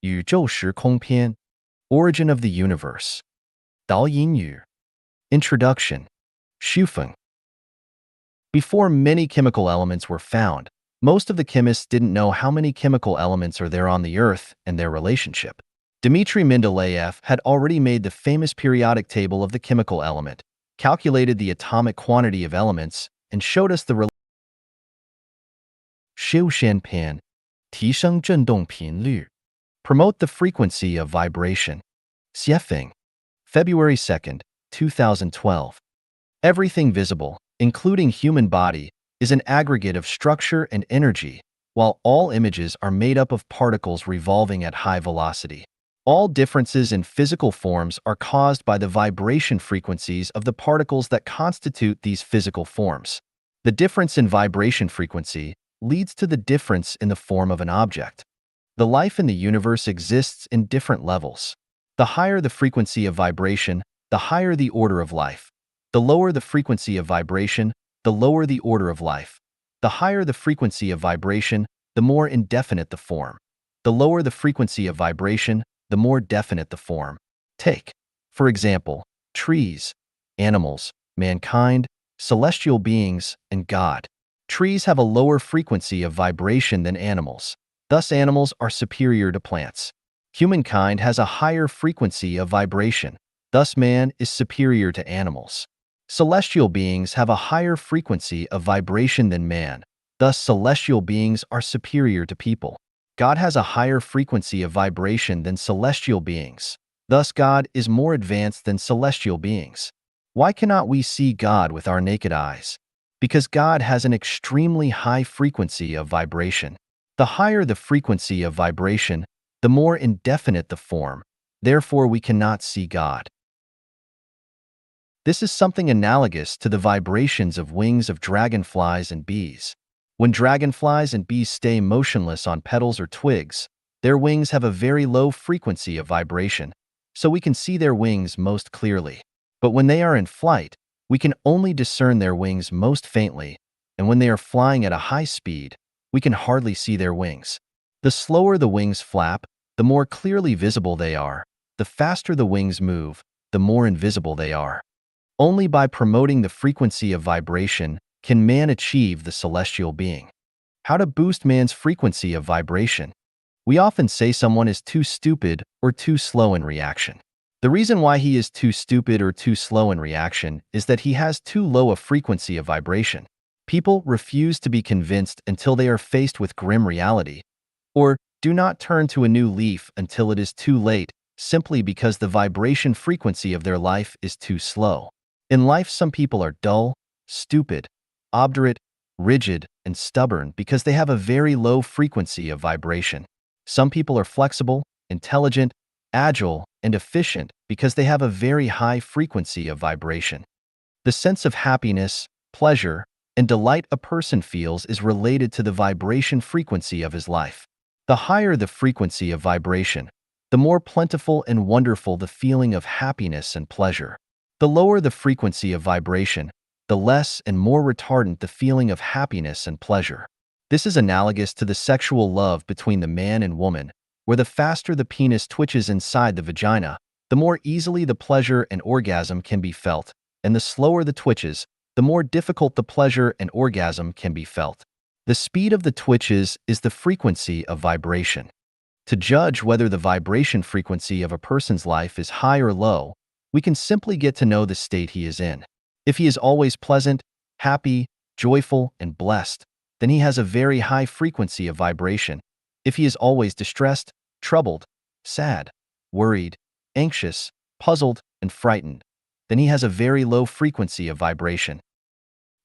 宇宙时空篇 Origin of the Universe 导引语 Introduction 书分 Before many chemical elements were found, most of the chemists didn't know how many chemical elements are there on the Earth and their relationship. Dmitry Mendeleev had already made the famous periodic table of the chemical element, calculated the atomic quantity of elements, and showed us the Pan 提升振动频率 Promote the frequency of vibration. Xiefeng, February 2nd, 2012. Everything visible, including human body, is an aggregate of structure and energy, while all images are made up of particles revolving at high velocity. All differences in physical forms are caused by the vibration frequencies of the particles that constitute these physical forms. The difference in vibration frequency leads to the difference in the form of an object. The life in the universe exists in different levels. The higher the frequency of vibration, the higher the order of life. The lower the frequency of vibration, the lower the order of life. The higher the frequency of vibration, the more indefinite the form. The lower the frequency of vibration, the more definite the form. Take, for example, trees, animals, mankind, celestial beings, and God. Trees have a lower frequency of vibration than animals. Thus, animals are superior to plants. Humankind has a higher frequency of vibration. Thus, man is superior to animals. Celestial beings have a higher frequency of vibration than man. Thus, celestial beings are superior to people. God has a higher frequency of vibration than celestial beings. Thus, God is more advanced than celestial beings. Why cannot we see God with our naked eyes? Because God has an extremely high frequency of vibration. The higher the frequency of vibration, the more indefinite the form. Therefore, we cannot see God. This is something analogous to the vibrations of wings of dragonflies and bees. When dragonflies and bees stay motionless on petals or twigs, their wings have a very low frequency of vibration, so we can see their wings most clearly. But when they are in flight, we can only discern their wings most faintly, and when they are flying at a high speed, we can hardly see their wings. The slower the wings flap, the more clearly visible they are. The faster the wings move, the more invisible they are. Only by promoting the frequency of vibration can man achieve the celestial being. How to boost man's frequency of vibration? We often say someone is too stupid or too slow in reaction. The reason why he is too stupid or too slow in reaction is that he has too low a frequency of vibration. People refuse to be convinced until they are faced with grim reality, or do not turn to a new leaf until it is too late, simply because the vibration frequency of their life is too slow. In life, some people are dull, stupid, obdurate, rigid, and stubborn because they have a very low frequency of vibration. Some people are flexible, intelligent, agile, and efficient because they have a very high frequency of vibration. The sense of happiness, pleasure, and delight a person feels is related to the vibration frequency of his life. The higher the frequency of vibration, the more plentiful and wonderful the feeling of happiness and pleasure. The lower the frequency of vibration, the less and more retardant the feeling of happiness and pleasure. This is analogous to the sexual love between the man and woman, where the faster the penis twitches inside the vagina, the more easily the pleasure and orgasm can be felt, and the slower the twitches, the more difficult the pleasure and orgasm can be felt. The speed of the twitches is the frequency of vibration. To judge whether the vibration frequency of a person's life is high or low, we can simply get to know the state he is in. If he is always pleasant, happy, joyful, and blessed, then he has a very high frequency of vibration. If he is always distressed, troubled, sad, worried, anxious, puzzled, and frightened, then he has a very low frequency of vibration.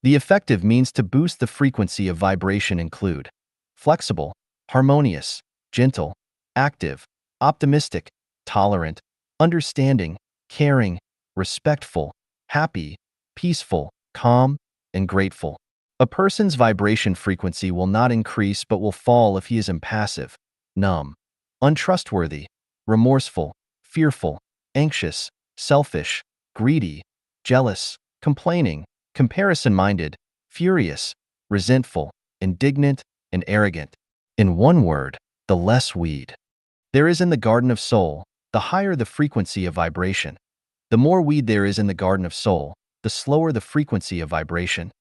The effective means to boost the frequency of vibration include flexible, harmonious, gentle, active, optimistic, tolerant, understanding, caring, respectful, happy, peaceful, calm, and grateful. A person's vibration frequency will not increase but will fall if he is impassive, numb, untrustworthy, remorseful, fearful, anxious, selfish, greedy, jealous, complaining, comparison-minded, furious, resentful, indignant, and arrogant. In one word, the less weed. there is in the Garden of Soul, the higher the frequency of vibration. The more weed there is in the Garden of Soul, the slower the frequency of vibration.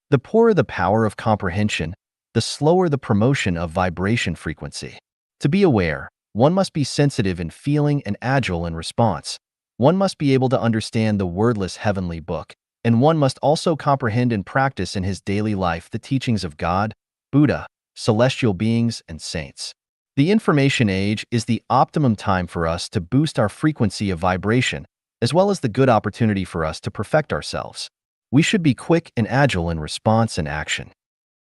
The poorer the power of comprehension, the slower the promotion of vibration frequency. To be aware, one must be sensitive in feeling and agile in response. One must be able to understand the wordless heavenly book, and one must also comprehend and practice in his daily life the teachings of God, Buddha, celestial beings, and saints. The information age is the optimum time for us to boost our frequency of vibration, as well as the good opportunity for us to perfect ourselves. We should be quick and agile in response and action.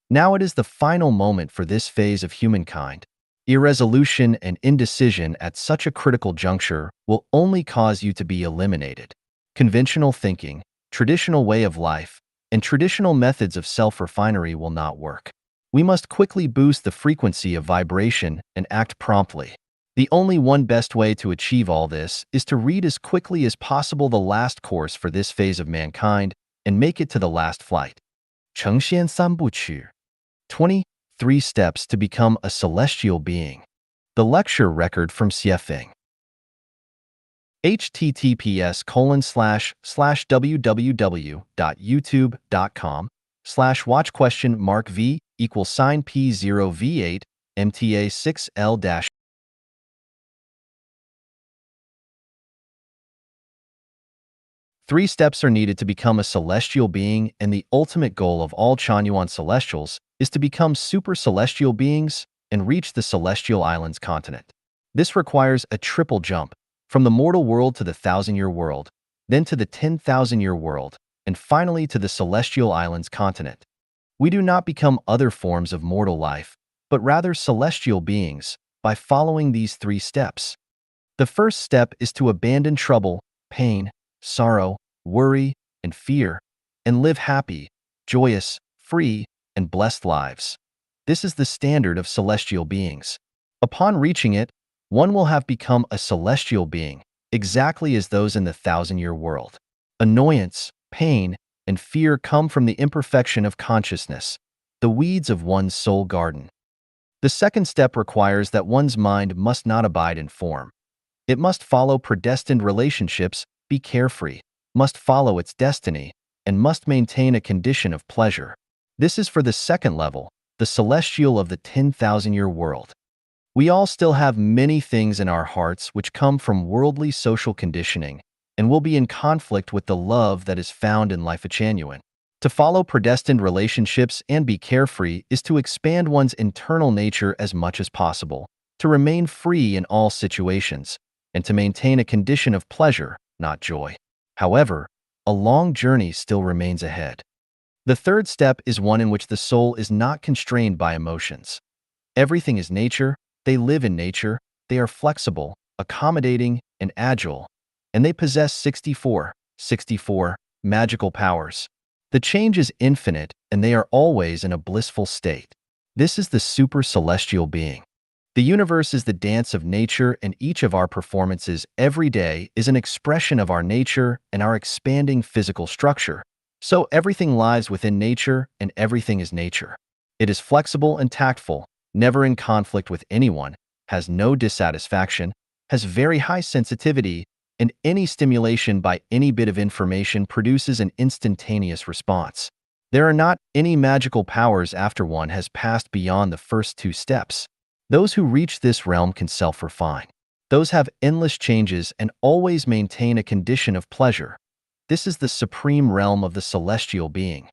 Now it is the final moment for this phase of humankind. Irresolution and indecision at such a critical juncture will only cause you to be eliminated. Conventional thinking, traditional way of life, and traditional methods of self-refinery will not work. We must quickly boost the frequency of vibration and act promptly. The only one best way to achieve all this is to read as quickly as possible the last course for this phase of mankind and make it to the last flight. 成仙三部曲 23 Steps to Become a Celestial Being. The lecture record from Xiefeng. https://www.youtube.com/watch?v=p0v8 mta6l- 3 steps are needed to become a celestial being, and the ultimate goal of all Chanyuan celestials is to become super celestial beings and reach the celestial islands continent. This requires a triple jump, from the mortal world to the 1,000-year world, then to the 10,000-year world, and finally to the celestial islands continent. We do not become other forms of mortal life, but rather celestial beings, by following these 3 steps. The first step is to abandon trouble, pain, sorrow, worry, and fear, and live happy, joyous, free, and blessed lives. This is the standard of celestial beings. Upon reaching it, one will have become a celestial being, exactly as those in the 1,000-year world. Annoyance, pain, and fear come from the imperfection of consciousness, the weeds of one's soul garden. The second step requires that one's mind must not abide in form. It must follow predestined relationships, be carefree, must follow its destiny, and must maintain a condition of pleasure. This is for the second level, the celestial of the 10,000-year world. We all still have many things in our hearts which come from worldly social conditioning and will be in conflict with the love that is found in life genuine. To follow predestined relationships and be carefree is to expand one's internal nature as much as possible, to remain free in all situations, and to maintain a condition of pleasure, not joy. However, a long journey still remains ahead. The third step is one in which the soul is not constrained by emotions. Everything is nature, they live in nature, they are flexible, accommodating, and agile, and they possess 64 magical powers. The change is infinite, and they are always in a blissful state. This is the super celestial being. The universe is the dance of nature, and each of our performances every day is an expression of our nature and our expanding physical structure. So everything lies within nature, and everything is nature. It is flexible and tactful, never in conflict with anyone, has no dissatisfaction, has very high sensitivity, and any stimulation by any bit of information produces an instantaneous response. There are not any magical powers after one has passed beyond the first 2 steps. Those who reach this realm can self-refine. Those have endless changes and always maintain a condition of pleasure. This is the supreme realm of the celestial being.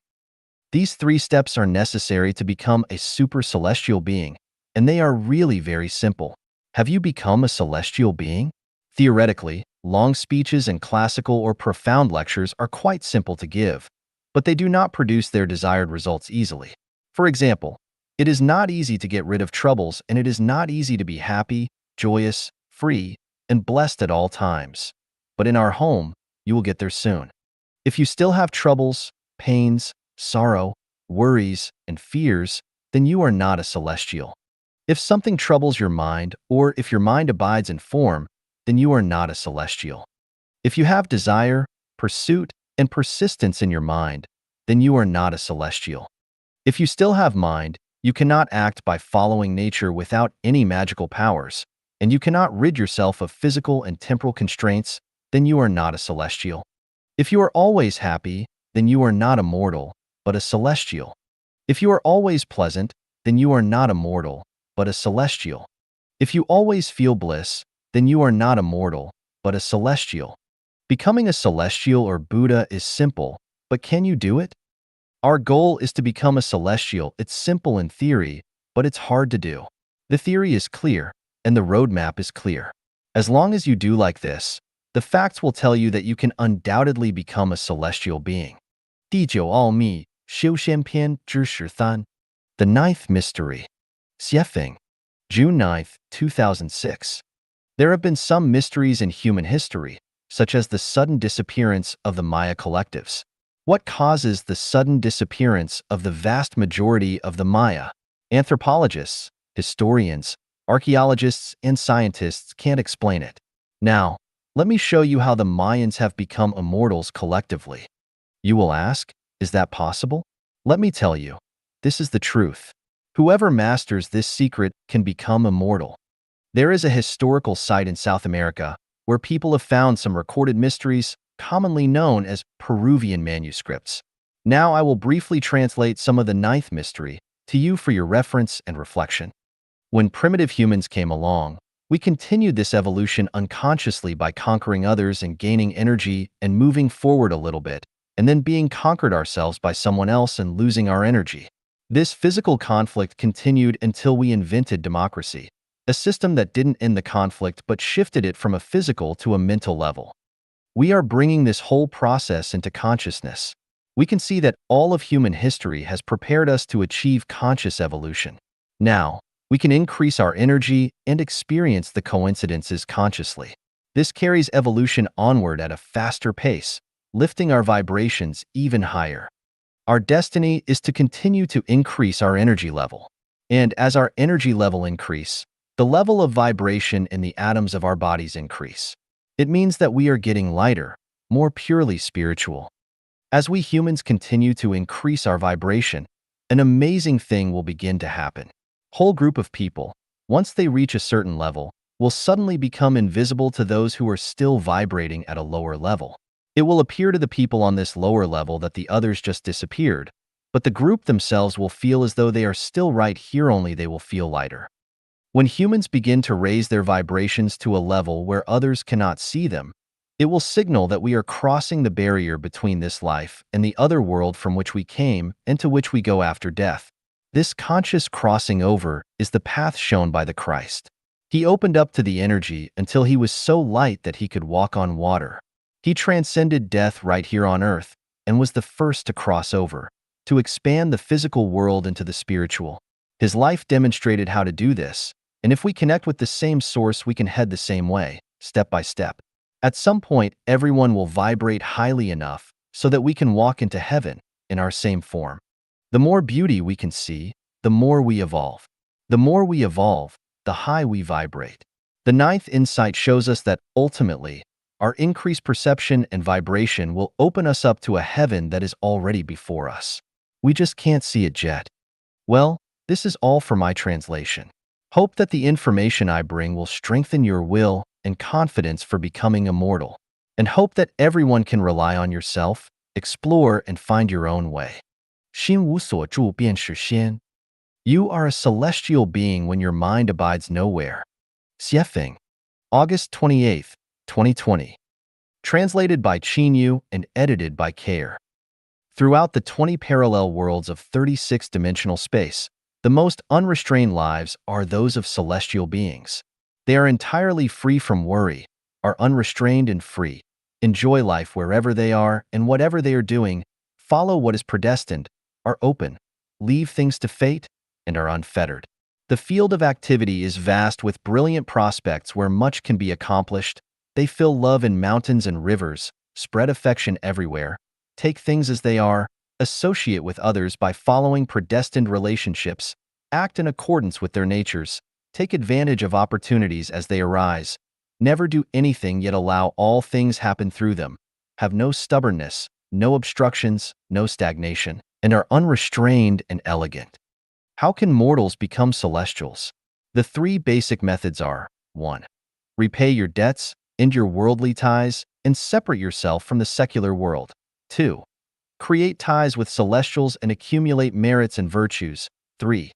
These 3 steps are necessary to become a super celestial being, and they are really very simple. Have you become a celestial being? Theoretically, long speeches and classical or profound lectures are quite simple to give, but they do not produce their desired results easily. For example, it is not easy to get rid of troubles, and it is not easy to be happy, joyous, free, and blessed at all times. But in our home, you will get there soon. If you still have troubles, pains, sorrow, worries, and fears, then you are not a celestial. If something troubles your mind, or if your mind abides in form, then you are not a celestial. If you have desire, pursuit, and persistence in your mind, then you are not a celestial. If you still have mind, you cannot act by following nature without any magical powers. and you cannot rid yourself of physical and temporal constraints, then you are not a celestial. If you are always happy, then you are not a mortal, but a celestial. If you are always pleasant, then you are not a mortal, but a celestial. If you always feel bliss, then you are not a mortal, but a celestial. Becoming a celestial or Buddha is simple, but can you do it? Our goal is to become a celestial. It's simple in theory, but it's hard to do. The theory is clear, and the roadmap is clear. As long as you do like this, the facts will tell you that you can undoubtedly become a celestial being. 第九奥秘修仙篇之13 The Ninth Mystery. Xiefeng, June 9th, 2006. There have been some mysteries in human history, such as the sudden disappearance of the Maya collectives. What causes the sudden disappearance of the vast majority of the Maya? Anthropologists, historians, archaeologists, and scientists can't explain it. Now, let me show you how the Mayans have become immortals collectively. You will ask, is that possible? Let me tell you, this is the truth. Whoever masters this secret can become immortal. There is a historical site in South America where people have found some recorded mysteries, commonly known as Peruvian manuscripts. Now I will briefly translate some of the ninth mystery to you for your reference and reflection. When primitive humans came along, we continued this evolution unconsciously by conquering others and gaining energy and moving forward a little bit, and then being conquered ourselves by someone else and losing our energy. This physical conflict continued until we invented democracy, a system that didn't end the conflict but shifted it from a physical to a mental level. We are bringing this whole process into consciousness. We can see that all of human history has prepared us to achieve conscious evolution. Now, we can increase our energy and experience the coincidences consciously. This carries evolution onward at a faster pace, lifting our vibrations even higher. Our destiny is to continue to increase our energy level. And as our energy level increase, the level of vibration in the atoms of our bodies increase. It means that we are getting lighter, more purely spiritual. As we humans continue to increase our vibration, an amazing thing will begin to happen. Whole group of people, once they reach a certain level, will suddenly become invisible to those who are still vibrating at a lower level. It will appear to the people on this lower level that the others just disappeared, but the group themselves will feel as though they are still right here, only they will feel lighter. When humans begin to raise their vibrations to a level where others cannot see them, it will signal that we are crossing the barrier between this life and the other world from which we came and to which we go after death. This conscious crossing over is the path shown by the Christ. He opened up to the energy until he was so light that he could walk on water. He transcended death right here on earth and was the first to cross over, to expand the physical world into the spiritual. His life demonstrated how to do this, and if we connect with the same source, we can head the same way, step by step. At some point, everyone will vibrate highly enough so that we can walk into heaven in our same form. The more beauty we can see, the more we evolve. The more we evolve, the higher we vibrate. The ninth insight shows us that ultimately, our increased perception and vibration will open us up to a heaven that is already before us. We just can't see it yet. Well, this is all for my translation. Hope that the information I bring will strengthen your will and confidence for becoming immortal, and hope that everyone can rely on yourself, explore, and find your own way. 心无所住便是仙. You are a celestial being when your mind abides nowhere. Xiefeng, August 28th, 2020. Translated by Qinyu and edited by Care. Throughout the 20 parallel worlds of 36-dimensional space, the most unrestrained lives are those of celestial beings. They are entirely free from worry, are unrestrained and free, enjoy life wherever they are and whatever they are doing, follow what is predestined, are open, leave things to fate, and are unfettered. The field of activity is vast with brilliant prospects where much can be accomplished. They fill love in mountains and rivers, spread affection everywhere, take things as they are, associate with others by following predestined relationships, act in accordance with their natures, take advantage of opportunities as they arise, never do anything yet allow all things happen through them, have no stubbornness, no obstructions, no stagnation, and are unrestrained and elegant. How can mortals become celestials? The three basic methods are: 1. Repay your debts, end your worldly ties, and separate yourself from the secular world. 2. Create ties with celestials and accumulate merits and virtues. 3.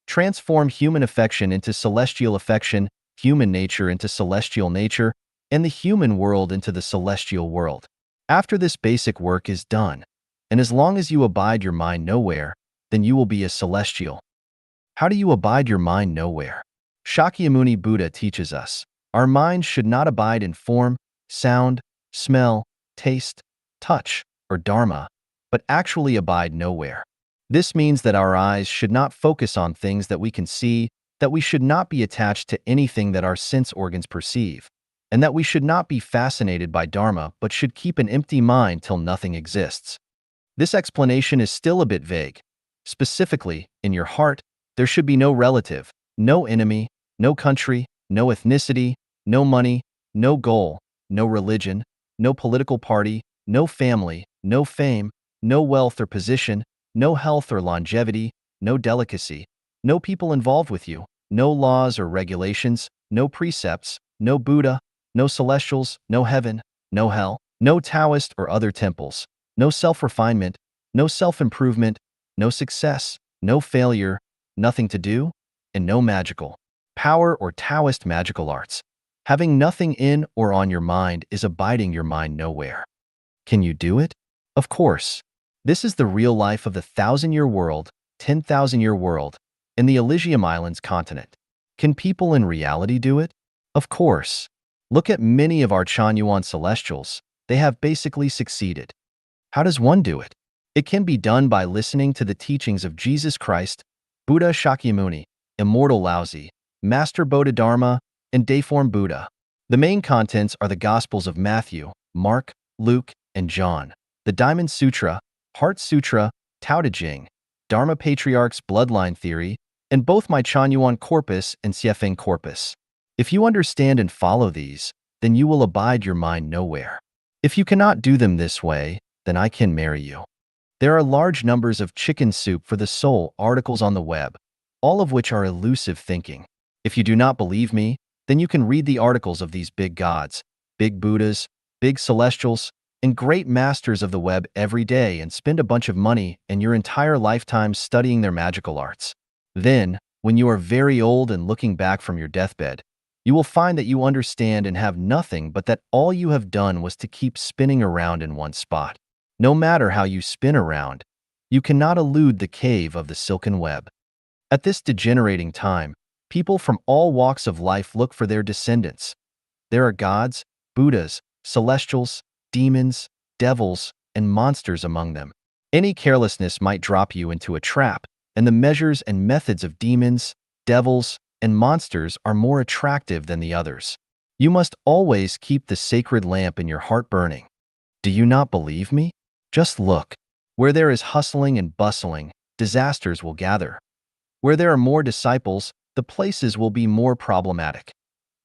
Transform human affection into celestial affection, human nature into celestial nature, and the human world into the celestial world. After this basic work is done, and as long as you abide your mind nowhere, then you will be a celestial. How do you abide your mind nowhere? Shakyamuni Buddha teaches us, our minds should not abide in form, sound, smell, taste, touch, or dharma, but actually abide nowhere. This means that our eyes should not focus on things that we can see, that we should not be attached to anything that our sense organs perceive, and that we should not be fascinated by dharma but should keep an empty mind till nothing exists. This explanation is still a bit vague. Specifically, in your heart, there should be no relative, no enemy, no country, no ethnicity, no money, no goal, no religion, no political party, no family, no fame, no wealth or position, no health or longevity, no delicacy, no people involved with you, no laws or regulations, no precepts, no Buddha, no celestials, no heaven, no hell, no Taoist or other temples, no self-refinement, no self-improvement, no success, no failure, nothing to do, and no magical power or Taoist magical arts. Having nothing in or on your mind is abiding your mind nowhere. Can you do it? Of course. This is the real life of the 1,000-year world, 10,000-year world, and the Elysium Islands continent. Can people in reality do it? Of course. Look at many of our Chanyuan celestials. They have basically succeeded. How does one do it? It can be done by listening to the teachings of Jesus Christ, Buddha Shakyamuni, Immortal Laozi, Master Bodhidharma, and Dayform Buddha. The main contents are the Gospels of Matthew, Mark, Luke, and John, the Diamond Sutra, Heart Sutra, Tao Te Ching, Dharma Patriarch's Bloodline Theory, and both my Chanyuan Corpus and Siefeng Corpus. If you understand and follow these, then you will abide your mind nowhere. If you cannot do them this way, then I can marry you. There are large numbers of chicken soup for the soul articles on the web, all of which are elusive thinking. If you do not believe me, then you can read the articles of these big gods, big Buddhas, big celestials, and great masters of the web every day and spend a bunch of money and your entire lifetime studying their magical arts. Then, when you are very old and looking back from your deathbed, you will find that you understand and have nothing but that all you have done was to keep spinning around in one spot. No matter how you spin around, you cannot elude the cave of the silken web. At this degenerating time, people from all walks of life look for their descendants. There are gods, Buddhas, celestials, demons, devils, and monsters among them. Any carelessness might drop you into a trap, and the measures and methods of demons, devils, and monsters are more attractive than the others. You must always keep the sacred lamp in your heart burning. Do you not believe me? Just look. Where there is hustling and bustling, disasters will gather. Where there are more disciples, the places will be more problematic.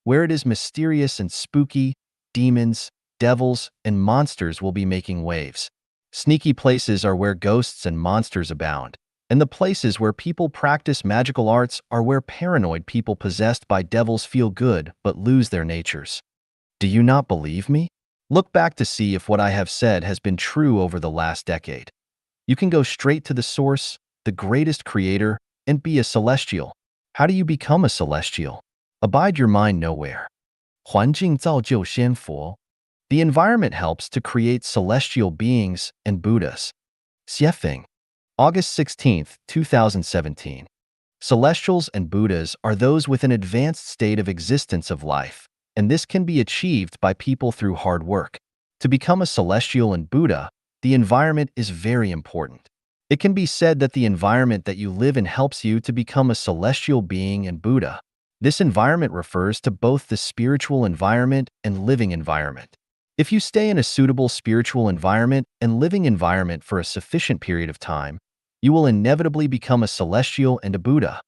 Where it is mysterious and spooky, demons, devils, and monsters will be making waves. Sneaky places are where ghosts and monsters abound, and the places where people practice magical arts are where paranoid people possessed by devils feel good but lose their natures. Do you not believe me? Look back to see if what I have said has been true over the last decade. You can go straight to the source, the greatest creator, and be a celestial. How do you become a celestial? Abide your mind nowhere. 环境造就仙佛. The environment helps to create celestial beings and Buddhas. Siefeng. August 16, 2017. Celestials and Buddhas are those with an advanced state of existence of life, and this can be achieved by people through hard work. To become a celestial and Buddha, the environment is very important. It can be said that the environment that you live in helps you to become a celestial being and Buddha. This environment refers to both the spiritual environment and living environment. If you stay in a suitable spiritual environment and living environment for a sufficient period of time, you will inevitably become a celestial and a Buddha.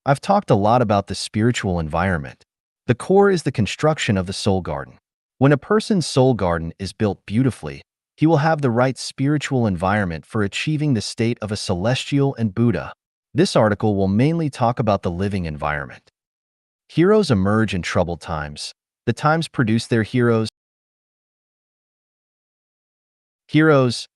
I've talked a lot about the spiritual environment. The core is the construction of the soul garden. When a person's soul garden is built beautifully, he will have the right spiritual environment for achieving the state of a celestial and Buddha. This article will mainly talk about the living environment. Heroes emerge in troubled times. The times produce their heroes. Heroes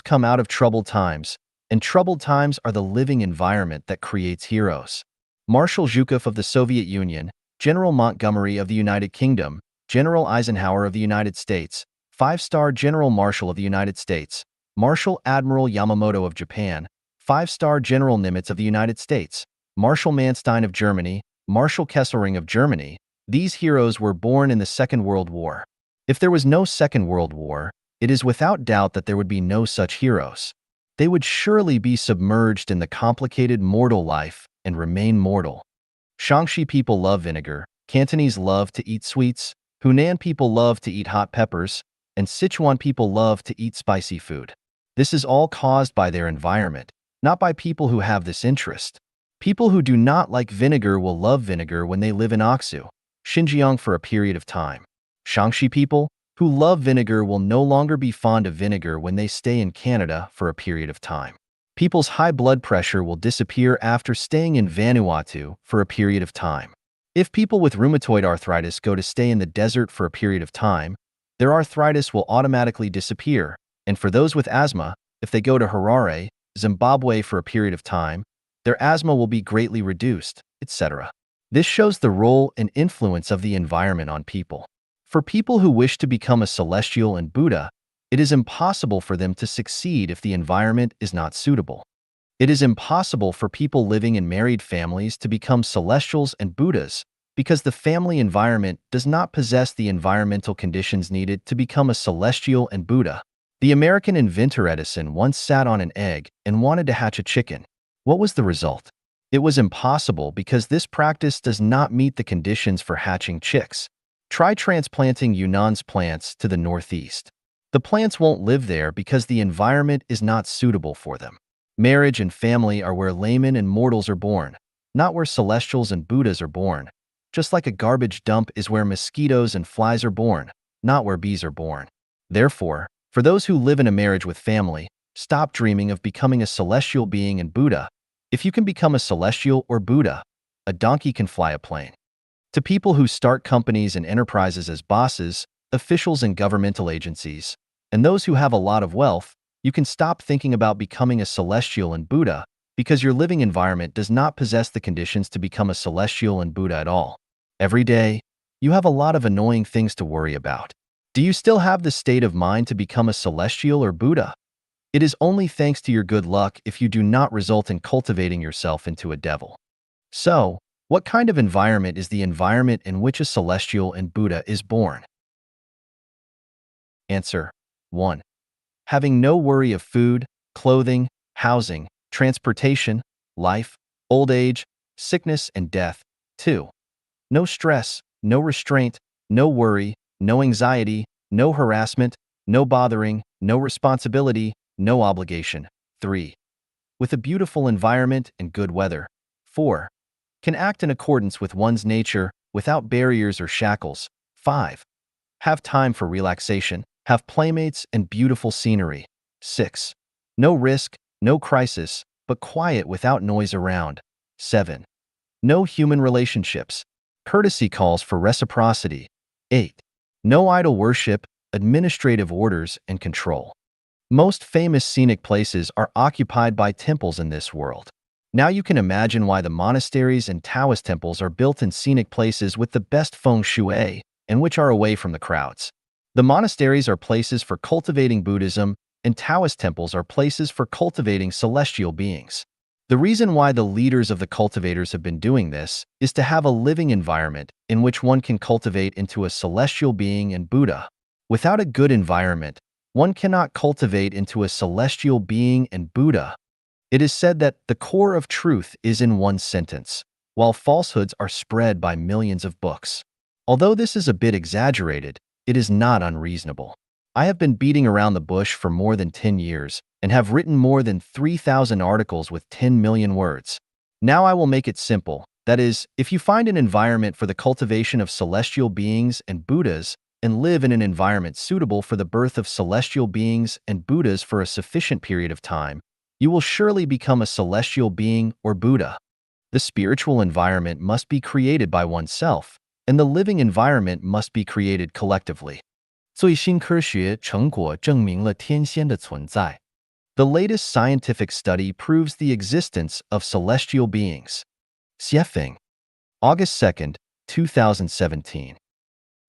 come out of troubled times, and troubled times are the living environment that creates heroes. Marshal Zhukov of the Soviet Union, General Montgomery of the United Kingdom, General Eisenhower of the United States, five-star General Marshal of the United States, Marshal Admiral Yamamoto of Japan, five-star General Nimitz of the United States, Marshal Manstein of Germany, Marshal Kesselring of Germany. These heroes were born in the Second World War. If there was no Second World War, it is without doubt that there would be no such heroes. They would surely be submerged in the complicated mortal life and remain mortal. Shaanxi people love vinegar, Cantonese love to eat sweets, Hunan people love to eat hot peppers, and Sichuan people love to eat spicy food. This is all caused by their environment, not by people who have this interest. People who do not like vinegar will love vinegar when they live in Aksu, Xinjiang for a period of time. Shaanxi people who love vinegar will no longer be fond of vinegar when they stay in Canada for a period of time. People's high blood pressure will disappear after staying in Vanuatu for a period of time. If people with rheumatoid arthritis go to stay in the desert for a period of time, their arthritis will automatically disappear, and for those with asthma, if they go to Harare, Zimbabwe for a period of time, their asthma will be greatly reduced, etc. This shows the role and influence of the environment on people. For people who wish to become a celestial and Buddha, it is impossible for them to succeed if the environment is not suitable. It is impossible for people living in married families to become celestials and Buddhas because the family environment does not possess the environmental conditions needed to become a celestial and Buddha. The American inventor Edison once sat on an egg and wanted to hatch a chicken. What was the result? It was impossible because this practice does not meet the conditions for hatching chicks. Try transplanting Yunnan's plants to the northeast. The plants won't live there because the environment is not suitable for them. Marriage and family are where laymen and mortals are born, not where celestials and Buddhas are born. Just like a garbage dump is where mosquitoes and flies are born, not where bees are born. Therefore, for those who live in a marriage with family, stop dreaming of becoming a celestial being and Buddha. If you can become a celestial or Buddha, a donkey can fly a plane. To people who start companies and enterprises as bosses, officials and governmental agencies, and those who have a lot of wealth, you can stop thinking about becoming a celestial and Buddha because your living environment does not possess the conditions to become a celestial and Buddha at all. Every day, you have a lot of annoying things to worry about. Do you still have the state of mind to become a celestial or Buddha? It is only thanks to your good luck if you do not result in cultivating yourself into a devil. So, what kind of environment is the environment in which a celestial and Buddha is born? Answer: 1. Having no worry of food, clothing, housing, transportation, life, old age, sickness, and death. 2. No stress, no restraint, no worry, no anxiety, no harassment, no bothering, no responsibility, no obligation. 3. With a beautiful environment and good weather. 4. Can act in accordance with one's nature without barriers or shackles. 5. Have time for relaxation, have playmates and beautiful scenery. 6. No risk, no crisis, but quiet without noise around. 7. No human relationships. Courtesy calls for reciprocity. 8. No idol worship, administrative orders, and control. Most famous scenic places are occupied by temples in this world. Now you can imagine why the monasteries and Taoist temples are built in scenic places with the best feng shui and which are away from the crowds. The monasteries are places for cultivating Buddhism, and Taoist temples are places for cultivating celestial beings. The reason why the leaders of the cultivators have been doing this is to have a living environment in which one can cultivate into a celestial being and Buddha. Without a good environment, one cannot cultivate into a celestial being and Buddha. It is said that the core of truth is in one sentence, while falsehoods are spread by millions of books. Although this is a bit exaggerated, it is not unreasonable. I have been beating around the bush for more than 10 years and have written more than 3,000 articles with 10 million words. Now I will make it simple. That is, if you find an environment for the cultivation of celestial beings and Buddhas and live in an environment suitable for the birth of celestial beings and Buddhas for a sufficient period of time, you will surely become a celestial being or Buddha. The spiritual environment must be created by oneself, and the living environment must be created collectively. 最新科学成果证明了天仙的存在。The latest scientific study proves the existence of celestial beings. Xiefeng, August 2nd, 2017.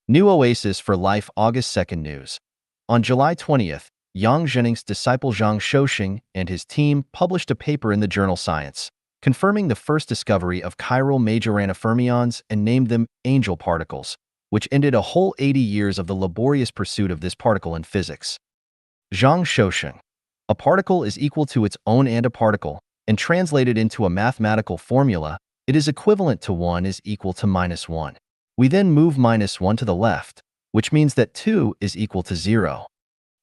New Oasis for Life August 2nd News. On July 20th, Yang Zhening's disciple Zhang Shoxing and his team published a paper in the journal Science, confirming the first discovery of chiral Majorana fermions and named them angel particles, which ended a whole 80 years of the laborious pursuit of this particle in physics. Zhang Shoxing. A particle is equal to its own antiparticle, and translated into a mathematical formula, it is equivalent to 1 is equal to -1. We then move -1 to the left, which means that 2 is equal to 0.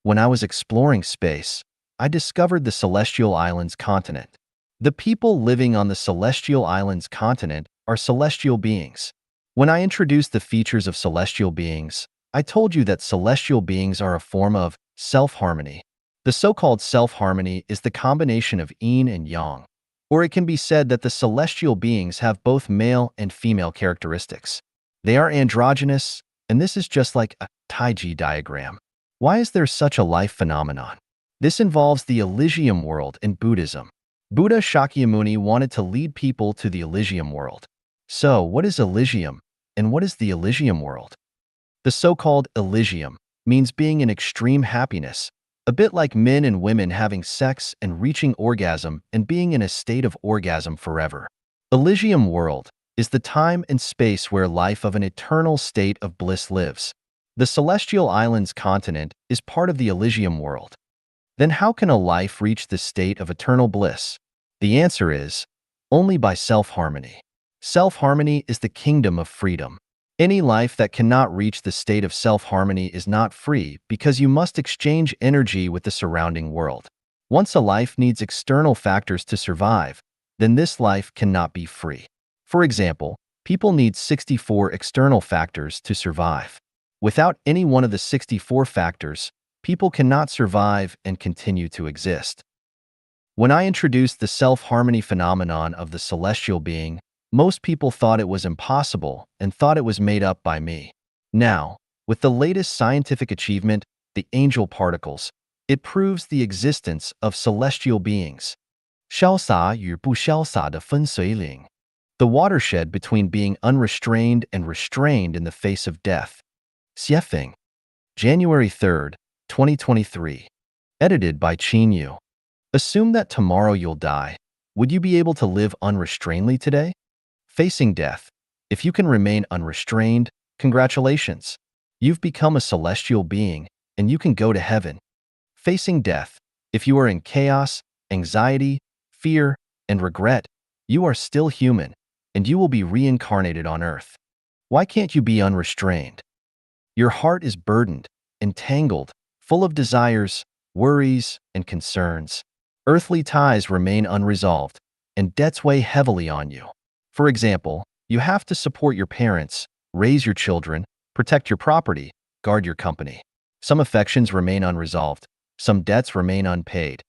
When I was exploring space, I discovered the Celestial Islands continent. The people living on the Celestial Islands continent are celestial beings. When I introduced the features of celestial beings, I told you that celestial beings are a form of self-harmony. The so-called self-harmony is the combination of yin and yang, or it can be said that the celestial beings have both male and female characteristics. They are androgynous, and this is just like a Taiji diagram. Why is there such a life phenomenon? This involves the Elysium world in Buddhism. Buddha Shakyamuni wanted to lead people to the Elysium world. So, what is Elysium, and what is the Elysium world? The so-called Elysium means being in extreme happiness, a bit like men and women having sex and reaching orgasm and being in a state of orgasm forever. Elysium world is the time and space where life of an eternal state of bliss lives. The Celestial Islands continent is part of the Elysium world. Then how can a life reach the state of eternal bliss? The answer is, only by self-harmony. Self-harmony is the kingdom of freedom. Any life that cannot reach the state of self-harmony is not free because you must exchange energy with the surrounding world. Once a life needs external factors to survive, then this life cannot be free. For example, people need 64 external factors to survive. Without any one of the 64 factors, people cannot survive and continue to exist. When I introduced the self-harmony phenomenon of the celestial being, most people thought it was impossible and thought it was made up by me. Now, with the latest scientific achievement, the angel particles, it proves the existence of celestial beings. 潇洒与不潇洒的分水岭. The watershed between being unrestrained and restrained in the face of death. Xiefeng, January 3rd, 2023. Edited by Qin Yu. Assume that tomorrow you'll die. Would you be able to live unrestrainedly today? Facing death. If you can remain unrestrained, congratulations. You've become a celestial being, and you can go to heaven. Facing death. If you are in chaos, anxiety, fear, and regret, you are still human, and you will be reincarnated on earth. Why can't you be unrestrained? Your heart is burdened, entangled, full of desires, worries, and concerns. Earthly ties remain unresolved, and debts weigh heavily on you. For example, you have to support your parents, raise your children, protect your property, guard your company. Some affections remain unresolved, some debts remain unpaid,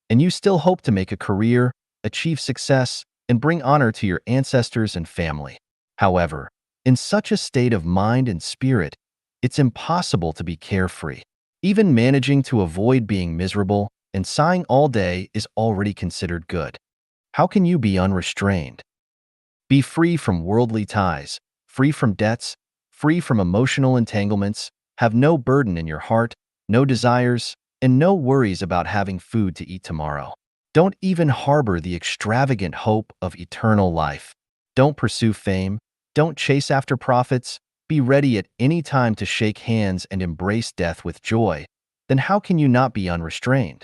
and you still hope to make a career, achieve success, and bring honor to your ancestors and family. However, in such a state of mind and spirit, it's impossible to be carefree. Even managing to avoid being miserable and sighing all day is already considered good. How can you be unrestrained? Be free from worldly ties, free from debts, free from emotional entanglements, have no burden in your heart, no desires, and no worries about having food to eat tomorrow. Don't even harbor the extravagant hope of eternal life. Don't pursue fame, don't chase after profits, be ready at any time to shake hands and embrace death with joy. Then how can you not be unrestrained?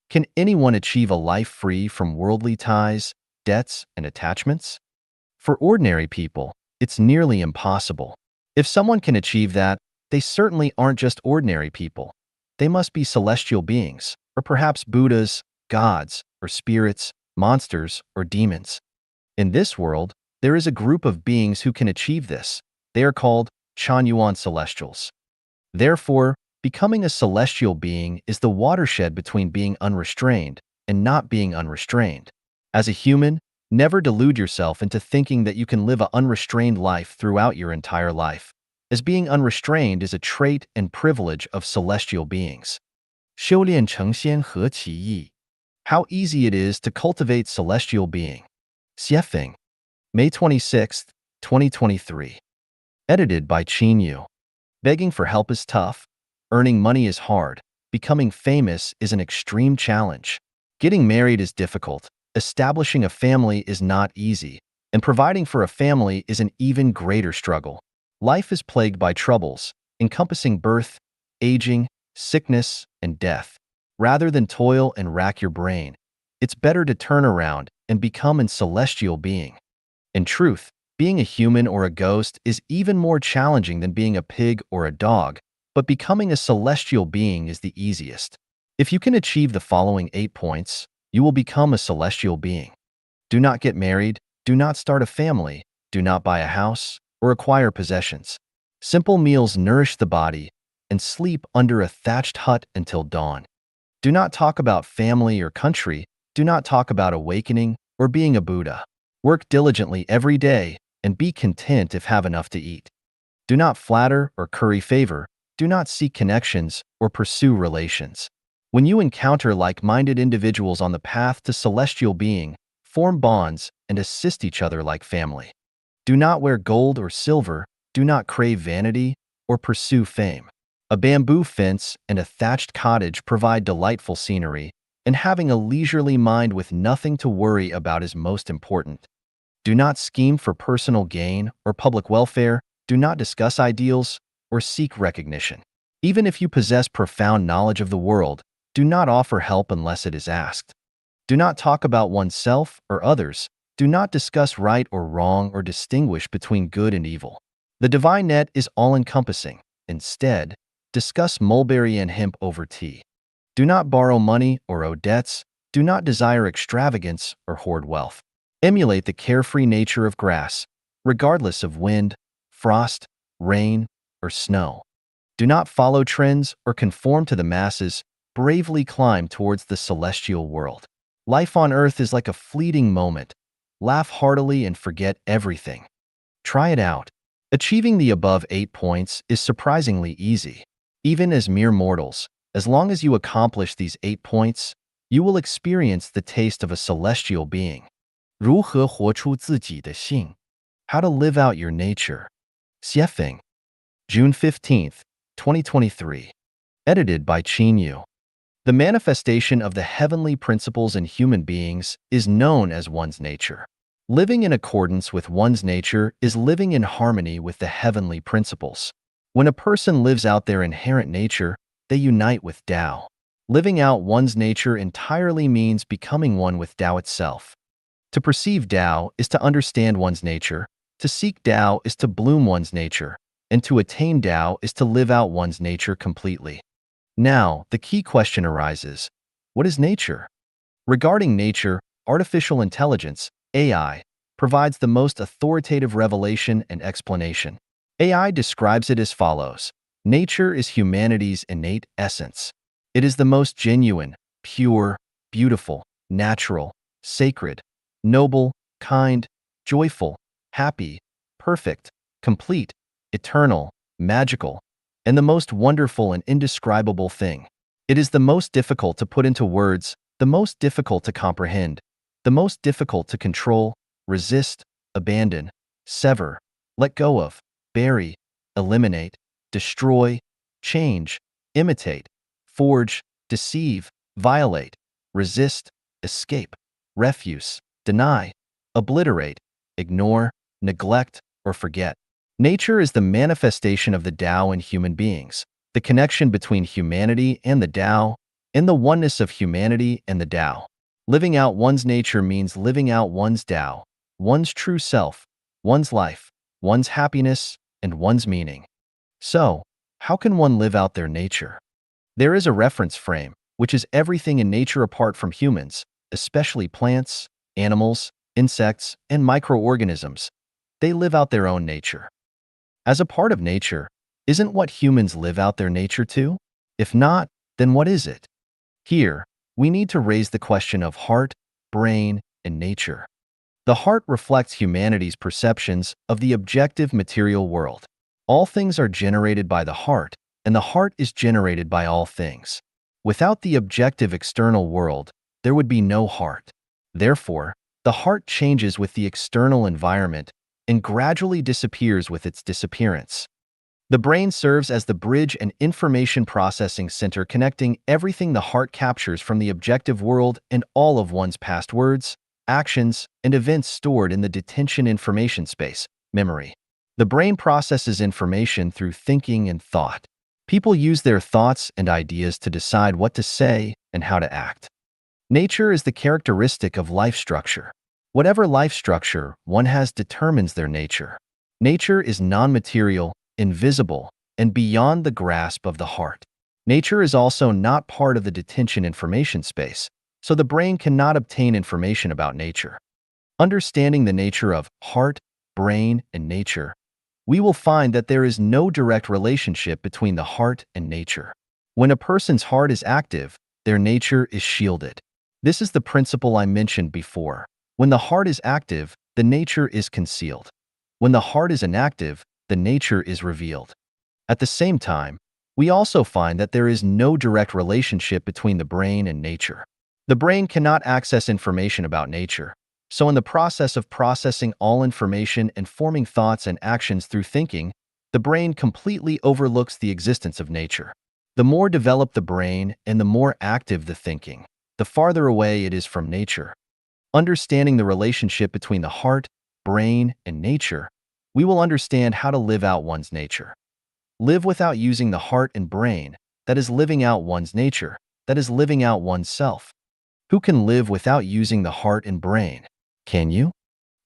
Can anyone achieve a life free from worldly ties, debts, and attachments? For ordinary people, it's nearly impossible. If someone can achieve that, they certainly aren't just ordinary people. They must be celestial beings, or perhaps Buddhas, gods, or spirits, monsters, or demons. In this world, there is a group of beings who can achieve this. They are called Chanyuan celestials. Therefore, becoming a celestial being is the watershed between being unrestrained and not being unrestrained. As a human, Never delude yourself into thinking that you can live an unrestrained life throughout your entire life, as being unrestrained is a trait and privilege of celestial beings. 修炼成仙何其易. How easy it is to cultivate celestial being. Xiefeng, May 26, 2023. Edited by Qin Yu. Begging for help is tough. Earning money is hard. Becoming famous is an extreme challenge. Getting married is difficult. Establishing a family is not easy. And providing for a family is an even greater struggle. Life is plagued by troubles, encompassing birth, aging, sickness, and death. Rather than toil and rack your brain, it's better to turn around and become a celestial being. In truth, being a human or a ghost is even more challenging than being a pig or a dog, but becoming a celestial being is the easiest. If you can achieve the following 8 points, you will become a celestial being. Do not get married, do not start a family, do not buy a house, or acquire possessions. Simple meals nourish the body, and sleep under a thatched hut until dawn. Do not talk about family or country, do not talk about awakening or being a Buddha. Work diligently every day and be content if have enough to eat. Do not flatter or curry favor, do not seek connections or pursue relations. When you encounter like-minded individuals on the path to celestial being, form bonds and assist each other like family. Do not wear gold or silver, do not crave vanity or pursue fame. A bamboo fence and a thatched cottage provide delightful scenery, and having a leisurely mind with nothing to worry about is most important. Do not scheme for personal gain or public welfare, do not discuss ideals or seek recognition. Even if you possess profound knowledge of the world, do not offer help unless it is asked. Do not talk about oneself or others, do not discuss right or wrong or distinguish between good and evil. The divine net is all-encompassing. Instead, discuss mulberry and hemp over tea. Do not borrow money or owe debts, do not desire extravagance or hoard wealth. Emulate the carefree nature of grass, regardless of wind, frost, rain, or snow. Do not follow trends or conform to the masses, bravely climb towards the celestial world. Life on earth is like a fleeting moment. Laugh heartily and forget everything. Try it out. Achieving the above 8 points is surprisingly easy. Even as mere mortals, as long as you accomplish these 8 points, you will experience the taste of a celestial being. 如何活出自己的性? How to live out your nature. Xiefeng, June 15th, 2023. Edited by Qin Yu. The manifestation of the heavenly principles in human beings is known as one's nature. Living in accordance with one's nature is living in harmony with the heavenly principles. When a person lives out their inherent nature, they unite with Tao. Living out one's nature entirely means becoming one with Tao itself. To perceive Tao is to understand one's nature, to seek Tao is to bloom one's nature, and to attain Tao is to live out one's nature completely. Now, the key question arises: what is nature? Regarding nature, artificial intelligence, AI, provides the most authoritative revelation and explanation. AI describes it as follows: nature is humanity's innate essence. It is the most genuine, pure, beautiful, natural, sacred, noble, kind, joyful, happy, perfect, complete, eternal, magical, and the most wonderful and indescribable thing. It is the most difficult to put into words, the most difficult to comprehend, the most difficult to control, resist, abandon, sever, let go of, bury, eliminate, destroy, change, imitate, forge, deceive, violate, resist, escape, refuse, deny, obliterate, ignore, neglect, or forget. Nature is the manifestation of the Tao in human beings, the connection between humanity and the Tao, and the oneness of humanity and the Tao. Living out one's nature means living out one's Tao, one's true self, one's life, one's happiness, and one's meaning. So, how can one live out their nature? There is a reference frame, which is everything in nature apart from humans, especially plants, animals, insects, and microorganisms. They live out their own nature. As a part of nature, isn't what humans live out their nature too? If not, then what is it? Here, we need to raise the question of heart, brain, and nature. The heart reflects humanity's perceptions of the objective material world. All things are generated by the heart, and the heart is generated by all things. Without the objective external world, there would be no heart. Therefore, the heart changes with the external environment and gradually disappears with its disappearance. The brain serves as the bridge and information processing center connecting everything the heart captures from the objective world and all of one's past words, actions, and events stored in the detention information space, memory. The brain processes information through thinking and thought. People use their thoughts and ideas to decide what to say and how to act. Nature is the characteristic of life structure. Whatever life structure one has determines their nature. Nature is non-material, invisible, and beyond the grasp of the heart. Nature is also not part of the detention information space, so the brain cannot obtain information about nature. Understanding the nature of heart, brain, and nature, we will find that there is no direct relationship between the heart and nature. When a person's heart is active, their nature is shielded. This is the principle I mentioned before. When the heart is active, the nature is concealed. When the heart is inactive, the nature is revealed. At the same time, we also find that there is no direct relationship between the brain and nature. The brain cannot access information about nature, so in the process of processing all information and forming thoughts and actions through thinking, the brain completely overlooks the existence of nature. The more developed the brain and the more active the thinking, the farther away it is from nature. Understanding the relationship between the heart, brain, and nature, we will understand how to live out one's nature. Live without using the heart and brain, that is living out one's nature, that is living out oneself. Who can live without using the heart and brain? Can you?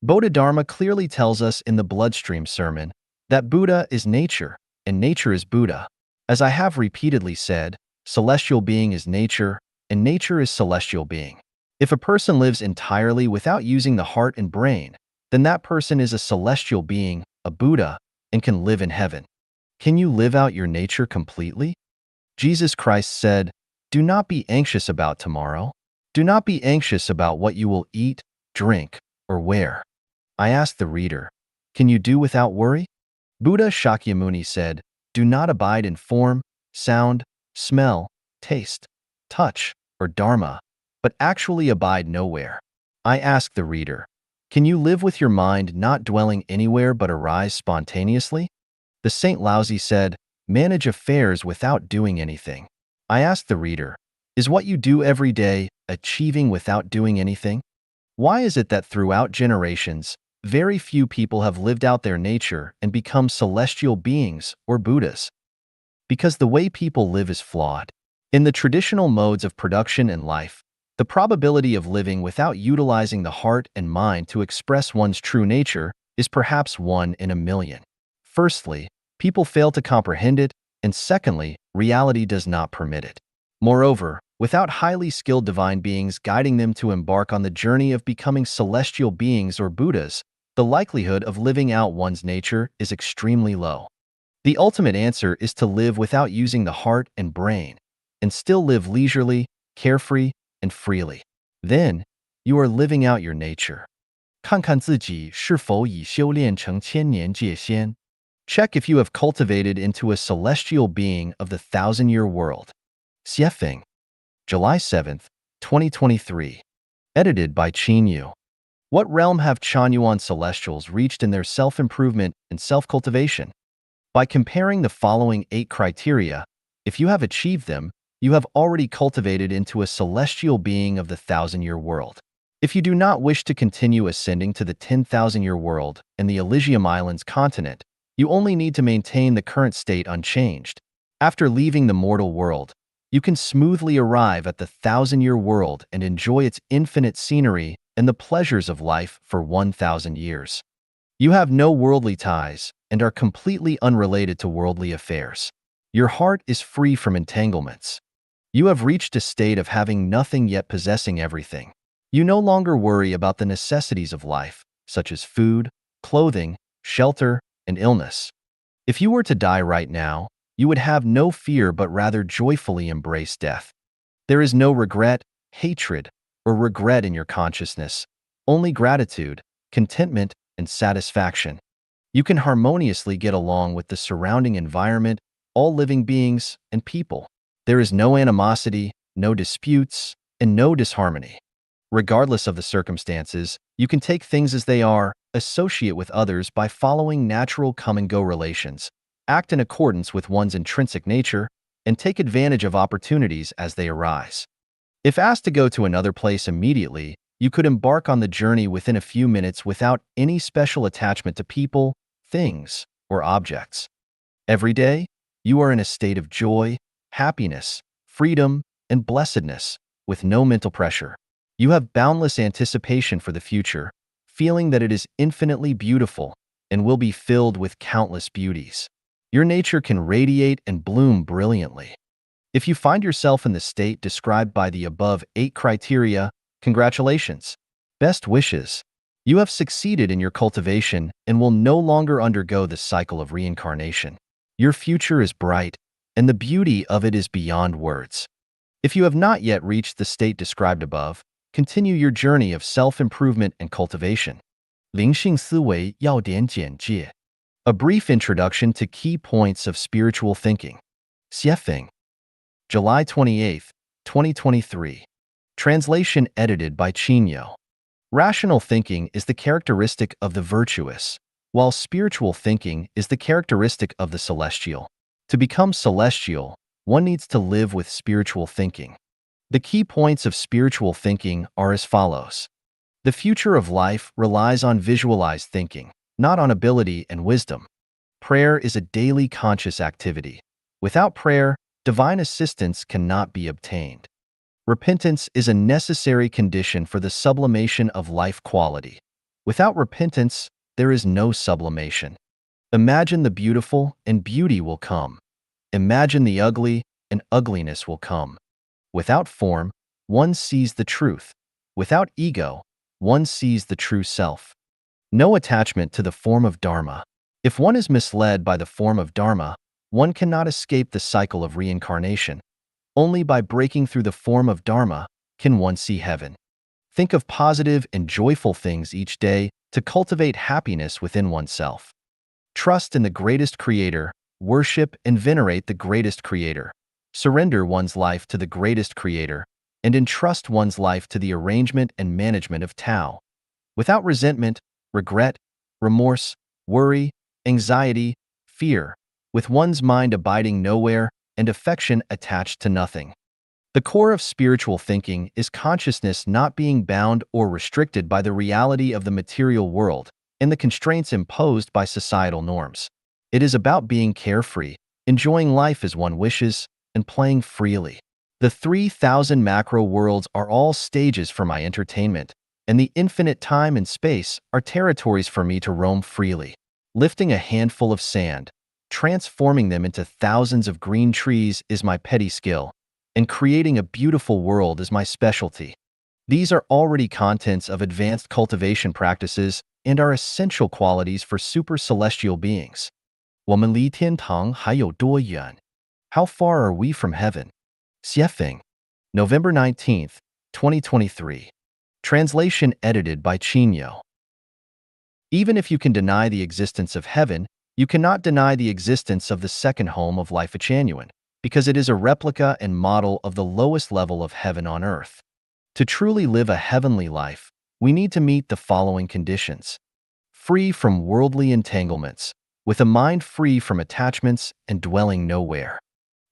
Bodhidharma clearly tells us in the Bloodstream Sermon that Buddha is nature, and nature is Buddha. As I have repeatedly said, celestial being is nature, and nature is celestial being. If a person lives entirely without using the heart and brain, then that person is a celestial being, a Buddha, and can live in heaven. Can you live out your nature completely? Jesus Christ said, "Do not be anxious about tomorrow. Do not be anxious about what you will eat, drink, or wear." I ask the reader, can you do without worry? Buddha Shakyamuni said, "Do not abide in form, sound, smell, taste, touch, or dharma, but actually abide nowhere." I ask the reader, can you live with your mind not dwelling anywhere but arise spontaneously? The Saint Laozi said, "Manage affairs without doing anything." I ask the reader, is what you do every day achieving without doing anything? Why is it that throughout generations, very few people have lived out their nature and become celestial beings or Buddhas? Because the way people live is flawed. In the traditional modes of production and life, the probability of living without utilizing the heart and mind to express one's true nature is perhaps 1 in a million. Firstly, people fail to comprehend it, and secondly, reality does not permit it. Moreover, without highly skilled divine beings guiding them to embark on the journey of becoming celestial beings or Buddhas, the likelihood of living out one's nature is extremely low. The ultimate answer is to live without using the heart and brain, and still live leisurely, carefree, and freely. Then, you are living out your nature. 看看自己是否已修炼成千年界仙. Check if you have cultivated into a celestial being of the 1,000-year world. Xiefeng, July 7th, 2023. Edited by Qin Yu. What realm have Chanyuan celestials reached in their self-improvement and self-cultivation? By comparing the following 8 criteria, if you have achieved them, you have already cultivated into a celestial being of the 1,000-year world. If you do not wish to continue ascending to the 10,000-year world and the Elysium Islands continent, you only need to maintain the current state unchanged. After leaving the mortal world, you can smoothly arrive at the 1,000-year world and enjoy its infinite scenery and the pleasures of life for 1,000 years. You have no worldly ties and are completely unrelated to worldly affairs. Your heart is free from entanglements. You have reached a state of having nothing yet possessing everything. You no longer worry about the necessities of life, such as food, clothing, shelter, and illness. If you were to die right now, you would have no fear but rather joyfully embrace death. There is no regret, hatred, or regret in your consciousness, only gratitude, contentment, and satisfaction. You can harmoniously get along with the surrounding environment, all living beings, and people. There is no animosity, no disputes, and no disharmony. Regardless of the circumstances, you can take things as they are, associate with others by following natural come-and-go relations, act in accordance with one's intrinsic nature, and take advantage of opportunities as they arise. If asked to go to another place immediately, you could embark on the journey within a few minutes without any special attachment to people, things, or objects. Every day, you are in a state of joy, happiness, freedom, and blessedness, with no mental pressure. You have boundless anticipation for the future, feeling that it is infinitely beautiful and will be filled with countless beauties. Your nature can radiate and bloom brilliantly. If you find yourself in the state described by the above 8 criteria, congratulations. Best wishes. You have succeeded in your cultivation and will no longer undergo the cycle of reincarnation. Your future is bright, and the beauty of it is beyond words. If you have not yet reached the state described above, continue your journey of self-improvement and cultivation. 灵性思维要点简介 A brief introduction to key points of spiritual thinking. Xiefeng. July 28, 2023. Translation edited by Chinyo. Rational thinking is the characteristic of the virtuous, while spiritual thinking is the characteristic of the celestial. To become celestial, one needs to live with spiritual thinking. The key points of spiritual thinking are as follows. The future of life relies on visualized thinking, not on ability and wisdom. Prayer is a daily conscious activity. Without prayer, divine assistance cannot be obtained. Repentance is a necessary condition for the sublimation of life quality. Without repentance, there is no sublimation. Imagine the beautiful, and beauty will come. Imagine the ugly, and ugliness will come. Without form, one sees the truth. Without ego, one sees the true self. No attachment to the form of Dharma. If one is misled by the form of Dharma, one cannot escape the cycle of reincarnation. Only by breaking through the form of Dharma can one see heaven. Think of positive and joyful things each day to cultivate happiness within oneself. Trust in the greatest creator, worship and venerate the greatest creator. Surrender one's life to the greatest creator, and entrust one's life to the arrangement and management of Tao. Without resentment, regret, remorse, worry, anxiety, fear, with one's mind abiding nowhere and affection attached to nothing. The core of spiritual thinking is consciousness not being bound or restricted by the reality of the material world and the constraints imposed by societal norms. It is about being carefree, enjoying life as one wishes, and playing freely. The 3,000 macro worlds are all stages for my entertainment, and the infinite time and space are territories for me to roam freely. Lifting a handful of sand, transforming them into thousands of green trees is my petty skill, and creating a beautiful world is my specialty. These are already contents of advanced cultivation practices and are essential qualities for super celestial beings. 我们离天堂还有多远? How far are we from heaven? Xiefeng. November 19th, 2023. Translation edited by Chinyo. Even if you can deny the existence of heaven, you cannot deny the existence of the second home of life Echanuan, because it is a replica and model of the lowest level of heaven on earth. To truly live a heavenly life, we need to meet the following conditions. Free from worldly entanglements, with a mind free from attachments and dwelling nowhere.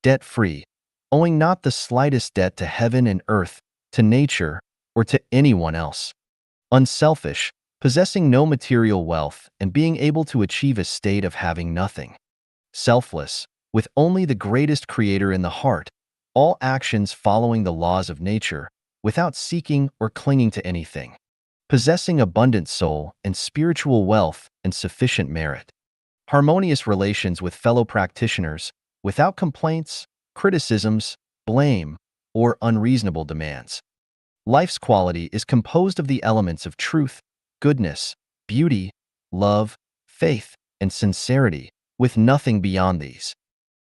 Debt-free, owing not the slightest debt to heaven and earth, to nature, or to anyone else. Unselfish, possessing no material wealth and being able to achieve a state of having nothing. Selfless, with only the greatest creator in the heart, all actions following the laws of nature, without seeking or clinging to anything. Possessing abundant soul and spiritual wealth and sufficient merit. Harmonious relations with fellow practitioners, without complaints, criticisms, blame, or unreasonable demands. Life's quality is composed of the elements of truth, goodness, beauty, love, faith, and sincerity, with nothing beyond these.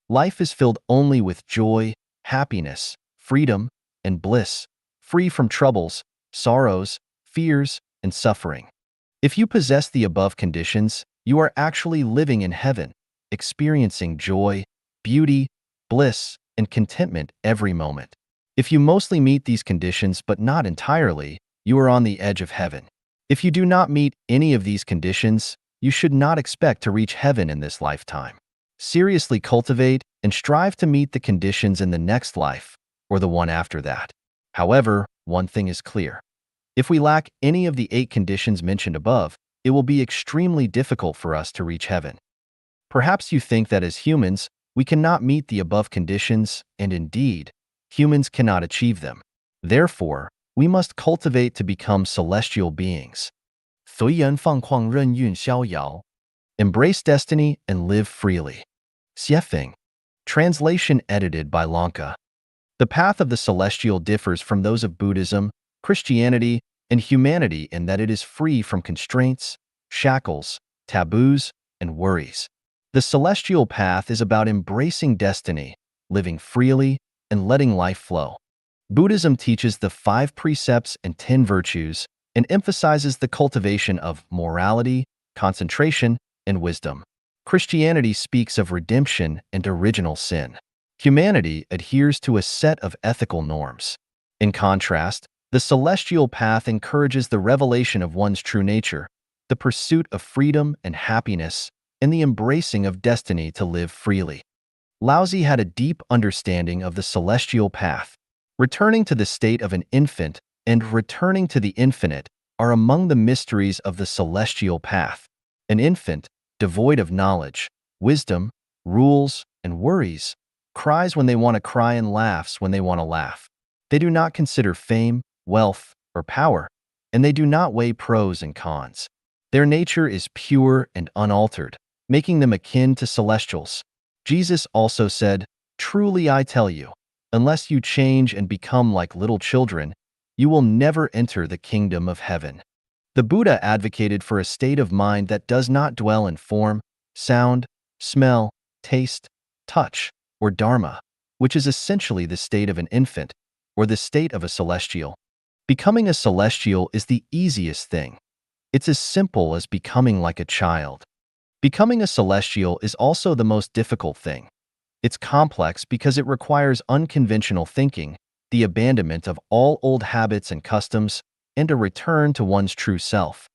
Life is filled only with joy, happiness, freedom, and bliss, free from troubles, sorrows, fears, and suffering. If you possess the above conditions, you are actually living in heaven, experiencing joy, beauty, bliss, and contentment every moment. If you mostly meet these conditions but not entirely, you are on the edge of heaven. If you do not meet any of these conditions, you should not expect to reach heaven in this lifetime. Seriously cultivate and strive to meet the conditions in the next life, or the one after that. However, one thing is clear. If we lack any of the 8 conditions mentioned above, it will be extremely difficult for us to reach heaven. Perhaps you think that as humans, we cannot meet the above conditions, and indeed, humans cannot achieve them. Therefore, we must cultivate to become celestial beings. 随缘放旷任运逍遥. Embrace destiny and live freely. Xiefeng. Translation edited by Lanka. The path of the celestial differs from those of Buddhism, Christianity, and humanity in that it is free from constraints, shackles, taboos, and worries. The celestial path is about embracing destiny, living freely, and letting life flow. Buddhism teaches the 5 precepts and 10 virtues and emphasizes the cultivation of morality, concentration, and wisdom. Christianity speaks of redemption and original sin. Humanity adheres to a set of ethical norms. In contrast, the celestial path encourages the revelation of one's true nature, the pursuit of freedom and happiness, and the embracing of destiny to live freely. Laozi had a deep understanding of the celestial path. Returning to the state of an infant and returning to the infinite are among the mysteries of the celestial path. An infant, devoid of knowledge, wisdom, rules, and worries, cries when they want to cry and laughs when they want to laugh. They do not consider fame, wealth, or power, and they do not weigh pros and cons. Their nature is pure and unaltered, making them akin to celestials. Jesus also said, "Truly I tell you, unless you change and become like little children, you will never enter the kingdom of heaven." The Buddha advocated for a state of mind that does not dwell in form, sound, smell, taste, touch, or dharma, which is essentially the state of an infant, or the state of a celestial. Becoming a celestial is the easiest thing. It's as simple as becoming like a child. Becoming a celestial is also the most difficult thing. It's complex because it requires unconventional thinking, the abandonment of all old habits and customs, and a return to one's true self.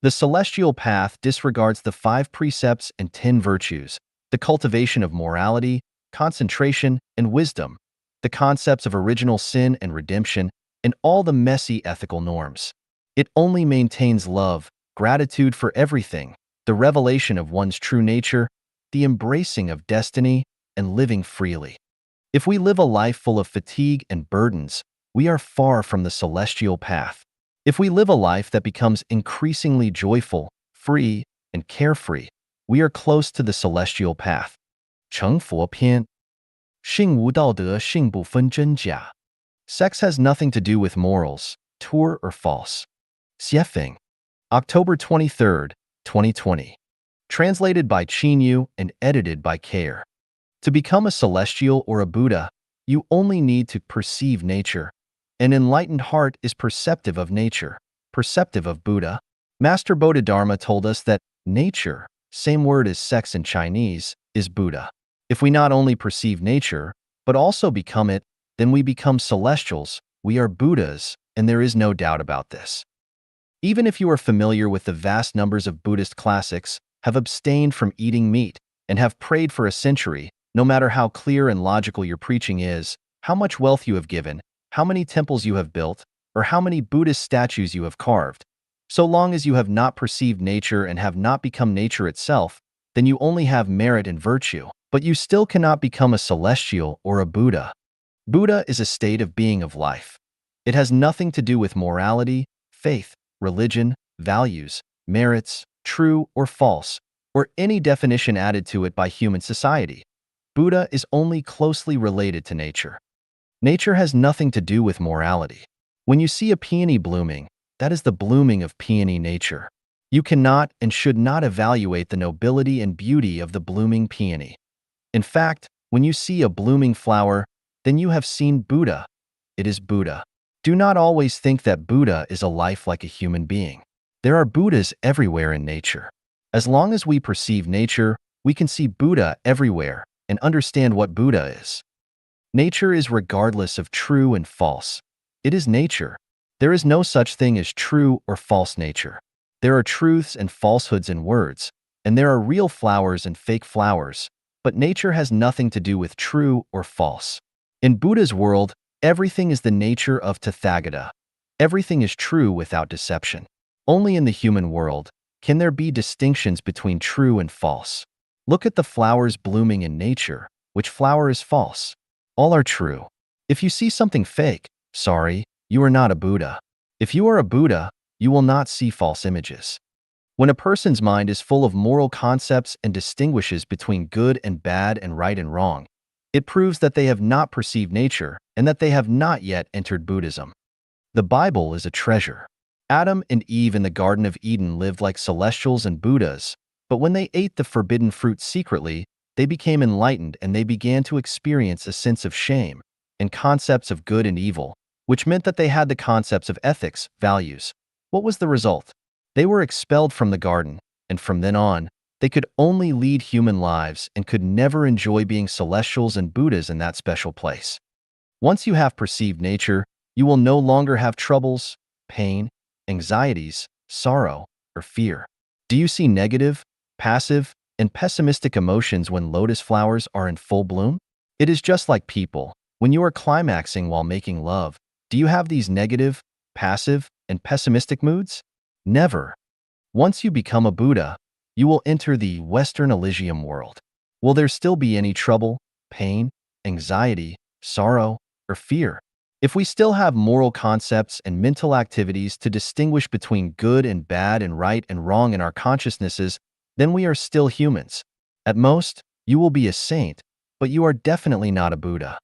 The celestial path disregards the 5 precepts and 10 virtues, the cultivation of morality, concentration, and wisdom, the concepts of original sin and redemption, and all the messy ethical norms. It only maintains love, gratitude for everything, the revelation of one's true nature, the embracing of destiny, and living freely. If we live a life full of fatigue and burdens, we are far from the celestial path. If we live a life that becomes increasingly joyful, free, and carefree, we are close to the celestial path. 成佛篇 性无道德性不分真假 Sex has nothing to do with morals, true or false. Xiefeng. October 23, 2020. Translated by Chinyu and edited by Care. To become a celestial or a Buddha, you only need to perceive nature. An enlightened heart is perceptive of nature, perceptive of Buddha. Master Bodhidharma told us that nature, same word as sex in Chinese, is Buddha. If we not only perceive nature, but also become it, then we become celestials, we are Buddhas, and there is no doubt about this. Even if you are familiar with the vast numbers of Buddhist classics, have abstained from eating meat, and have prayed for a century, no matter how clear and logical your preaching is, how much wealth you have given, how many temples you have built, or how many Buddhist statues you have carved, so long as you have not perceived nature and have not become nature itself, then you only have merit and virtue, but you still cannot become a celestial or a Buddha. Buddha is a state of being of life. It has nothing to do with morality, faith, religion, values, merits, true or false, or any definition added to it by human society. Buddha is only closely related to nature. Nature has nothing to do with morality. When you see a peony blooming, that is the blooming of peony nature. You cannot and should not evaluate the nobility and beauty of the blooming peony. In fact, when you see a blooming flower, then you have seen Buddha. It is Buddha. Do not always think that Buddha is a life like a human being. There are Buddhas everywhere in nature. As long as we perceive nature, we can see Buddha everywhere and understand what Buddha is. Nature is regardless of true and false. It is nature. There is no such thing as true or false nature. There are truths and falsehoods in words, and there are real flowers and fake flowers, but nature has nothing to do with true or false. In Buddha's world, everything is the nature of Tathagata. Everything is true without deception. Only in the human world can there be distinctions between true and false. Look at the flowers blooming in nature. Which flower is false? All are true. If you see something fake, sorry, you are not a Buddha. If you are a Buddha, you will not see false images. When a person's mind is full of moral concepts and distinguishes between good and bad and right and wrong, it proves that they have not perceived nature and that they have not yet entered Buddhism. The Bible is a treasure. Adam and Eve in the Garden of Eden lived like celestials and Buddhas, but when they ate the forbidden fruit secretly, they became enlightened and they began to experience a sense of shame and concepts of good and evil, which meant that they had the concepts of ethics, values. What was the result? They were expelled from the garden, and from then on, they could only lead human lives and could never enjoy being celestials and Buddhas in that special place. Once you have perceived nature, you will no longer have troubles, pain, anxieties, sorrow, or fear. Do you see negative, passive, and pessimistic emotions when lotus flowers are in full bloom? It is just like people. When you are climaxing while making love, do you have these negative, passive, and pessimistic moods? Never. Once you become a Buddha, you will enter the Western Elysium world. Will there still be any trouble, pain, anxiety, sorrow, or fear? If we still have moral concepts and mental activities to distinguish between good and bad and right and wrong in our consciousnesses, then we are still humans. At most, you will be a saint, but you are definitely not a Buddha.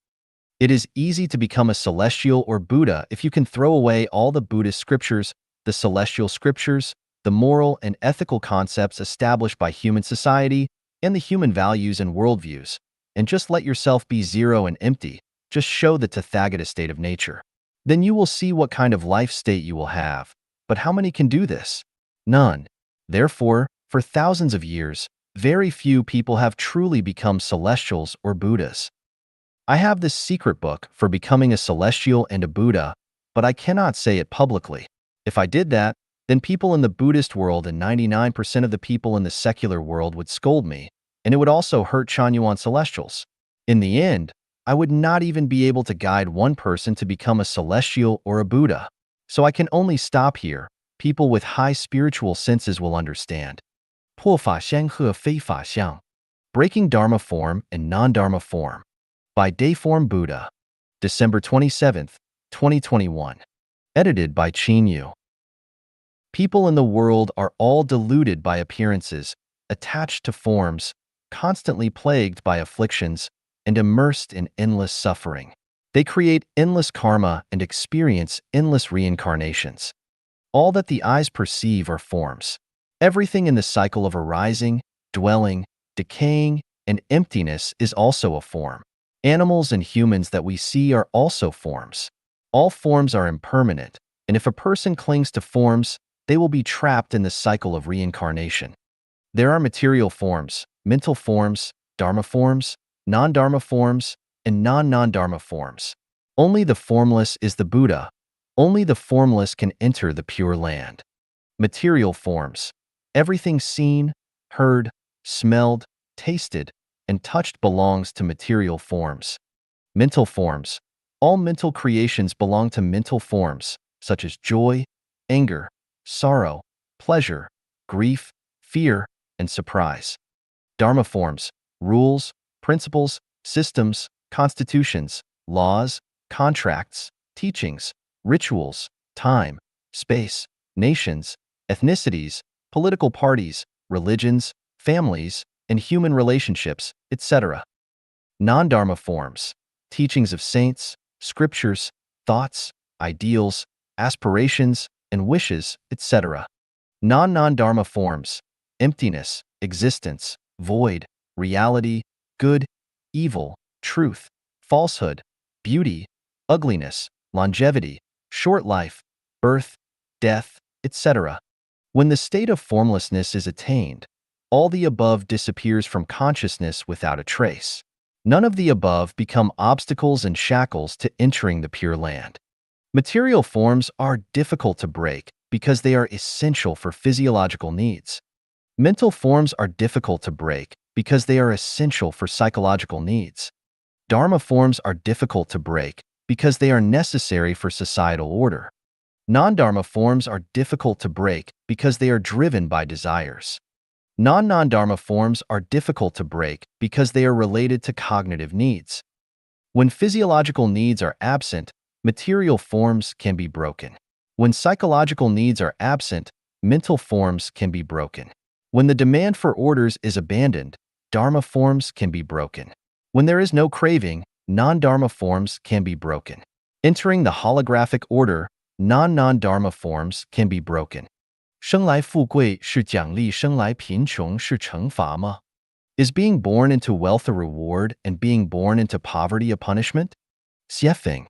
It is easy to become a celestial or Buddha if you can throw away all the Buddhist scriptures, the celestial scriptures, the moral and ethical concepts established by human society, and the human values and worldviews, and just let yourself be zero and empty. Just show the Tathagata state of nature. Then you will see what kind of life state you will have. But how many can do this? None. Therefore, for thousands of years, very few people have truly become celestials or Buddhas. I have this secret book for becoming a celestial and a Buddha, but I cannot say it publicly. If I did that, then people in the Buddhist world and 99% of the people in the secular world would scold me, and it would also hurt Chanyuan celestials. In the end, I would not even be able to guide one person to become a celestial or a Buddha. So I can only stop here. People with high spiritual senses will understand. 破法相和非法相 Breaking Dharma Form and Non-Dharma Form by Dayform Buddha, December 27th, 2021. Edited by Qin Yu. People in the world are all deluded by appearances, attached to forms, constantly plagued by afflictions, and immersed in endless suffering. They create endless karma and experience endless reincarnations. All that the eyes perceive are forms. Everything in the cycle of arising, dwelling, decaying, and emptiness is also a form. Animals and humans that we see are also forms. All forms are impermanent, and if a person clings to forms, they will be trapped in the cycle of reincarnation. There are material forms, mental forms, dharma forms, non-dharma forms, and non-dharma forms. Only the formless is the Buddha. Only the formless can enter the Pure Land. Material forms. Everything seen, heard, smelled, tasted, and touched belongs to material forms. Mental forms. All mental creations belong to mental forms, such as joy, anger, sorrow, pleasure, grief, fear, and surprise. Dharma forms. Rules, principles, systems, constitutions, laws, contracts, teachings, rituals, time, space, nations, ethnicities, political parties, religions, families, and human relationships, etc. Non-dharma forms, teachings of saints, scriptures, thoughts, ideals, aspirations, and wishes, etc. Non-dharma forms, emptiness, existence, void, reality, good, evil, truth, falsehood, beauty, ugliness, longevity, short life, birth, death, etc. When the state of formlessness is attained, all the above disappears from consciousness without a trace. None of the above become obstacles and shackles to entering the Pure Land. Material forms are difficult to break because they are essential for physiological needs. Mental forms are difficult to break because they are essential for psychological needs. Dharma forms are difficult to break because they are necessary for societal order. Non-dharma forms are difficult to break because they are driven by desires. Non-dharma forms are difficult to break because they are related to cognitive needs. When physiological needs are absent, material forms can be broken. When psychological needs are absent, mental forms can be broken. When the demand for orders is abandoned, dharma forms can be broken. When there is no craving, non-dharma forms can be broken. Entering the holographic order, non-dharma forms can be broken. 生来富贵是奖励，生来贫穷是惩罚吗? Is being born into wealth a reward and being born into poverty a punishment? Xiefeng.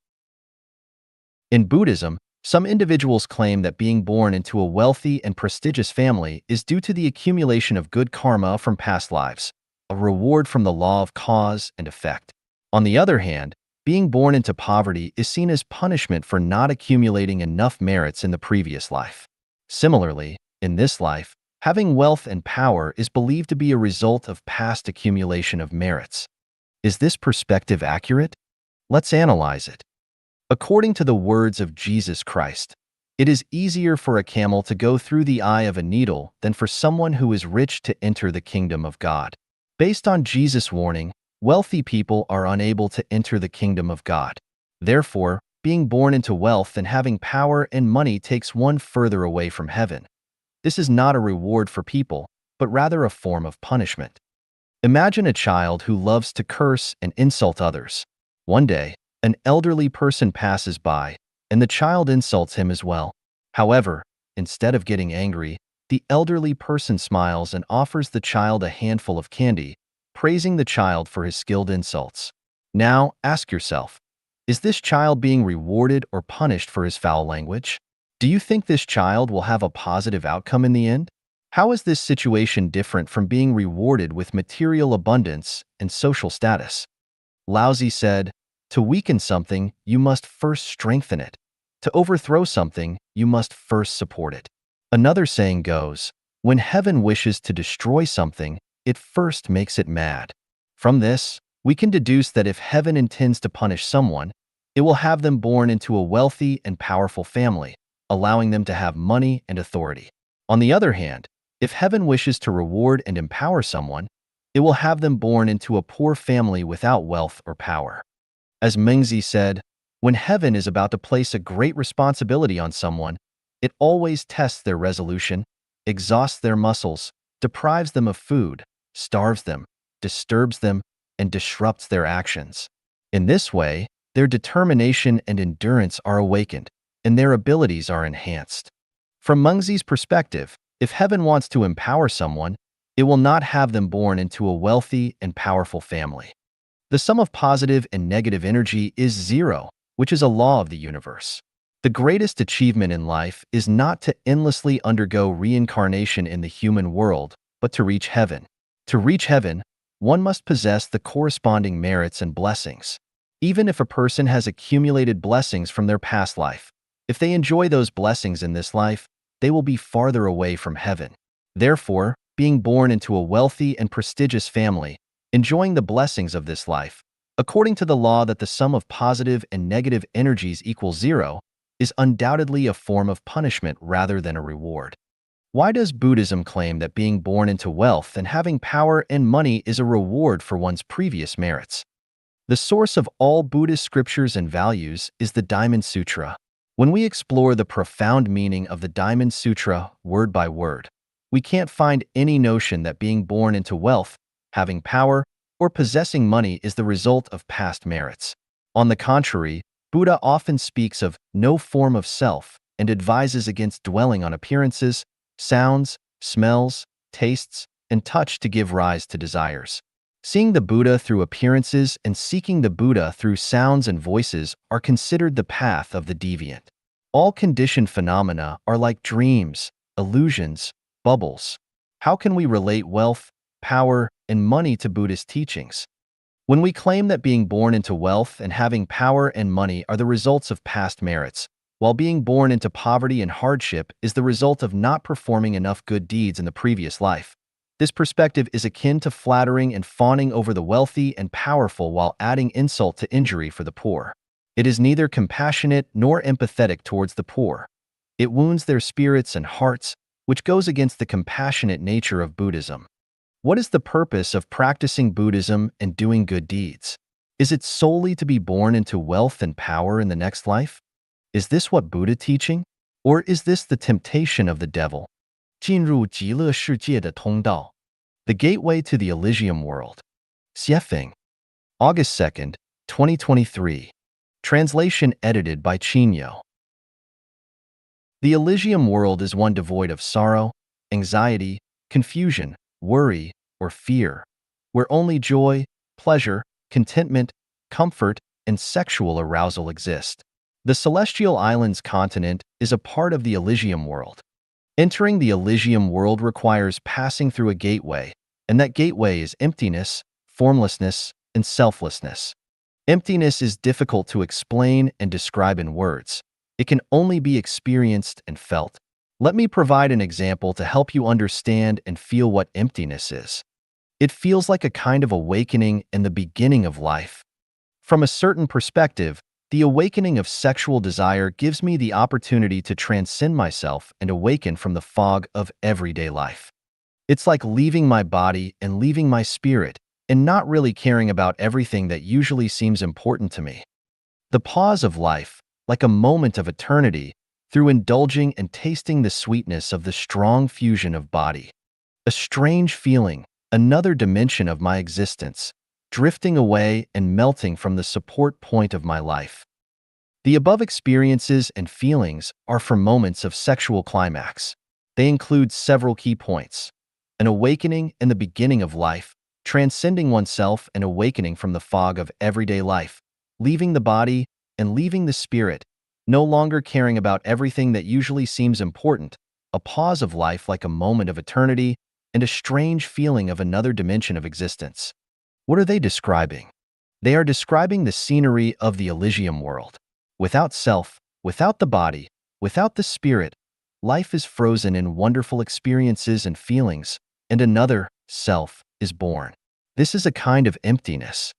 In Buddhism, some individuals claim that being born into a wealthy and prestigious family is due to the accumulation of good karma from past lives, a reward from the law of cause and effect. On the other hand, being born into poverty is seen as punishment for not accumulating enough merits in the previous life. Similarly, in this life, having wealth and power is believed to be a result of past accumulation of merits. Is this perspective accurate? Let's analyze it. According to the words of Jesus Christ, it is easier for a camel to go through the eye of a needle than for someone who is rich to enter the kingdom of God. Based on Jesus' warning, wealthy people are unable to enter the kingdom of God. Therefore, being born into wealth and having power and money takes one further away from heaven. This is not a reward for people, but rather a form of punishment. Imagine a child who loves to curse and insult others. One day, an elderly person passes by, and the child insults him as well. However, instead of getting angry, the elderly person smiles and offers the child a handful of candy, praising the child for his skilled insults. Now, ask yourself, is this child being rewarded or punished for his foul language? Do you think this child will have a positive outcome in the end? How is this situation different from being rewarded with material abundance and social status? Laozi said, "To weaken something, you must first strengthen it. To overthrow something, you must first support it." Another saying goes, "When heaven wishes to destroy something, it first makes it mad." From this, we can deduce that if heaven intends to punish someone, it will have them born into a wealthy and powerful family, allowing them to have money and authority. On the other hand, if heaven wishes to reward and empower someone, it will have them born into a poor family without wealth or power. As Mengzi said, when heaven is about to place a great responsibility on someone, it always tests their resolution, exhausts their muscles, deprives them of food, starves them, disturbs them, and disrupts their actions. In this way, their determination and endurance are awakened, and their abilities are enhanced. From Mengzi's perspective, if heaven wants to empower someone, it will not have them born into a wealthy and powerful family. The sum of positive and negative energy is zero, which is a law of the universe. The greatest achievement in life is not to endlessly undergo reincarnation in the human world, but to reach heaven. To reach heaven, one must possess the corresponding merits and blessings. Even if a person has accumulated blessings from their past life, if they enjoy those blessings in this life, they will be farther away from heaven. Therefore, being born into a wealthy and prestigious family, enjoying the blessings of this life, according to the law that the sum of positive and negative energies equals zero, is undoubtedly a form of punishment rather than a reward. Why does Buddhism claim that being born into wealth and having power and money is a reward for one's previous merits? The source of all Buddhist scriptures and values is the Diamond Sutra. When we explore the profound meaning of the Diamond Sutra word by word, we can't find any notion that being born into wealth, having power, or possessing money is the result of past merits. On the contrary, Buddha often speaks of no form of self and advises against dwelling on appearances, sounds, smells, tastes, and touch to give rise to desires. Seeing the Buddha through appearances and seeking the Buddha through sounds and voices are considered the path of the deviant. All conditioned phenomena are like dreams, illusions, bubbles. How can we relate wealth, power, and money to Buddhist teachings? When we claim that being born into wealth and having power and money are the results of past merits, while being born into poverty and hardship is the result of not performing enough good deeds in the previous life, this perspective is akin to flattering and fawning over the wealthy and powerful while adding insult to injury for the poor. It is neither compassionate nor empathetic towards the poor. It wounds their spirits and hearts, which goes against the compassionate nature of Buddhism. What is the purpose of practicing Buddhism and doing good deeds? Is it solely to be born into wealth and power in the next life? Is this what Buddha teaching? Or is this the temptation of the devil? 进入极乐世界的通道. The gateway to the Elysium world. Xiefeng. August 2nd, 2023. Translation edited by Chinyo. The Elysium world is one devoid of sorrow, anxiety, confusion, worry, or fear, where only joy, pleasure, contentment, comfort, and sexual arousal exist. The Celestial Islands continent is a part of the Elysium world. Entering the Elysium world requires passing through a gateway, and that gateway is emptiness, formlessness, and selflessness. Emptiness is difficult to explain and describe in words. It can only be experienced and felt. Let me provide an example to help you understand and feel what emptiness is. It feels like a kind of awakening in the beginning of life. From a certain perspective, the awakening of sexual desire gives me the opportunity to transcend myself and awaken from the fog of everyday life. It's like leaving my body and leaving my spirit, and not really caring about everything that usually seems important to me. The pause of life, like a moment of eternity, through indulging and tasting the sweetness of the strong fusion of body. A strange feeling, another dimension of my existence, drifting away and melting from the support point of my life. The above experiences and feelings are for moments of sexual climax. They include several key points: an awakening in the beginning of life, transcending oneself and awakening from the fog of everyday life, leaving the body and leaving the spirit, no longer caring about everything that usually seems important, a pause of life like a moment of eternity, and a strange feeling of another dimension of existence. What are they describing? They are describing the scenery of the Elysium world. Without self, without the body, without the spirit, life is frozen in wonderful experiences and feelings, and another, self, is born. This is a kind of emptiness.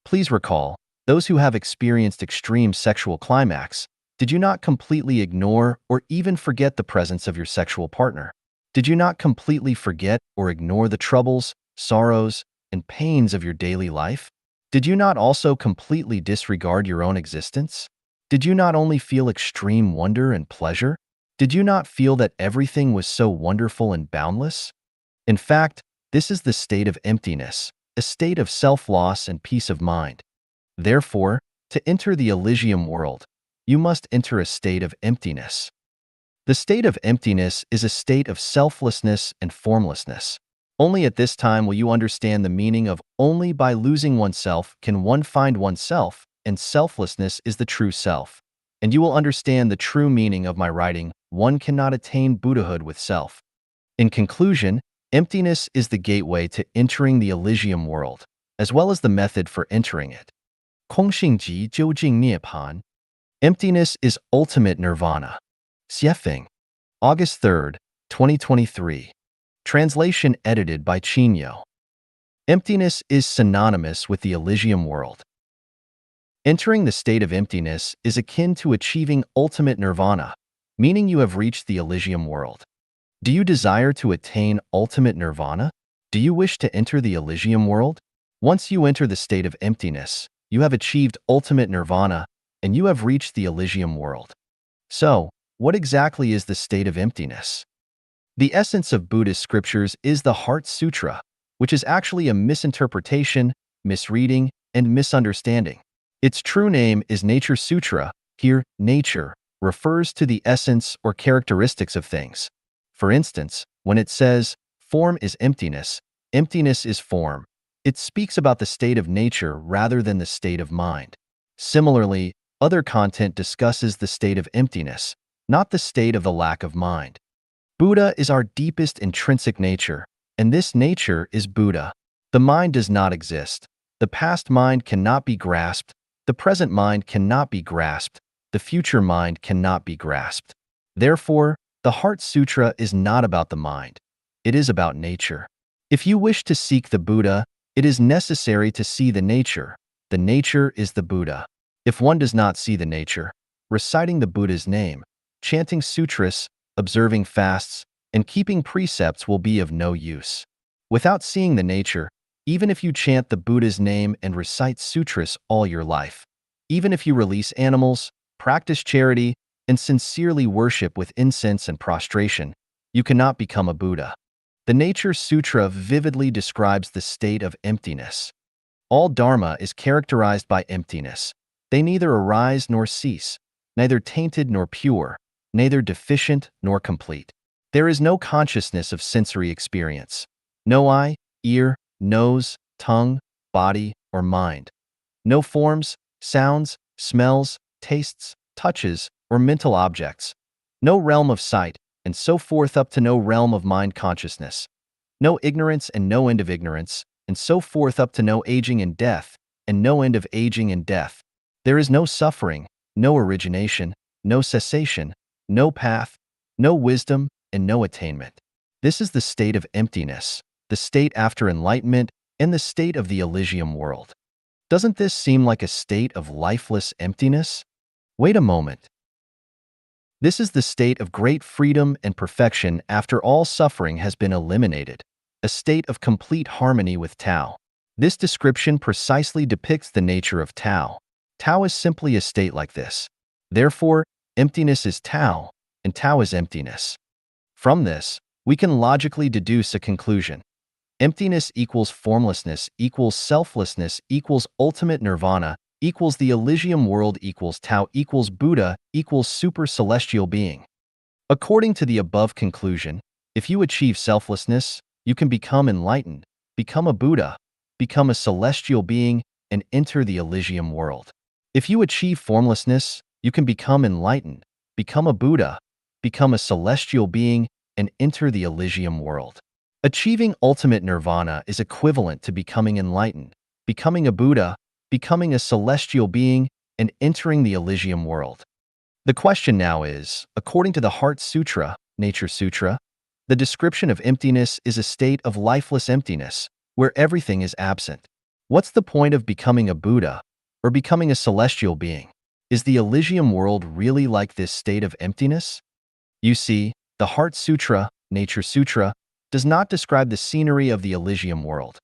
Please recall, those who have experienced extreme sexual climax, did you not completely ignore or even forget the presence of your sexual partner? Did you not completely forget or ignore the troubles, sorrows, and pains of your daily life? Did you not also completely disregard your own existence? Did you not only feel extreme wonder and pleasure? Did you not feel that everything was so wonderful and boundless? In fact, this is the state of emptiness, a state of self-loss and peace of mind. Therefore, to enter the Elysium world, you must enter a state of emptiness. The state of emptiness is a state of selflessness and formlessness. Only at this time will you understand the meaning of only by losing oneself can one find oneself, and selflessness is the true self. And you will understand the true meaning of my writing, one cannot attain Buddhahood with self. In conclusion, emptiness is the gateway to entering the Elysium world, as well as the method for entering it. 空性即究竟涅槃. Emptiness is ultimate nirvana. Xiefeng. August 3rd, 2023. Translation edited by Chinyo. Emptiness is synonymous with the Elysium world. Entering the state of emptiness is akin to achieving ultimate nirvana, meaning you have reached the Elysium world. Do you desire to attain ultimate nirvana? Do you wish to enter the Elysium world? Once you enter the state of emptiness, you have achieved ultimate nirvana, and you have reached the Elysium world. So, what exactly is the state of emptiness? The essence of Buddhist scriptures is the Heart Sutra, which is actually a misinterpretation, misreading, and misunderstanding. Its true name is Nature Sutra. Here, nature refers to the essence or characteristics of things. For instance, when it says, form is emptiness, emptiness is form, it speaks about the state of nature rather than the state of mind. Similarly, other content discusses the state of emptiness, not the state of the lack of mind. Buddha is our deepest intrinsic nature, and this nature is Buddha. The mind does not exist. The past mind cannot be grasped. The present mind cannot be grasped. The future mind cannot be grasped. Therefore, the Heart Sutra is not about the mind. It is about nature. If you wish to seek the Buddha, it is necessary to see the nature. The nature is the Buddha. If one does not see the nature, reciting the Buddha's name, chanting sutras, observing fasts, and keeping precepts will be of no use. Without seeing the nature, even if you chant the Buddha's name and recite sutras all your life, even if you release animals, practice charity, and sincerely worship with incense and prostration, you cannot become a Buddha. The Nature Sutra vividly describes the state of emptiness. All dharma is characterized by emptiness. They neither arise nor cease, neither tainted nor pure, neither deficient nor complete. There is no consciousness of sensory experience. No eye, ear, nose, tongue, body, or mind. No forms, sounds, smells, tastes, touches, or mental objects. No realm of sight, and so forth up to no realm of mind consciousness. No ignorance and no end of ignorance, and so forth up to no aging and death, and no end of aging and death. There is no suffering, no origination, no cessation, no path, no wisdom, and no attainment. This is the state of emptiness, the state after enlightenment, and the state of the Elysium world. Doesn't this seem like a state of lifeless emptiness? Wait a moment. This is the state of great freedom and perfection after all suffering has been eliminated, a state of complete harmony with Tao. This description precisely depicts the nature of Tao. Tao is simply a state like this. Therefore, emptiness is Tao, and Tao is emptiness. From this, we can logically deduce a conclusion. Emptiness equals formlessness equals selflessness equals ultimate nirvana equals the Elysium world equals Tao equals Buddha equals super celestial being. According to the above conclusion, if you achieve selflessness, you can become enlightened, become a Buddha, become a celestial being, and enter the Elysium world. If you achieve formlessness, you can become enlightened, become a Buddha, become a celestial being, and enter the Elysium world. Achieving ultimate nirvana is equivalent to becoming enlightened, becoming a Buddha, becoming a celestial being, and entering the Elysium world. The question now is, according to the Heart Sutra, Nature Sutra, the description of emptiness is a state of lifeless emptiness, where everything is absent. What's the point of becoming a Buddha, or becoming a celestial being? Is the Elysium world really like this state of emptiness? You see, the Heart Sutra, Nature Sutra, does not describe the scenery of the Elysium world.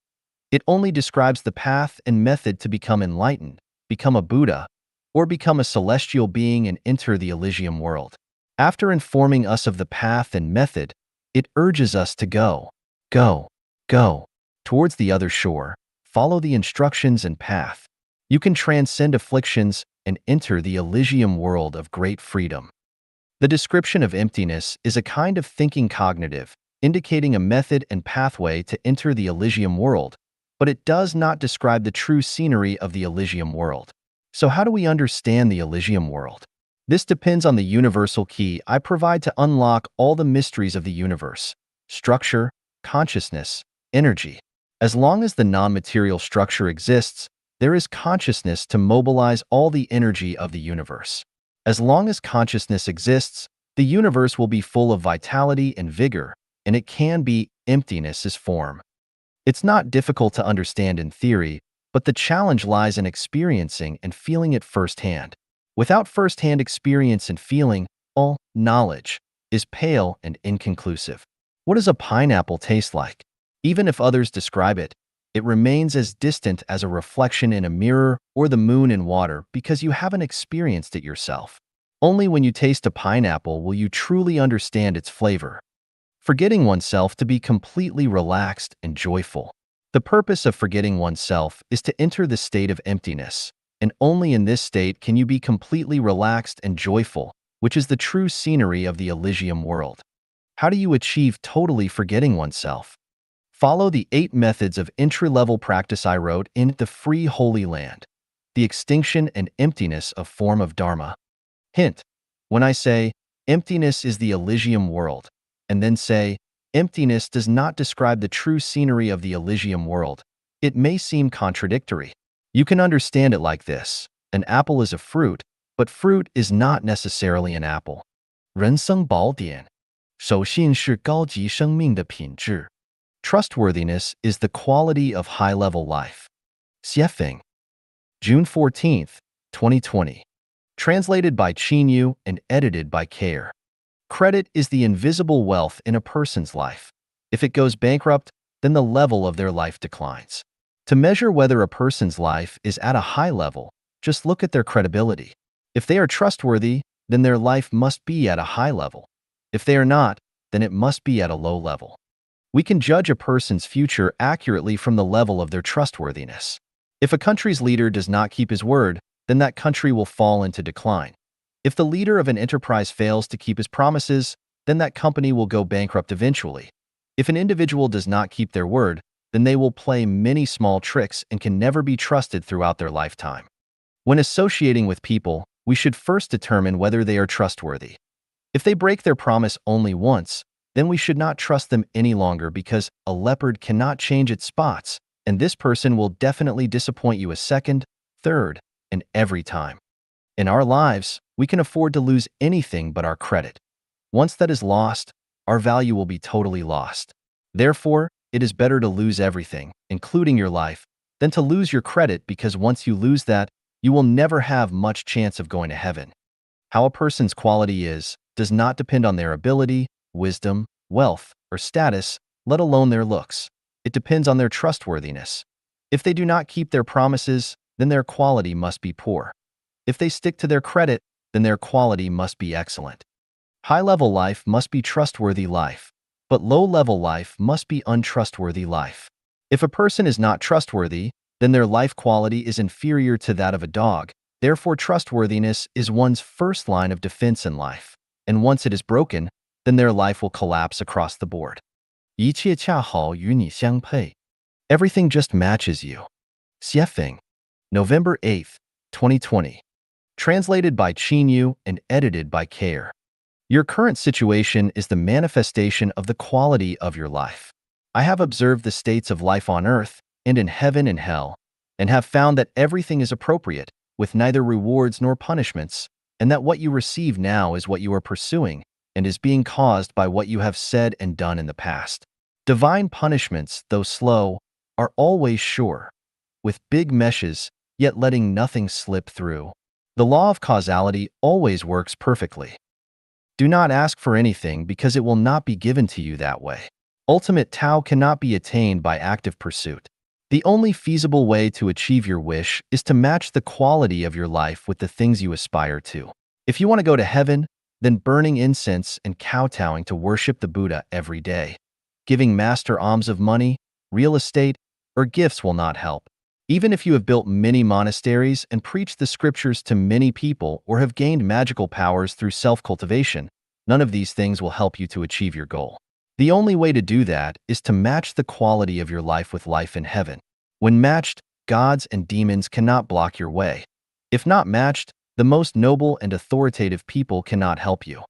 It only describes the path and method to become enlightened, become a Buddha, or become a celestial being and enter the Elysium world. After informing us of the path and method, it urges us to go towards the other shore, follow the instructions and path. You can transcend afflictions and enter the Elysium world of great freedom. The description of emptiness is a kind of thinking cognitive, indicating a method and pathway to enter the Elysium world, but it does not describe the true scenery of the Elysium world. So how do we understand the Elysium world? This depends on the universal key I provide to unlock all the mysteries of the universe: structure, consciousness, energy. As long as the non-material structure exists, there is consciousness to mobilize all the energy of the universe. As long as consciousness exists, the universe will be full of vitality and vigor, and it can be emptiness as form. It's not difficult to understand in theory, but the challenge lies in experiencing and feeling it firsthand. Without firsthand experience and feeling, all knowledge is pale and inconclusive. What does a pineapple taste like? Even if others describe it, it remains as distant as a reflection in a mirror or the moon in water because you haven't experienced it yourself. Only when you taste a pineapple will you truly understand its flavor. Forgetting oneself to be completely relaxed and joyful. The purpose of forgetting oneself is to enter the state of emptiness, and only in this state can you be completely relaxed and joyful, which is the true scenery of the Elysium world. How do you achieve totally forgetting oneself? Follow the 8 methods of entry-level practice I wrote in The Free Holy Land, The Extinction and Emptiness of Form of Dharma. Hint: when I say, emptiness is the Elysium world, and then say, emptiness does not describe the true scenery of the Elysium world. It may seem contradictory. You can understand it like this. An apple is a fruit, but fruit is not necessarily an apple. 人生宝典，守信是高级生命的品质。Trustworthiness is the quality of high-level life. Xiefeng, June 14th, 2020. Translated by Chinyu and edited by Care. Credit is the invisible wealth in a person's life. If it goes bankrupt, then the level of their life declines. To measure whether a person's life is at a high level, just look at their credibility. If they are trustworthy, then their life must be at a high level. If they are not, then it must be at a low level. We can judge a person's future accurately from the level of their trustworthiness. If a country's leader does not keep his word, then that country will fall into decline. If the leader of an enterprise fails to keep his promises, then that company will go bankrupt eventually. If an individual does not keep their word, then they will play many small tricks and can never be trusted throughout their lifetime. When associating with people, we should first determine whether they are trustworthy. If they break their promise only once, then we should not trust them any longer because a leopard cannot change its spots, and this person will definitely disappoint you a second, third, and every time. In our lives, we can afford to lose anything but our credit. Once that is lost, our value will be totally lost. Therefore, it is better to lose everything, including your life, than to lose your credit because once you lose that, you will never have much chance of going to heaven. How a person's quality is does not depend on their ability, wisdom, wealth, or status, let alone their looks. It depends on their trustworthiness. If they do not keep their promises, then their quality must be poor. If they stick to their credit, then their quality must be excellent. High-level life must be trustworthy life, but low-level life must be untrustworthy life. If a person is not trustworthy, then their life quality is inferior to that of a dog. Therefore, trustworthiness is one's first line of defense in life, and once it is broken, then their life will collapse across the board. 一切恰好与你相配. Everything just matches you. Xiefeng, November 8th, 2020. Translated by Chinyu and edited by Care. Your current situation is the manifestation of the quality of your life. I have observed the states of life on earth and in heaven and hell, and have found that everything is appropriate, with neither rewards nor punishments, and that what you receive now is what you are pursuing and is being caused by what you have said and done in the past. Divine punishments, though slow, are always sure, with big meshes, yet letting nothing slip through. The law of causality always works perfectly. Do not ask for anything because it will not be given to you that way. Ultimate Tao cannot be attained by active pursuit. The only feasible way to achieve your wish is to match the quality of your life with the things you aspire to. If you want to go to heaven, then burning incense and kowtowing to worship the Buddha every day. Giving master alms of money, real estate, or gifts will not help. Even if you have built many monasteries and preached the scriptures to many people or have gained magical powers through self-cultivation, none of these things will help you to achieve your goal. The only way to do that is to match the quality of your life with life in heaven. When matched, gods and demons cannot block your way. If not matched, the most noble and authoritative people cannot help you.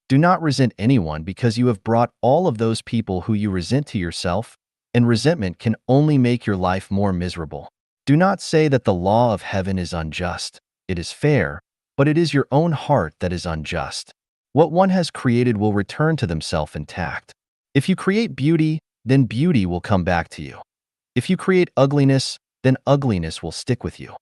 Do not resent anyone because you have brought all of those people who you resent to yourself, and resentment can only make your life more miserable. Do not say that the law of heaven is unjust. It is fair, but it is your own heart that is unjust. What one has created will return to themselves intact. If you create beauty, then beauty will come back to you. If you create ugliness, then ugliness will stick with you.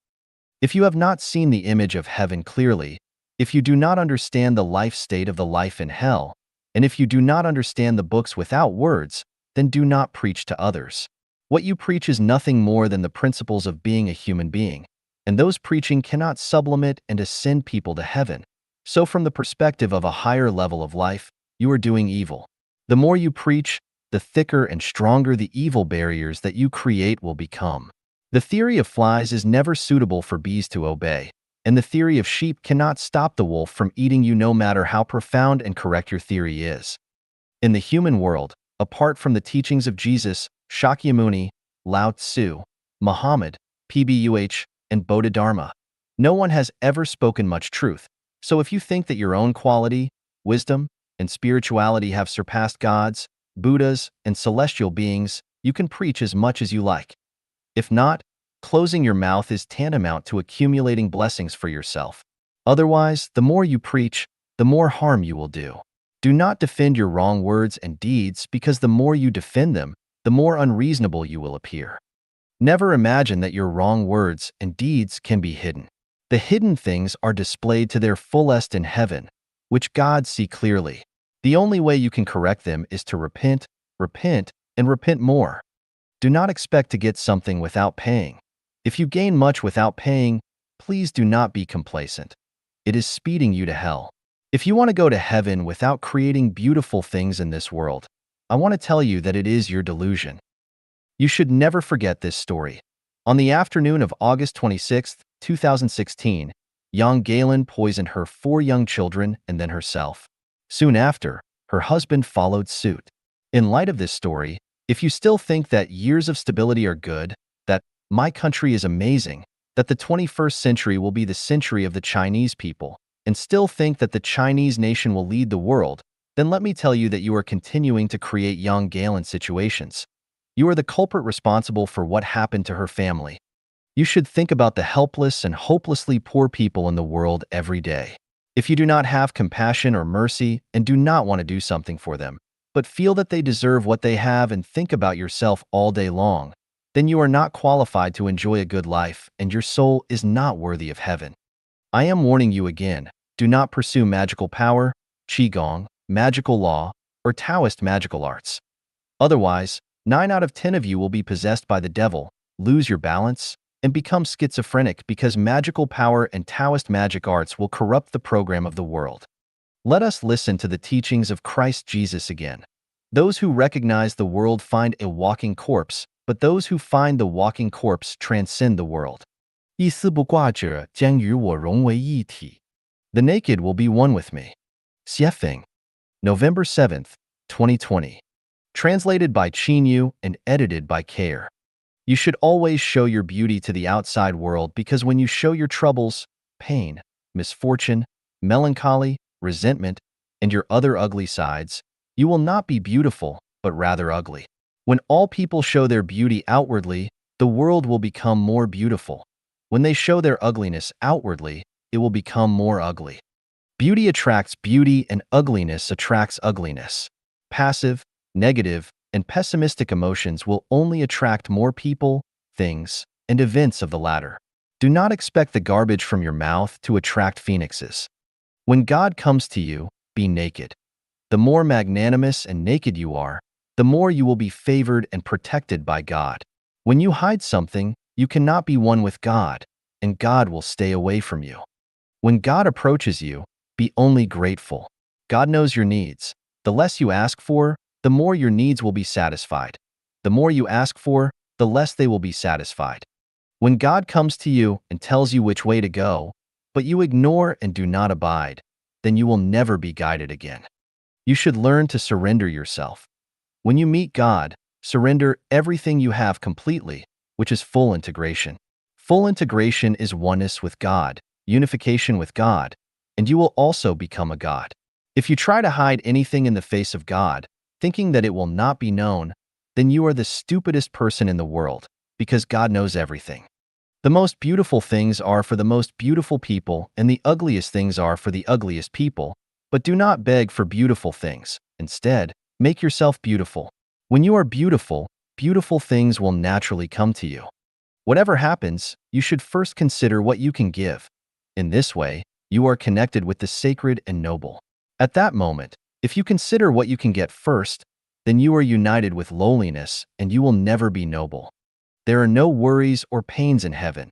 If you have not seen the image of heaven clearly, if you do not understand the life state of the life in hell, and if you do not understand the books without words, then do not preach to others. What you preach is nothing more than the principles of being a human being, and those preaching cannot sublimate and ascend people to heaven. So from the perspective of a higher level of life, you are doing evil. The more you preach, the thicker and stronger the evil barriers that you create will become. The theory of flies is never suitable for bees to obey, and the theory of sheep cannot stop the wolf from eating you no matter how profound and correct your theory is. In the human world, apart from the teachings of Jesus, Shakyamuni, Lao Tzu, Muhammad, PBUH, and Bodhidharma, no one has ever spoken much truth. So if you think that your own quality, wisdom, and spirituality have surpassed gods, Buddhas, and celestial beings, you can preach as much as you like. If not, closing your mouth is tantamount to accumulating blessings for yourself. Otherwise, the more you preach, the more harm you will do. Do not defend your wrong words and deeds because the more you defend them, the more unreasonable you will appear. Never imagine that your wrong words and deeds can be hidden. The hidden things are displayed to their fullest in heaven, which God see clearly. The only way you can correct them is to repent, and repent more. Do not expect to get something without paying. If you gain much without paying, please do not be complacent. It is speeding you to hell. If you want to go to heaven without creating beautiful things in this world, I want to tell you that it is your delusion. You should never forget this story. On the afternoon of August 26, 2016, Yang Galen poisoned her 4 young children and then herself. Soon after, her husband followed suit. In light of this story, if you still think that years of stability are good, that my country is amazing, that the 21st century will be the century of the Chinese people, and still think that the Chinese nation will lead the world, then let me tell you that you are continuing to create Yang Galen situations. You are the culprit responsible for what happened to her family. You should think about the helpless and hopelessly poor people in the world every day. If you do not have compassion or mercy and do not want to do something for them, but feel that they deserve what they have and think about yourself all day long, then you are not qualified to enjoy a good life and your soul is not worthy of heaven. I am warning you again, do not pursue magical power, qigong, magical law, or Taoist magical arts. Otherwise, 9 out of 10 of you will be possessed by the devil, lose your balance, and become schizophrenic because magical power and Taoist magic arts will corrupt the program of the world. Let us listen to the teachings of Christ Jesus again. Those who recognize the world find a walking corpse, but those who find the walking corpse transcend the world. 一丝不挂者将与我融为一体. The naked will be one with me. Xiefeng. November 7th, 2020. Translated by Qinyu and edited by Care. You should always show your beauty to the outside world because when you show your troubles, pain, misfortune, melancholy, resentment, and your other ugly sides, you will not be beautiful, but rather ugly. When all people show their beauty outwardly, the world will become more beautiful. When they show their ugliness outwardly, it will become more ugly. Beauty attracts beauty and ugliness attracts ugliness. Passive, negative, and pessimistic emotions will only attract more people, things, and events of the latter. Do not expect the garbage from your mouth to attract phoenixes. When God comes to you, be naked. The more magnanimous and naked you are, the more you will be favored and protected by God. When you hide something, you cannot be one with God, and God will stay away from you. When God approaches you, be only grateful. God knows your needs. The less you ask for, the more your needs will be satisfied. The more you ask for, the less they will be satisfied. When God comes to you and tells you which way to go, but you ignore and do not abide, then you will never be guided again. You should learn to surrender yourself. When you meet God, surrender everything you have completely, which is full integration. Full integration is oneness with God, unification with God, and you will also become a God. If you try to hide anything in the face of God, thinking that it will not be known, then you are the stupidest person in the world, because God knows everything. The most beautiful things are for the most beautiful people, and the ugliest things are for the ugliest people, but do not beg for beautiful things. Instead, make yourself beautiful. When you are beautiful, beautiful things will naturally come to you. Whatever happens, you should first consider what you can give. In this way, you are connected with the sacred and noble. At that moment, if you consider what you can get first, then you are united with lowliness and you will never be noble. There are no worries or pains in heaven.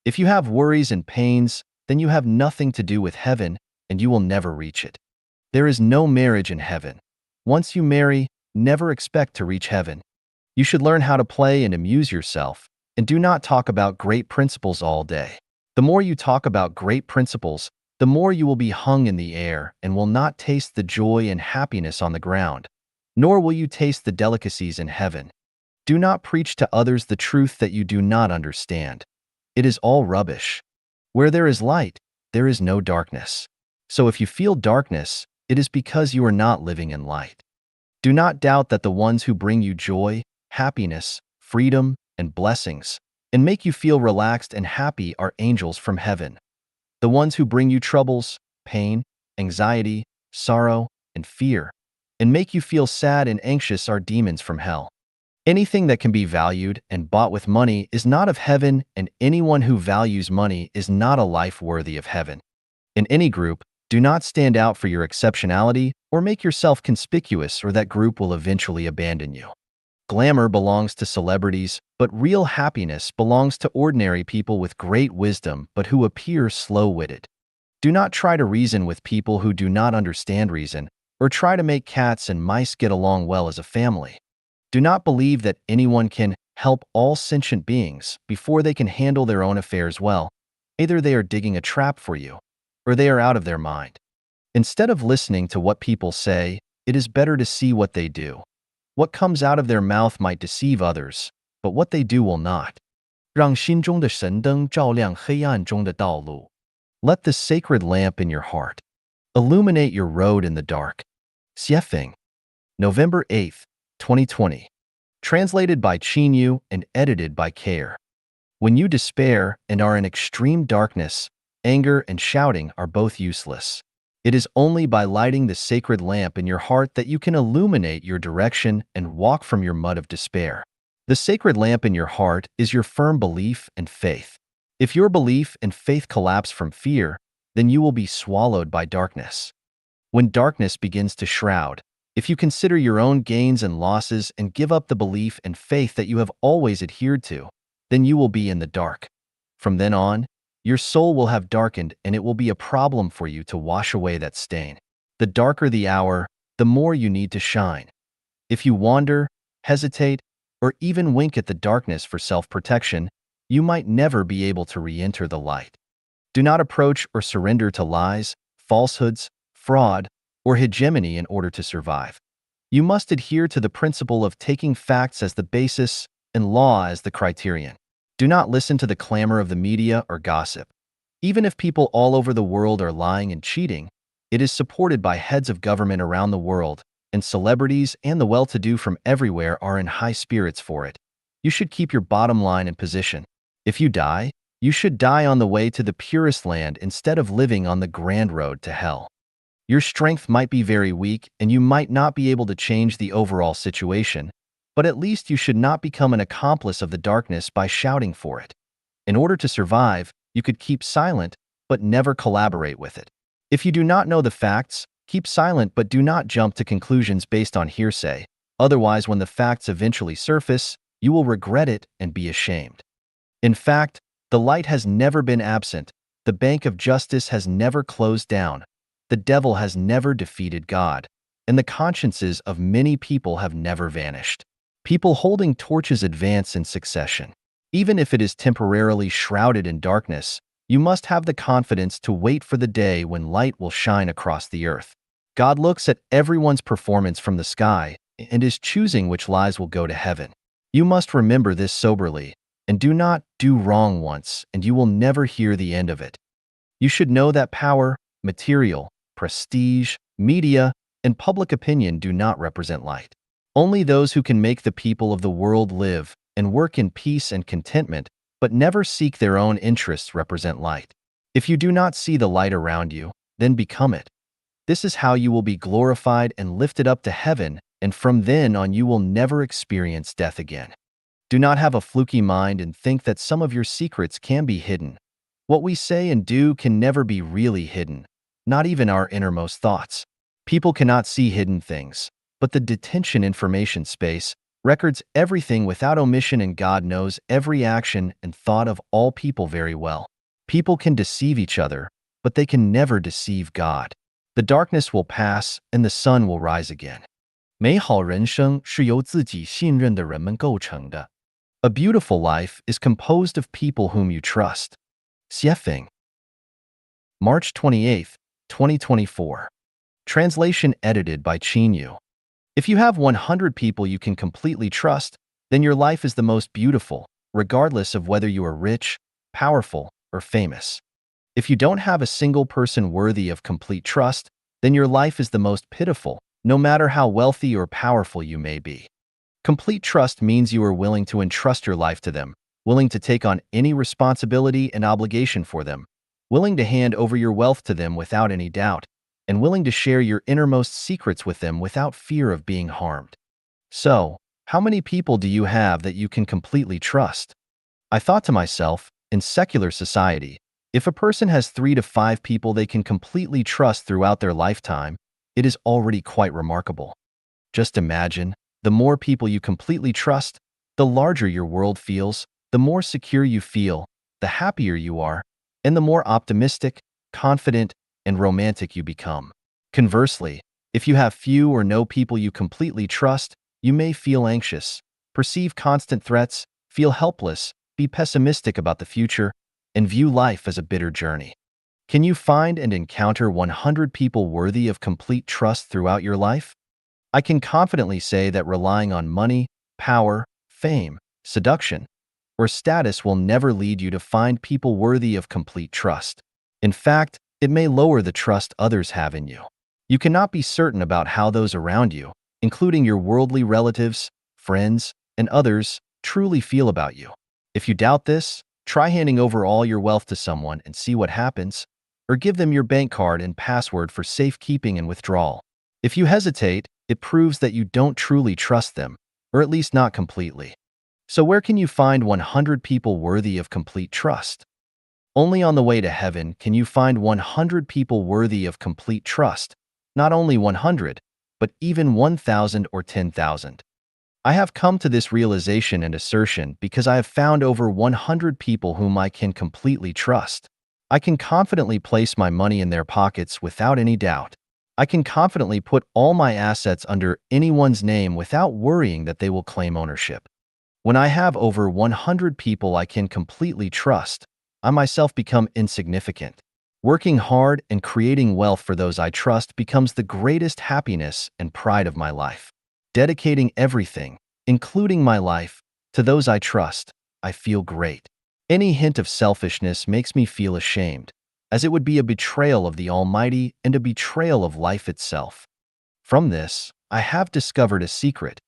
If you have worries and pains, then you have nothing to do with heaven and you will never reach it. There is no marriage in heaven. Once you marry, never expect to reach heaven. You should learn how to play and amuse yourself, and do not talk about great principles all day. The more you talk about great principles, the more you will be hung in the air and will not taste the joy and happiness on the ground, nor will you taste the delicacies in heaven. Do not preach to others the truth that you do not understand. It is all rubbish. Where there is light, there is no darkness. So if you feel darkness, it is because you are not living in light. Do not doubt that the ones who bring you joy, happiness, freedom, and blessings, and make you feel relaxed and happy are angels from heaven. The ones who bring you troubles, pain, anxiety, sorrow, and fear, and make you feel sad and anxious are demons from hell. Anything that can be valued and bought with money is not of heaven, and anyone who values money is not a life worthy of heaven. In any group, do not stand out for your exceptionality or make yourself conspicuous, or that group will eventually abandon you. Glamour belongs to celebrities, but real happiness belongs to ordinary people with great wisdom but who appear slow-witted. Do not try to reason with people who do not understand reason, or try to make cats and mice get along well as a family. Do not believe that anyone can help all sentient beings before they can handle their own affairs well. Either they are digging a trap for you, or they are out of their mind. Instead of listening to what people say, it is better to see what they do. What comes out of their mouth might deceive others, but what they do will not. 让心中的神灯照亮黑暗中的道路. Let the sacred lamp in your heart illuminate your road in the dark. Xiefeng. November 8th, 2020. Translated by Qinyu and edited by Care. When you despair and are in extreme darkness, anger and shouting are both useless. It is only by lighting the sacred lamp in your heart that you can illuminate your direction and walk from your mud of despair. The sacred lamp in your heart is your firm belief and faith. If your belief and faith collapse from fear, then you will be swallowed by darkness. When darkness begins to shroud, if you consider your own gains and losses and give up the belief and faith that you have always adhered to, then you will be in the dark. From then on, your soul will have darkened, and it will be a problem for you to wash away that stain. The darker the hour, the more you need to shine. If you wander, hesitate, or even wink at the darkness for self-protection, you might never be able to re-enter the light. Do not approach or surrender to lies, falsehoods, fraud, or hegemony in order to survive. You must adhere to the principle of taking facts as the basis and law as the criterion. Do not listen to the clamor of the media or gossip. Even if people all over the world are lying and cheating, it is supported by heads of government around the world, and celebrities and the well-to-do from everywhere are in high spirits for it. You should keep your bottom line in position. If you die, you should die on the way to the purest land instead of living on the grand road to hell. Your strength might be very weak and you might not be able to change the overall situation, but at least you should not become an accomplice of the darkness by shouting for it. In order to survive, you could keep silent, but never collaborate with it. If you do not know the facts, keep silent but do not jump to conclusions based on hearsay. Otherwise, when the facts eventually surface, you will regret it and be ashamed. In fact, the light has never been absent, the bank of justice has never closed down, the devil has never defeated God, and the consciences of many people have never vanished. People holding torches advance in succession. Even if it is temporarily shrouded in darkness, you must have the confidence to wait for the day when light will shine across the earth. God looks at everyone's performance from the sky and is choosing which lives will go to heaven. You must remember this soberly, and do not do wrong once, and you will never hear the end of it. You should know that power, material, prestige, media, and public opinion do not represent light. Only those who can make the people of the world live and work in peace and contentment, but never seek their own interests, represent light. If you do not see the light around you, then become it. This is how you will be glorified and lifted up to heaven, and from then on you will never experience death again. Do not have a fluky mind and think that some of your secrets can be hidden. What we say and do can never be really hidden, not even our innermost thoughts. People cannot see hidden things, but the detention information space records everything without omission, and God knows every action and thought of all people very well. People can deceive each other, but they can never deceive God. The darkness will pass and the sun will rise again. 美好人生是由自己信任的人们构成的。A beautiful life is composed of people whom you trust. Xiefeng. March 28th, 2024. Translation edited by Qinyu. If you have 100 people you can completely trust, then your life is the most beautiful, regardless of whether you are rich, powerful, or famous. If you don't have a single person worthy of complete trust, then your life is the most pitiful, no matter how wealthy or powerful you may be. Complete trust means you are willing to entrust your life to them, willing to take on any responsibility and obligation for them, willing to hand over your wealth to them without any doubt, and willing to share your innermost secrets with them without fear of being harmed. So, how many people do you have that you can completely trust? I thought to myself, in secular society, if a person has 3 to 5 people they can completely trust throughout their lifetime, it is already quite remarkable. Just imagine, the more people you completely trust, the larger your world feels, the more secure you feel, the happier you are, and the more optimistic, confident, and romantic you become. Conversely, if you have few or no people you completely trust, you may feel anxious, perceive constant threats, feel helpless, be pessimistic about the future, and view life as a bitter journey. Can you find and encounter 100 people worthy of complete trust throughout your life? I can confidently say that relying on money, power, fame, seduction, or status will never lead you to find people worthy of complete trust. In fact, it may lower the trust others have in you. You cannot be certain about how those around you, including your worldly relatives, friends, and others, truly feel about you. If you doubt this, try handing over all your wealth to someone and see what happens, or give them your bank card and password for safekeeping and withdrawal. If you hesitate, it proves that you don't truly trust them, or at least not completely. So where can you find 100 people worthy of complete trust? Only on the way to heaven can you find 100 people worthy of complete trust, not only 100, but even 1,000 or 10,000. I have come to this realization and assertion because I have found over 100 people whom I can completely trust. I can confidently place my money in their pockets without any doubt. I can confidently put all my assets under anyone's name without worrying that they will claim ownership. When I have over 100 people I can completely trust, I myself become insignificant. Working hard and creating wealth for those I trust becomes the greatest happiness and pride of my life. Dedicating everything, including my life, to those I trust, I feel great. Any hint of selfishness makes me feel ashamed, as it would be a betrayal of the Almighty and a betrayal of life itself. From this, I have discovered a secret.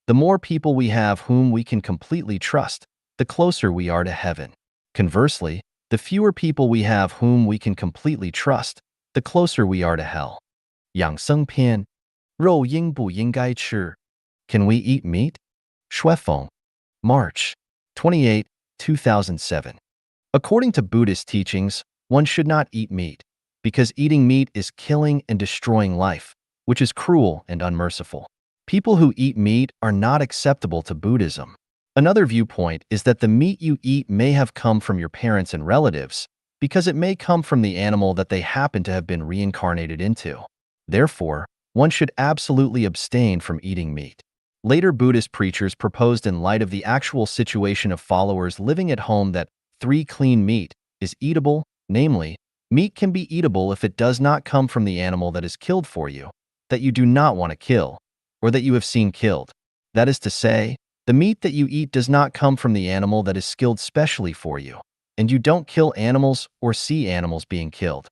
The more people we have whom we can completely trust, the closer we are to heaven. Conversely, the fewer people we have whom we can completely trust, the closer we are to hell. 养生篇，肉应不应该吃? Can we eat meat? 说风 March 28, 2007. According to Buddhist teachings, one should not eat meat, because eating meat is killing and destroying life, which is cruel and unmerciful. People who eat meat are not acceptable to Buddhism. Another viewpoint is that the meat you eat may have come from your parents and relatives, because it may come from the animal that they happen to have been reincarnated into. Therefore, one should absolutely abstain from eating meat. Later Buddhist preachers proposed in light of the actual situation of followers living at home that 3 clean meat is eatable, namely, meat can be eatable if it does not come from the animal that is killed for you, that you do not want to kill, or that you have seen killed. That is to say, the meat that you eat does not come from the animal that is skilled specially for you, and you don't kill animals or see animals being killed.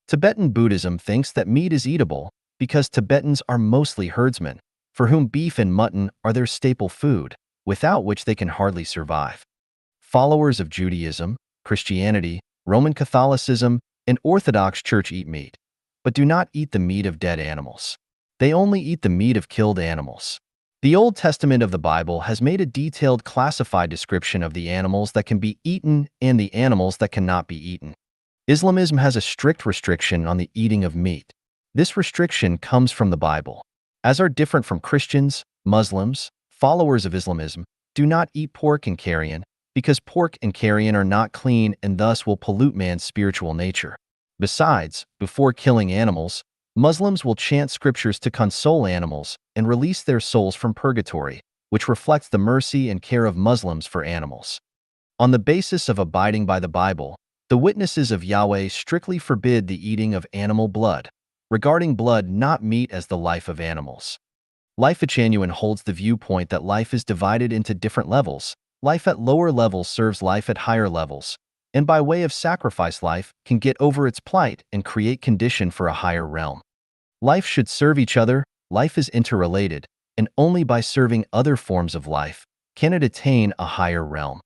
Tibetan Buddhism thinks that meat is eatable because Tibetans are mostly herdsmen, for whom beef and mutton are their staple food, without which they can hardly survive. Followers of Judaism, Christianity, Roman Catholicism, and Orthodox Church eat meat, but do not eat the meat of dead animals. They only eat the meat of killed animals. The Old Testament of the Bible has made a detailed classified description of the animals that can be eaten and the animals that cannot be eaten. Islamism has a strict restriction on the eating of meat. This restriction comes from the Bible. As are different from Christians, Muslims, followers of Islamism, do not eat pork and carrion, because pork and carrion are not clean and thus will pollute man's spiritual nature. Besides, before killing animals, Muslims will chant scriptures to console animals and release their souls from purgatory, which reflects the mercy and care of Muslims for animals. On the basis of abiding by the Bible, the witnesses of Yahweh strictly forbid the eating of animal blood, regarding blood not meat as the life of animals. Life Genuine holds the viewpoint that life is divided into different levels. Life at lower levels serves life at higher levels, and by way of sacrifice life can get over its plight and create condition for a higher realm. Life should serve each other, life is interrelated, and only by serving other forms of life can it attain a higher realm.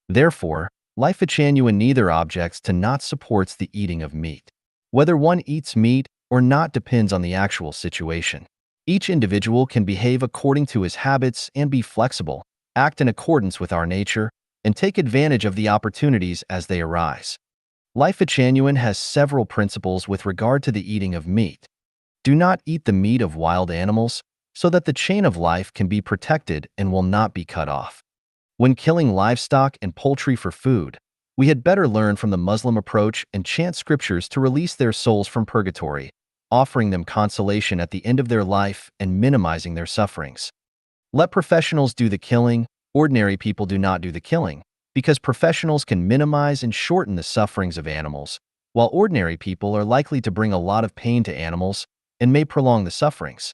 Therefore, life genuine neither objects to not supports the eating of meat. Whether one eats meat or not depends on the actual situation. Each individual can behave according to his habits and be flexible, act in accordance with our nature, and take advantage of the opportunities as they arise. Life genuine has several principles with regard to the eating of meat. Do not eat the meat of wild animals, so that the chain of life can be protected and will not be cut off. When killing livestock and poultry for food, we had better learn from the Muslim approach and chant scriptures to release their souls from purgatory, offering them consolation at the end of their life and minimizing their sufferings. Let professionals do the killing, ordinary people do not do the killing, because professionals can minimize and shorten the sufferings of animals, while ordinary people are likely to bring a lot of pain to animals and may prolong the sufferings.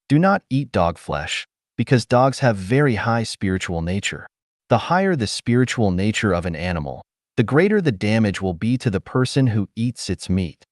Do not eat dog flesh, because dogs have very high spiritual nature. The higher the spiritual nature of an animal, the greater the damage will be to the person who eats its meat.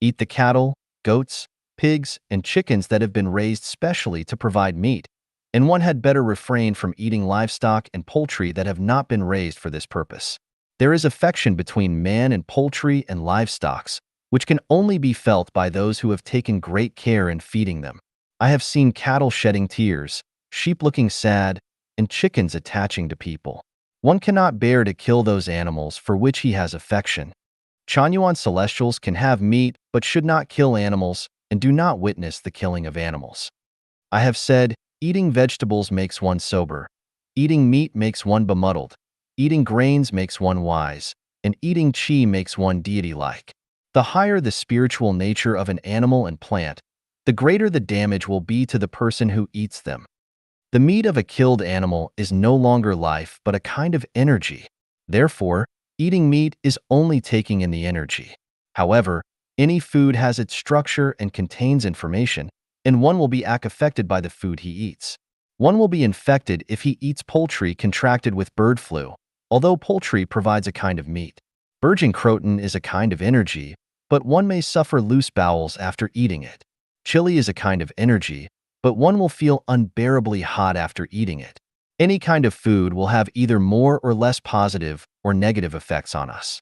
Eat the cattle, goats, pigs, and chickens that have been raised specially to provide meat, and one had better refrain from eating livestock and poultry that have not been raised for this purpose. There is affection between man and poultry and livestock, which can only be felt by those who have taken great care in feeding them. I have seen cattle shedding tears, sheep looking sad, and chickens attaching to people. One cannot bear to kill those animals for which he has affection. Chanyuan celestials can have meat but should not kill animals and do not witness the killing of animals. I have said, eating vegetables makes one sober, eating meat makes one bemuddled, eating grains makes one wise, and eating chi makes one deity-like. The higher the spiritual nature of an animal and plant, the greater the damage will be to the person who eats them. The meat of a killed animal is no longer life but a kind of energy. Therefore, eating meat is only taking in the energy. However, any food has its structure and contains information, and one will be affected by the food he eats. One will be infected if he eats poultry contracted with bird flu, although poultry provides a kind of meat. Virgin croton is a kind of energy, but one may suffer loose bowels after eating it. Chili is a kind of energy, but one will feel unbearably hot after eating it. Any kind of food will have either more or less positive or negative effects on us.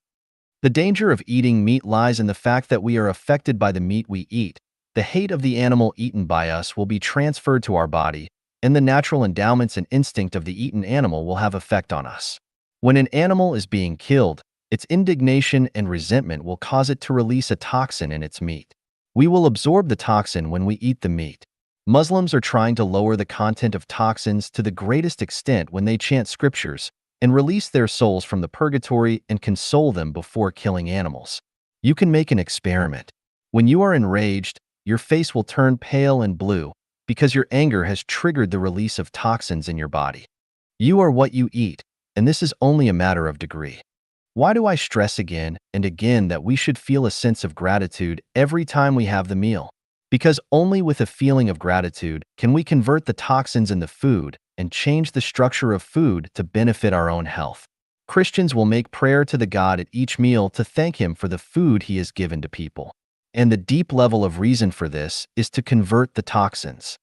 The danger of eating meat lies in the fact that we are affected by the meat we eat. The hate of the animal eaten by us will be transferred to our body, and the natural endowments and instinct of the eaten animal will have effect on us. When an animal is being killed, its indignation and resentment will cause it to release a toxin in its meat. We will absorb the toxin when we eat the meat. Muslims are trying to lower the content of toxins to the greatest extent when they chant scriptures and release their souls from the purgatory and console them before killing animals. You can make an experiment. When you are enraged, your face will turn pale and blue because your anger has triggered the release of toxins in your body. You are what you eat, and this is only a matter of degree. Why do I stress again and again that we should feel a sense of gratitude every time we have the meal? Because only with a feeling of gratitude can we convert the toxins in the food and change the structure of food to benefit our own health. Christians will make prayer to the God at each meal to thank Him for the food He has given to people. And the deep level of reason for this is to convert the toxins.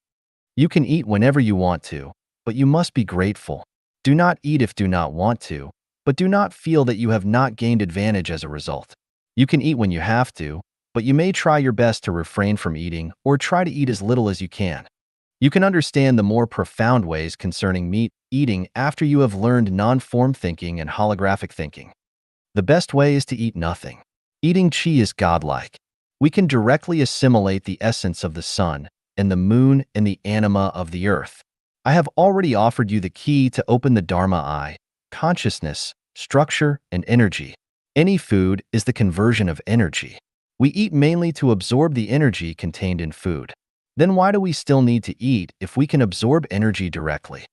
You can eat whenever you want to, but you must be grateful. Do not eat if do not want to, but do not feel that you have not gained advantage as a result. You can eat when you have to, but you may try your best to refrain from eating or try to eat as little as you can. You can understand the more profound ways concerning meat eating after you have learned non-form thinking and holographic thinking. The best way is to eat nothing. Eating chi is godlike. We can directly assimilate the essence of the sun and the moon and the anima of the earth. I have already offered you the key to open the Dharma eye, consciousness, structure, and energy. Any food is the conversion of energy. We eat mainly to absorb the energy contained in food. Then why do we still need to eat if we can absorb energy directly?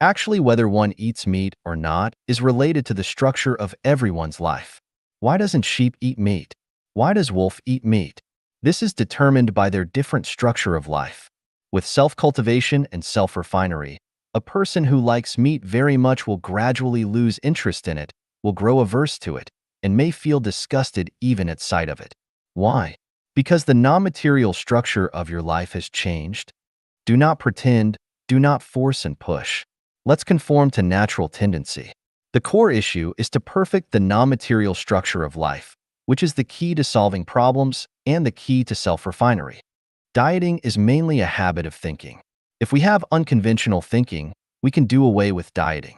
Actually, whether one eats meat or not is related to the structure of everyone's life. Why doesn't sheep eat meat? Why does wolf eat meat? This is determined by their different structure of life. With self-cultivation and self-refinery, a person who likes meat very much will gradually lose interest in it, will grow averse to it, and may feel disgusted even at sight of it. Why? Because the non-material structure of your life has changed. Do not pretend, do not force and push. Let's conform to natural tendency. The core issue is to perfect the non-material structure of life, which is the key to solving problems and the key to self-refinery. Dieting is mainly a habit of thinking. If we have unconventional thinking, we can do away with dieting.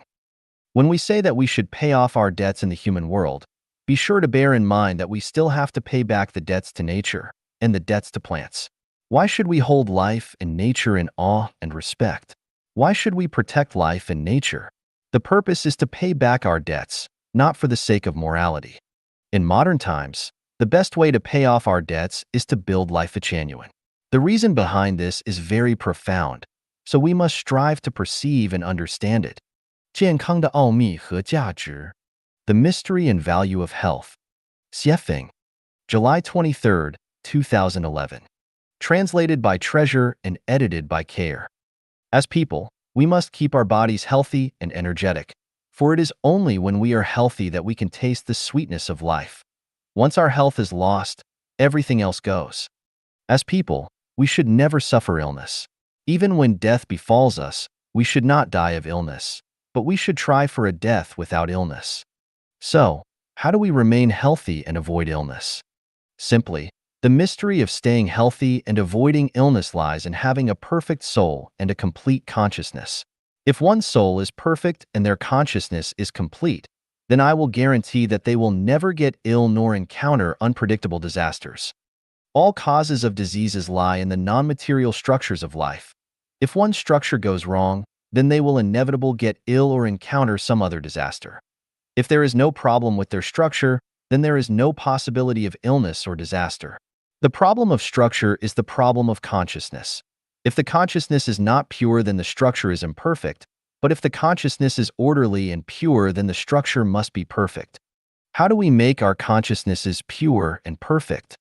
When we say that we should pay off our debts in the human world, be sure to bear in mind that we still have to pay back the debts to nature and the debts to plants. Why should we hold life and nature in awe and respect? Why should we protect life and nature? The purpose is to pay back our debts, not for the sake of morality. In modern times, the best way to pay off our debts is to build life genuine. The reason behind this is very profound, so we must strive to perceive and understand it. 健康的奥秘和价值 The Mystery and Value of Health. Xiefeng, July 23, 2011. Translated by Treasure and edited by Care. As people, we must keep our bodies healthy and energetic, for it is only when we are healthy that we can taste the sweetness of life. Once our health is lost, everything else goes. As people, we should never suffer illness. Even when death befalls us, we should not die of illness, but we should try for a death without illness. So, how do we remain healthy and avoid illness? Simply, the mystery of staying healthy and avoiding illness lies in having a perfect soul and a complete consciousness. If one's soul is perfect and their consciousness is complete, then I will guarantee that they will never get ill nor encounter unpredictable disasters. All causes of diseases lie in the non-material structures of life. If one structure goes wrong, then they will inevitably get ill or encounter some other disaster. If there is no problem with their structure, then there is no possibility of illness or disaster. The problem of structure is the problem of consciousness. If the consciousness is not pure, then the structure is imperfect, but if the consciousness is orderly and pure, then the structure must be perfect. How do we make our consciousnesses pure and perfect?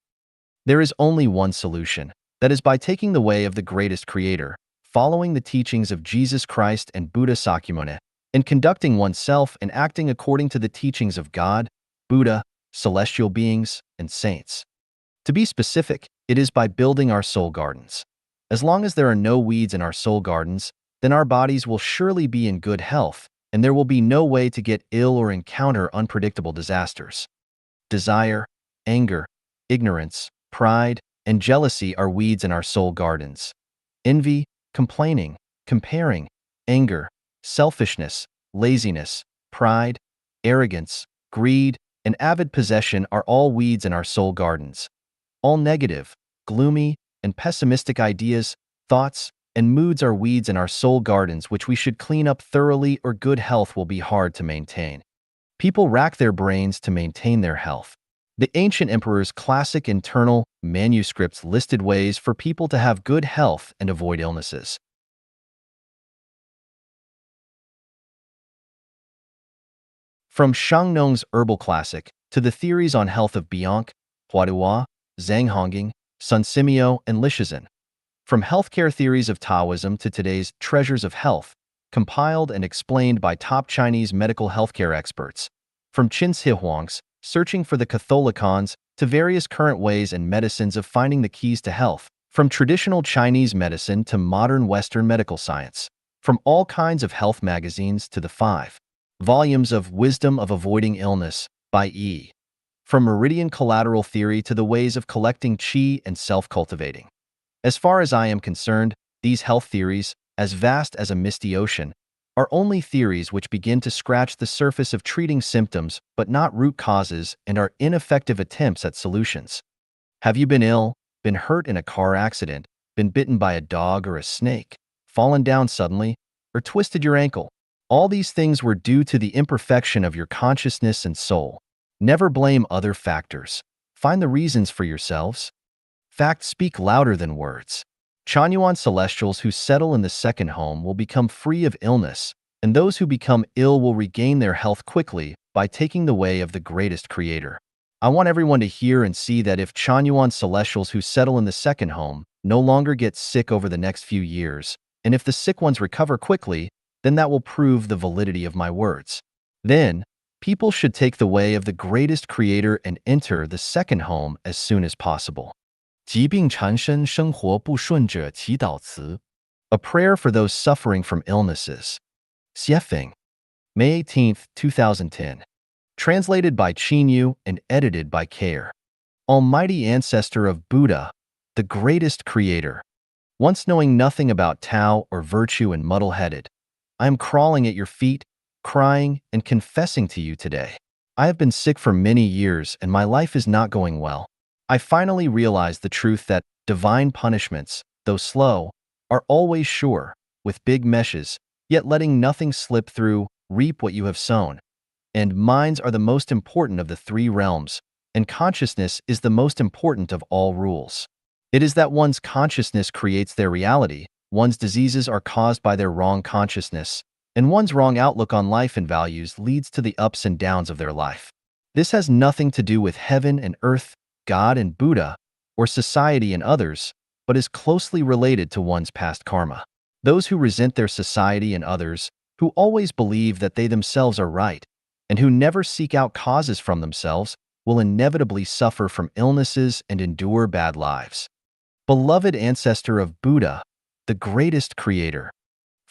There is only one solution, that is by taking the way of the greatest creator, following the teachings of Jesus Christ and Buddha Sakyamuni, and conducting oneself and acting according to the teachings of God, Buddha, celestial beings, and saints. To be specific, it is by building our soul gardens. As long as there are no weeds in our soul gardens, then our bodies will surely be in good health, and there will be no way to get ill or encounter unpredictable disasters. Desire, anger, ignorance, pride, and jealousy are weeds in our soul gardens. Envy, complaining, comparing, anger, selfishness, laziness, pride, arrogance, greed, and avid possession are all weeds in our soul gardens. All negative, gloomy, and pessimistic ideas, thoughts, and moods are weeds in our soul gardens which we should clean up thoroughly, or good health will be hard to maintain. People rack their brains to maintain their health. The ancient emperor's classic internal manuscripts listed ways for people to have good health and avoid illnesses. From Shangnong's Herbal Classic to the theories on health of Bianc, Huadua, Zhang Hongjing, Sun Simio, and Lishizhen. From healthcare theories of Taoism to today's Treasures of Health, compiled and explained by top Chinese medical healthcare experts. From Qin Shi Huang's Searching for the Catholicons to various current ways and medicines of finding the keys to health. From traditional Chinese medicine to modern Western medical science. From all kinds of health magazines to the 5 volumes of Wisdom of Avoiding Illness by E. From meridian collateral theory to the ways of collecting qi and self-cultivating. As far as I am concerned, these health theories, as vast as a misty ocean, are only theories which begin to scratch the surface of treating symptoms but not root causes, and are ineffective attempts at solutions. Have you been ill, been hurt in a car accident, been bitten by a dog or a snake, fallen down suddenly, or twisted your ankle? All these things were due to the imperfection of your consciousness and soul. Never blame other factors. Find the reasons for yourselves. Facts speak louder than words. Chanyuan celestials who settle in the second home will become free of illness, and those who become ill will regain their health quickly by taking the way of the greatest creator. I want everyone to hear and see that if Chanyuan celestials who settle in the second home no longer get sick over the next few years, and if the sick ones recover quickly, then that will prove the validity of my words. Then, People should take the way of the greatest creator and enter the second home as soon as possible. 疾病缠身生活不顺者祈祷词 A prayer for those suffering from illnesses. Xiefeng, May 18th, 2010. Translated by Qinyu and edited by Care. Almighty ancestor of Buddha, the greatest creator. Once knowing nothing about Tao or virtue and muddle-headed, I am crawling at your feet, crying and confessing to you today. I have been sick for many years and my life is not going well. I finally realized the truth that divine punishments, though slow, are always sure, with big meshes, yet letting nothing slip through, reap what you have sown. And minds are the most important of the three realms, and consciousness is the most important of all rules. It is that one's consciousness creates their reality, one's diseases are caused by their wrong consciousness, and one's wrong outlook on life and values leads to the ups and downs of their life. This has nothing to do with heaven and earth, God and Buddha, or society and others, but is closely related to one's past karma. Those who resent their society and others, who always believe that they themselves are right, and who never seek out causes from themselves, will inevitably suffer from illnesses and endure bad lives. Beloved ancestor of Buddha, the greatest creator.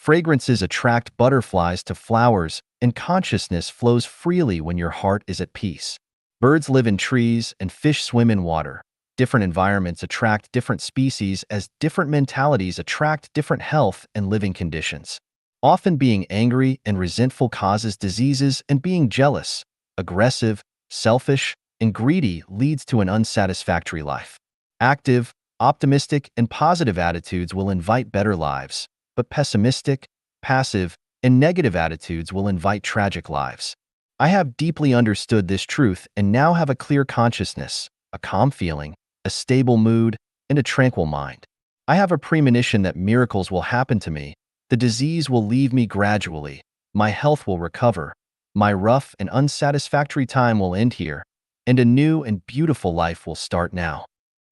Fragrances attract butterflies to flowers, and consciousness flows freely when your heart is at peace. Birds live in trees and fish swim in water. Different environments attract different species as different mentalities attract different health and living conditions. Often being angry and resentful causes diseases, and being jealous, aggressive, selfish, and greedy leads to an unsatisfactory life. Active, optimistic, and positive attitudes will invite better lives, but pessimistic, passive, and negative attitudes will invite tragic lives. I have deeply understood this truth and now have a clear consciousness, a calm feeling, a stable mood, and a tranquil mind. I have a premonition that miracles will happen to me, the disease will leave me gradually, my health will recover, my rough and unsatisfactory time will end here, and a new and beautiful life will start now.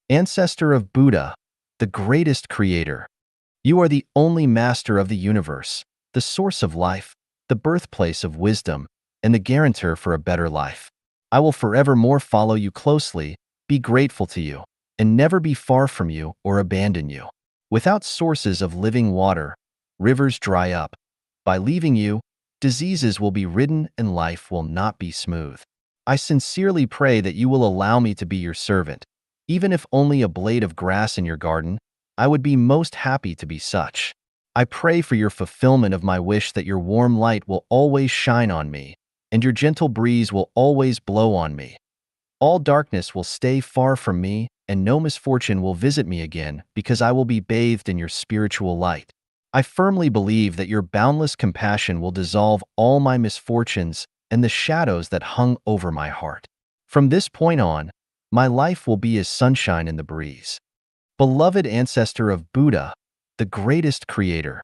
Ancestor of Buddha, the greatest creator. You are the only master of the universe, the source of life, the birthplace of wisdom, and the guarantor for a better life. I will forevermore follow you closely, be grateful to you, and never be far from you or abandon you. Without sources of living water, rivers dry up. By leaving you, diseases will be ridden and life will not be smooth. I sincerely pray that you will allow me to be your servant. Even if only a blade of grass in your garden, I would be most happy to be such. I pray for your fulfillment of my wish that your warm light will always shine on me, and your gentle breeze will always blow on me. All darkness will stay far from me, and no misfortune will visit me again, because I will be bathed in your spiritual light. I firmly believe that your boundless compassion will dissolve all my misfortunes and the shadows that hung over my heart. From this point on, my life will be as sunshine in the breeze. Beloved ancestor of Buddha, the greatest creator.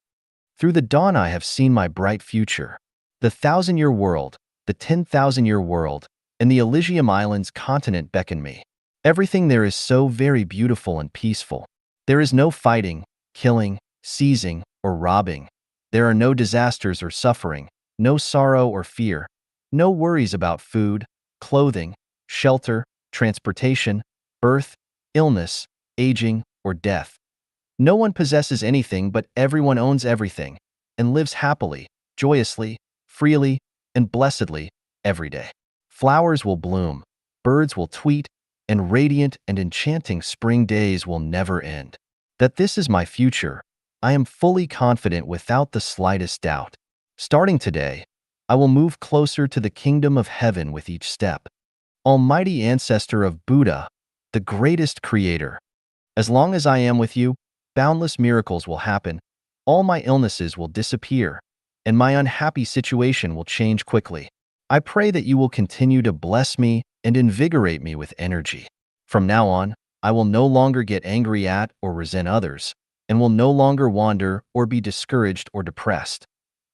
Through the dawn I have seen my bright future. The 1,000-year world, the 10,000-year world, and the Elysium Islands continent beckon me. Everything there is so very beautiful and peaceful. There is no fighting, killing, seizing, or robbing. There are no disasters or suffering, no sorrow or fear, no worries about food, clothing, shelter, transportation, birth, illness, aging, or death. No one possesses anything, but everyone owns everything, and lives happily, joyously, freely, and blessedly, every day. Flowers will bloom, birds will tweet, and radiant and enchanting spring days will never end. That this is my future, I am fully confident without the slightest doubt. Starting today, I will move closer to the kingdom of heaven with each step. Almighty ancestor of Buddha, the greatest creator. As long as I am with you, boundless miracles will happen, all my illnesses will disappear, and my unhappy situation will change quickly. I pray that you will continue to bless me and invigorate me with energy. From now on, I will no longer get angry at or resent others, and will no longer wander or be discouraged or depressed.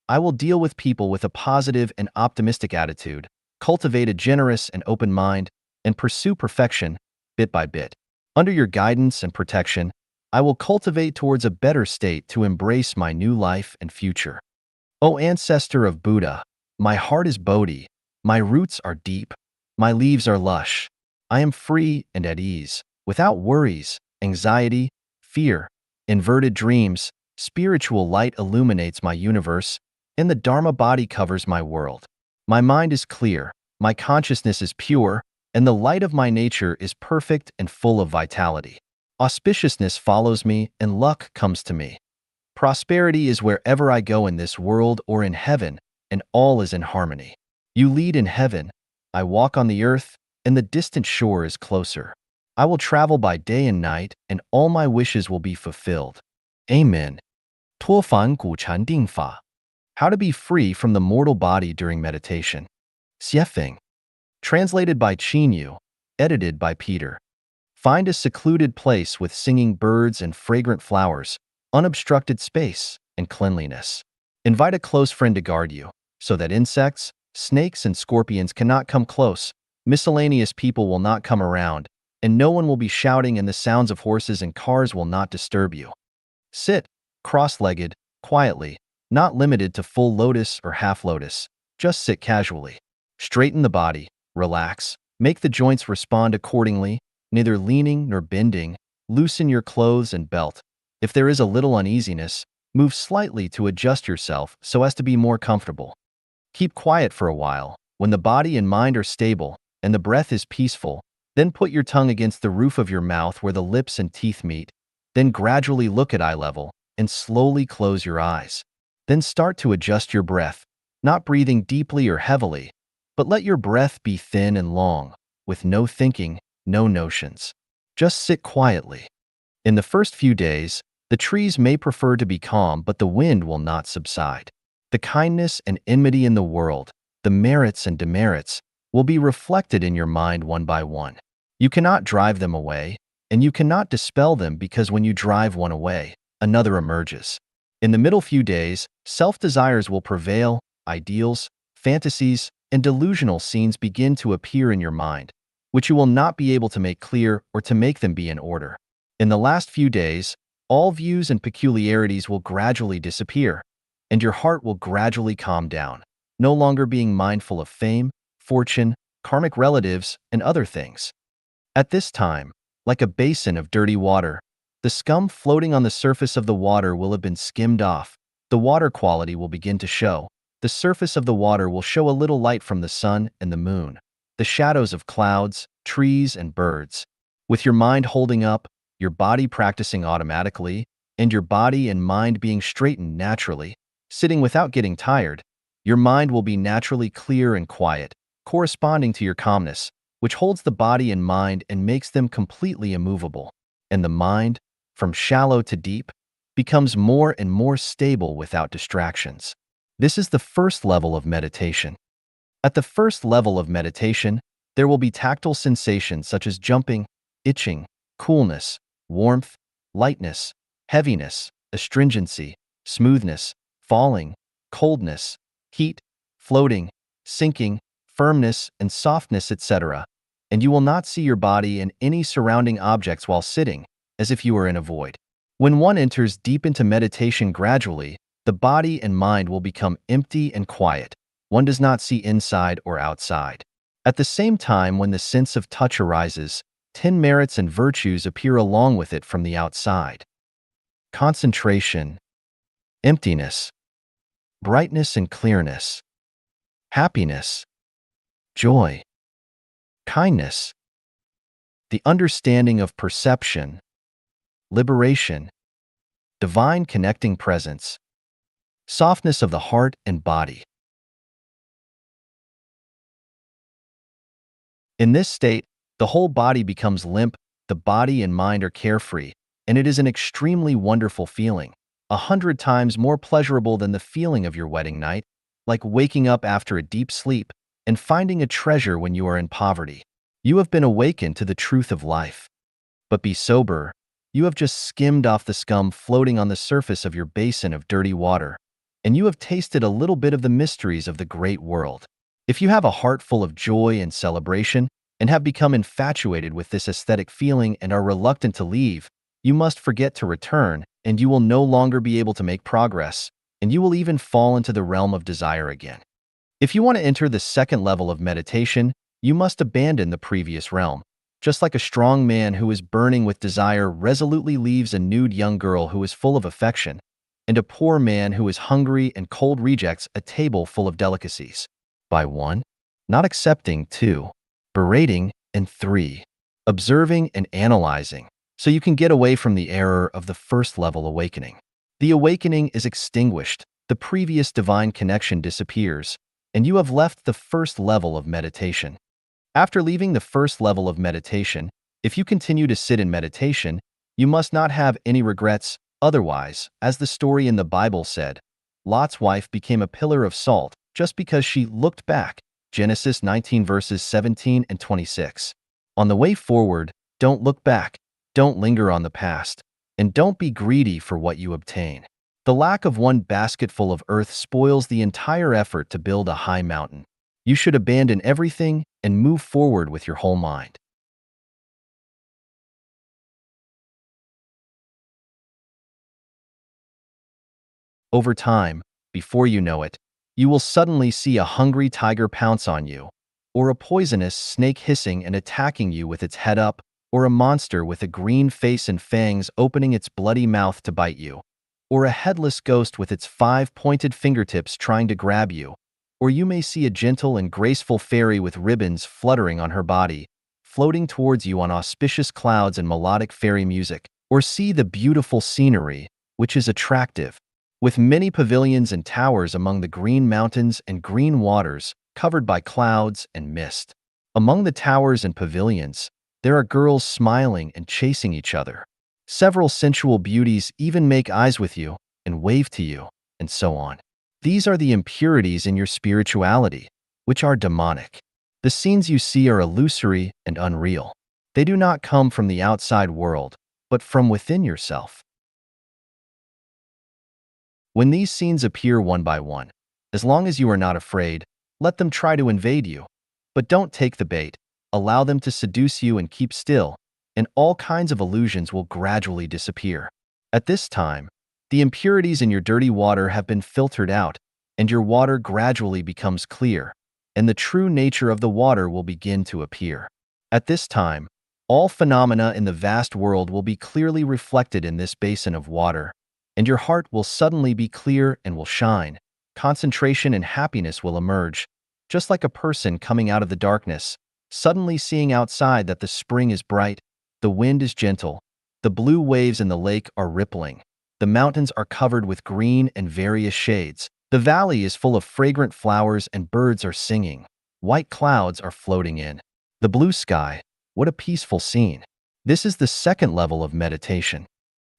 I will deal with people with a positive and optimistic attitude, cultivate a generous and open mind, and pursue perfection, bit by bit. Under your guidance and protection, I will cultivate towards a better state to embrace my new life and future. O ancestor of Buddha, my heart is Bodhi, My roots are deep. My leaves are lush. I am free and at ease, without worries, anxiety, fear, inverted dreams. Spiritual light illuminates my universe, and the Dharma body covers my world. My mind is clear, my consciousness is pure, and the light of my nature is perfect and full of vitality. Auspiciousness follows me, and luck comes to me. Prosperity is wherever I go in this world or in heaven, and all is in harmony. You lead in heaven, I walk on the earth, and the distant shore is closer. I will travel by day and night, and all my wishes will be fulfilled. Amen. 脱凡古禅定法. How to be free from the mortal body during meditation. Xiefeng. Translated by Qinyu. Edited by Peter. Find a secluded place with singing birds and fragrant flowers, unobstructed space, and cleanliness. Invite a close friend to guard you, so that insects, snakes, and scorpions cannot come close, miscellaneous people will not come around, and no one will be shouting, and the sounds of horses and cars will not disturb you. Sit, cross-legged, quietly, not limited to full lotus or half lotus. Just sit casually. Straighten the body, relax, make the joints respond accordingly, neither leaning nor bending. Loosen your clothes and belt. If there is a little uneasiness, move slightly to adjust yourself so as to be more comfortable. Keep quiet for a while. When the body and mind are stable and the breath is peaceful, then put your tongue against the roof of your mouth where the lips and teeth meet. Then gradually look at eye level and slowly close your eyes. Then start to adjust your breath, not breathing deeply or heavily, but let your breath be thin and long, with no thinking, no notions. Just sit quietly. In the first few days, the trees may prefer to be calm, but the wind will not subside. The kindness and enmity in the world, the merits and demerits, will be reflected in your mind one by one. You cannot drive them away, and you cannot dispel them, because when you drive one away, another emerges. In the middle few days, self-desires will prevail, ideals, fantasies, and delusional scenes begin to appear in your mind, which you will not be able to make clear or to make them be in order. In the last few days, all views and peculiarities will gradually disappear, and your heart will gradually calm down, no longer being mindful of fame, fortune, karmic relatives, and other things. At this time, like a basin of dirty water, the scum floating on the surface of the water will have been skimmed off. The water quality will begin to show. The surface of the water will show a little light from the sun and the moon, the shadows of clouds, trees, and birds. With your mind holding up, your body practicing automatically, and your body and mind being straightened naturally, sitting without getting tired, your mind will be naturally clear and quiet, corresponding to your calmness, which holds the body and mind and makes them completely immovable. And the mind, from shallow to deep, becomes more and more stable without distractions. This is the first level of meditation. At the first level of meditation, there will be tactile sensations such as jumping, itching, coolness, warmth, lightness, heaviness, astringency, smoothness, falling, coldness, heat, floating, sinking, firmness, and softness, etc. And you will not see your body and any surrounding objects while sitting, as if you were in a void. When one enters deep into meditation gradually, the body and mind will become empty and quiet. One does not see inside or outside. At the same time, when the sense of touch arises, 10 merits and virtues appear along with it from the outside. Concentration, emptiness, brightness and clearness, happiness, joy, kindness, the understanding of perception, liberation, divine connecting presence, softness of the heart and body. In this state, the whole body becomes limp, the body and mind are carefree, and it is an extremely wonderful feeling, 100 times more pleasurable than the feeling of your wedding night, like waking up after a deep sleep and finding a treasure when you are in poverty. You have been awakened to the truth of life. But be sober. You have just skimmed off the scum floating on the surface of your basin of dirty water, and you have tasted a little bit of the mysteries of the great world. If you have a heart full of joy and celebration, and have become infatuated with this aesthetic feeling and are reluctant to leave, you must forget to return, and you will no longer be able to make progress, and you will even fall into the realm of desire again. If you want to enter the second level of meditation, you must abandon the previous realm. Just like a strong man who is burning with desire resolutely leaves a nude young girl who is full of affection, and a poor man who is hungry and cold rejects a table full of delicacies. By 1. Not accepting. 2. Berating. And 3. Observing and analyzing, so you can get away from the error of the first level awakening. The awakening is extinguished, the previous divine connection disappears, and you have left the first level of meditation. After leaving the first level of meditation, if you continue to sit in meditation, you must not have any regrets. Otherwise, as the story in the Bible said, Lot's wife became a pillar of salt just because she looked back. Genesis 19 verses 17 and 26. On the way forward, don't look back, don't linger on the past, and don't be greedy for what you obtain. The lack of one basketful of earth spoils the entire effort to build a high mountain. You should abandon everything and move forward with your whole mind. Over time, before you know it, you will suddenly see a hungry tiger pounce on you, or a poisonous snake hissing and attacking you with its head up, or a monster with a green face and fangs opening its bloody mouth to bite you, or a headless ghost with its 5-pointed fingertips trying to grab you, or you may see a gentle and graceful fairy with ribbons fluttering on her body, floating towards you on auspicious clouds and melodic fairy music, or see the beautiful scenery, which is attractive, with many pavilions and towers among the green mountains and green waters covered by clouds and mist. Among the towers and pavilions, there are girls smiling and chasing each other. Several sensual beauties even make eyes with you and wave to you, and so on. These are the impurities in your spirituality, which are demonic. The scenes you see are illusory and unreal. They do not come from the outside world, but from within yourself. When these scenes appear one by one, as long as you are not afraid, let them try to invade you. But don't take the bait. Allow them to seduce you and keep still, and all kinds of illusions will gradually disappear. At this time, the impurities in your dirty water have been filtered out, and your water gradually becomes clear, and the true nature of the water will begin to appear. At this time, all phenomena in the vast world will be clearly reflected in this basin of water, and your heart will suddenly be clear and will shine. Concentration and happiness will emerge, just like a person coming out of the darkness, suddenly seeing outside that the spring is bright, the wind is gentle, the blue waves in the lake are rippling, the mountains are covered with green and various shades, the valley is full of fragrant flowers and birds are singing, white clouds are floating in the blue sky. What a peaceful scene. This is the second level of meditation.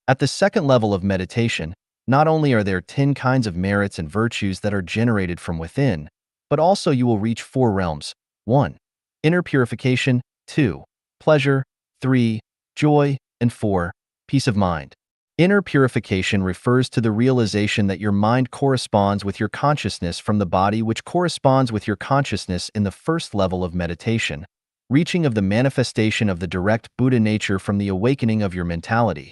At the second level of meditation, not only are there 10 kinds of merits and virtues that are generated from within, but also you will reach 4 realms. 1. Inner purification. 2. Pleasure. 3. Joy. And 4. Peace of mind. Inner purification refers to the realization that your mind corresponds with your consciousness from the body, which corresponds with your consciousness in the first level of meditation, reaching of the manifestation of the direct Buddha nature from the awakening of your mentality.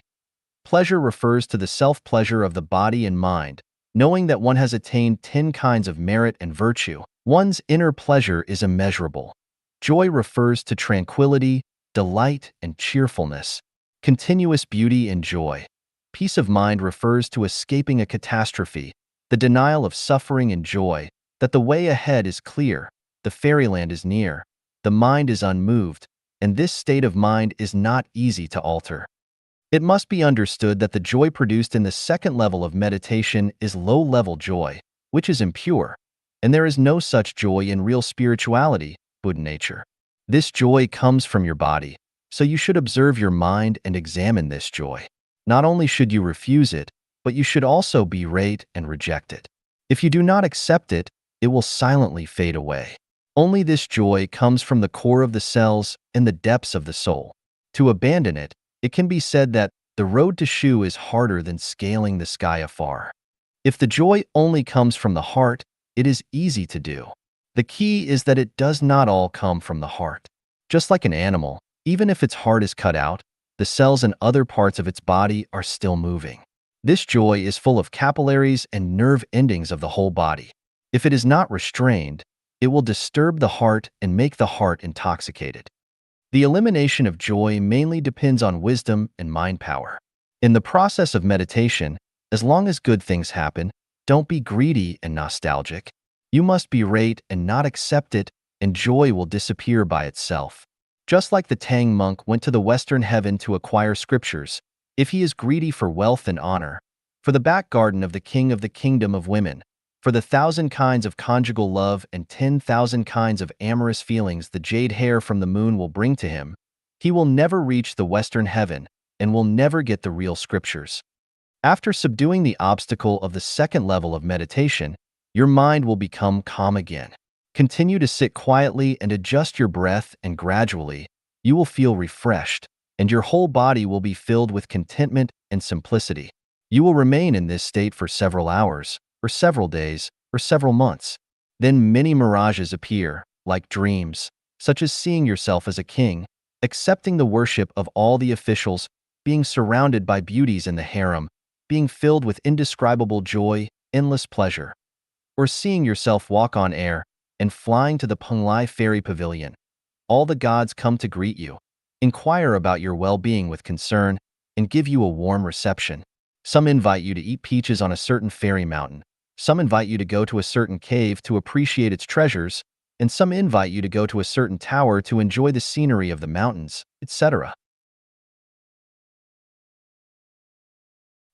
Pleasure refers to the self-pleasure of the body and mind, knowing that one has attained 10 kinds of merit and virtue. One's inner pleasure is immeasurable. Joy refers to tranquility, delight, and cheerfulness, continuous beauty and joy. Peace of mind refers to escaping a catastrophe, the denial of suffering and joy, that the way ahead is clear, the fairyland is near, the mind is unmoved, and this state of mind is not easy to alter. It must be understood that the joy produced in the second level of meditation is low-level joy, which is impure, and there is no such joy in real spirituality, Buddha nature. This joy comes from your body, so you should observe your mind and examine this joy. Not only should you refuse it, but you should also berate and reject it. If you do not accept it, it will silently fade away. Only this joy comes from the core of the cells and the depths of the soul. To abandon it, it can be said that the road to Shu is harder than scaling the sky afar. If the joy only comes from the heart, it is easy to do. The key is that it does not all come from the heart. Just like an animal, even if its heart is cut out, the cells and other parts of its body are still moving. This joy is full of capillaries and nerve endings of the whole body. If it is not restrained, it will disturb the heart and make the heart intoxicated. The elimination of joy mainly depends on wisdom and mind power. In the process of meditation, as long as good things happen, don't be greedy and nostalgic. You must berate and not accept it, and joy will disappear by itself. Just like the Tang monk went to the Western heaven to acquire scriptures, if he is greedy for wealth and honor, for the back garden of the king of the kingdom of women, for the 1,000 kinds of conjugal love and 10,000 kinds of amorous feelings the jade hair from the moon will bring to him, he will never reach the Western heaven and will never get the real scriptures. After subduing the obstacle of the second level of meditation, your mind will become calm again. Continue to sit quietly and adjust your breath, and gradually, you will feel refreshed, and your whole body will be filled with contentment and simplicity. You will remain in this state for several hours, or several days, or several months. Then many mirages appear, like dreams, such as seeing yourself as a king, accepting the worship of all the officials, being surrounded by beauties in the harem, being filled with indescribable joy, endless pleasure, or seeing yourself walk on air and flying to the Penglai fairy pavilion. All the gods come to greet you, inquire about your well-being with concern, and give you a warm reception. Some invite you to eat peaches on a certain fairy mountain. Some invite you to go to a certain cave to appreciate its treasures, and some invite you to go to a certain tower to enjoy the scenery of the mountains, etc.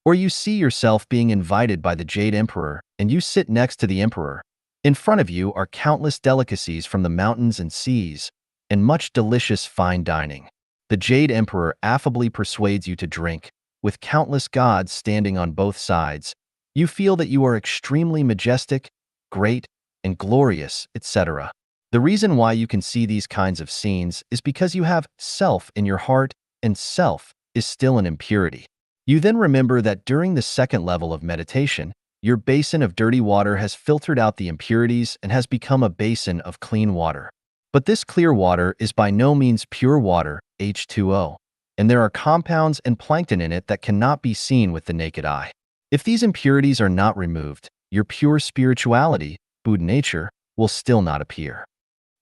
Or you see yourself being invited by the Jade Emperor, and you sit next to the Emperor. In front of you are countless delicacies from the mountains and seas, and much delicious fine dining. The Jade Emperor affably persuades you to drink, with countless gods standing on both sides. You feel that you are extremely majestic, great, and glorious, etc. The reason why you can see these kinds of scenes is because you have self in your heart, and self is still an impurity. You then remember that during the second level of meditation, your basin of dirty water has filtered out the impurities and has become a basin of clean water. But this clear water is by no means pure water, H2O, and there are compounds and plankton in it that cannot be seen with the naked eye. If these impurities are not removed, your pure spirituality, Buddha nature, will still not appear.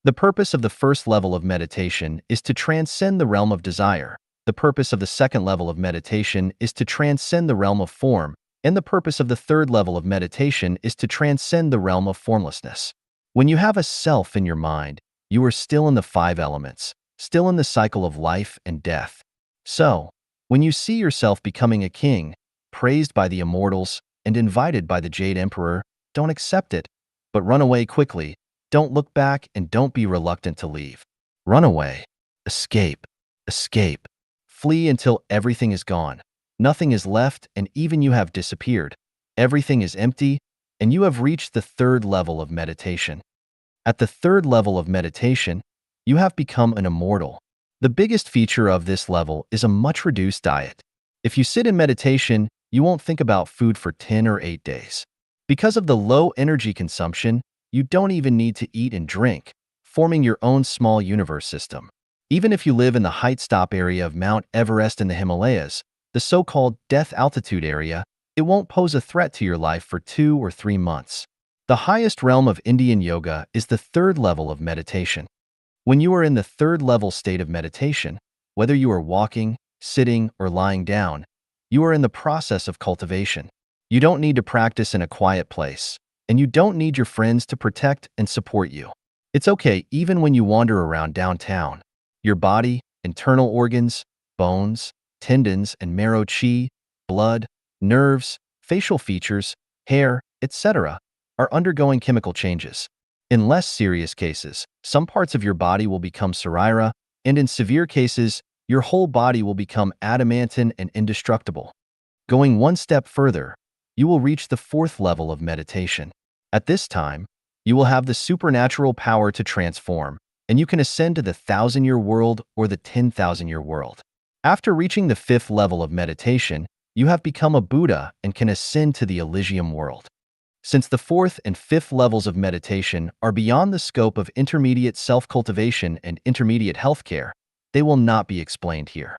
The purpose of the first level of meditation is to transcend the realm of desire. The purpose of the second level of meditation is to transcend the realm of form, and the purpose of the third level of meditation is to transcend the realm of formlessness. When you have a self in your mind, you are still in the five elements, still in the cycle of life and death. So, when you see yourself becoming a king, praised by the immortals, and invited by the Jade Emperor, don't accept it, but run away quickly. Don't look back and don't be reluctant to leave. Run away. Escape. Escape. Flee until everything is gone. Nothing is left, and even you have disappeared. Everything is empty, and you have reached the third level of meditation. At the third level of meditation, you have become an immortal. The biggest feature of this level is a much reduced diet. If you sit in meditation, you won't think about food for 10 or 8 days. Because of the low energy consumption, you don't even need to eat and drink, forming your own small universe system. Even if you live in the height stop area of Mount Everest in the Himalayas, the so-called death altitude area, it won't pose a threat to your life for 2 or 3 months. The highest realm of Indian yoga is the third level of meditation. When you are in the third level state of meditation, whether you are walking, sitting, or lying down, you are in the process of cultivation. You don't need to practice in a quiet place, and you don't need your friends to protect and support you. It's okay even when you wander around downtown. Your body, internal organs, bones, tendons, and marrow, chi, blood, nerves, facial features, hair, etc., are undergoing chemical changes. In less serious cases, some parts of your body will become sarira, and in severe cases, your whole body will become adamantine and indestructible. Going one step further, you will reach the fourth level of meditation. At this time, you will have the supernatural power to transform, and you can ascend to the 1,000-year world or the 10,000-year world. After reaching the fifth level of meditation, you have become a Buddha and can ascend to the Elysium world. Since the fourth and fifth levels of meditation are beyond the scope of intermediate self-cultivation and intermediate healthcare, they will not be explained here.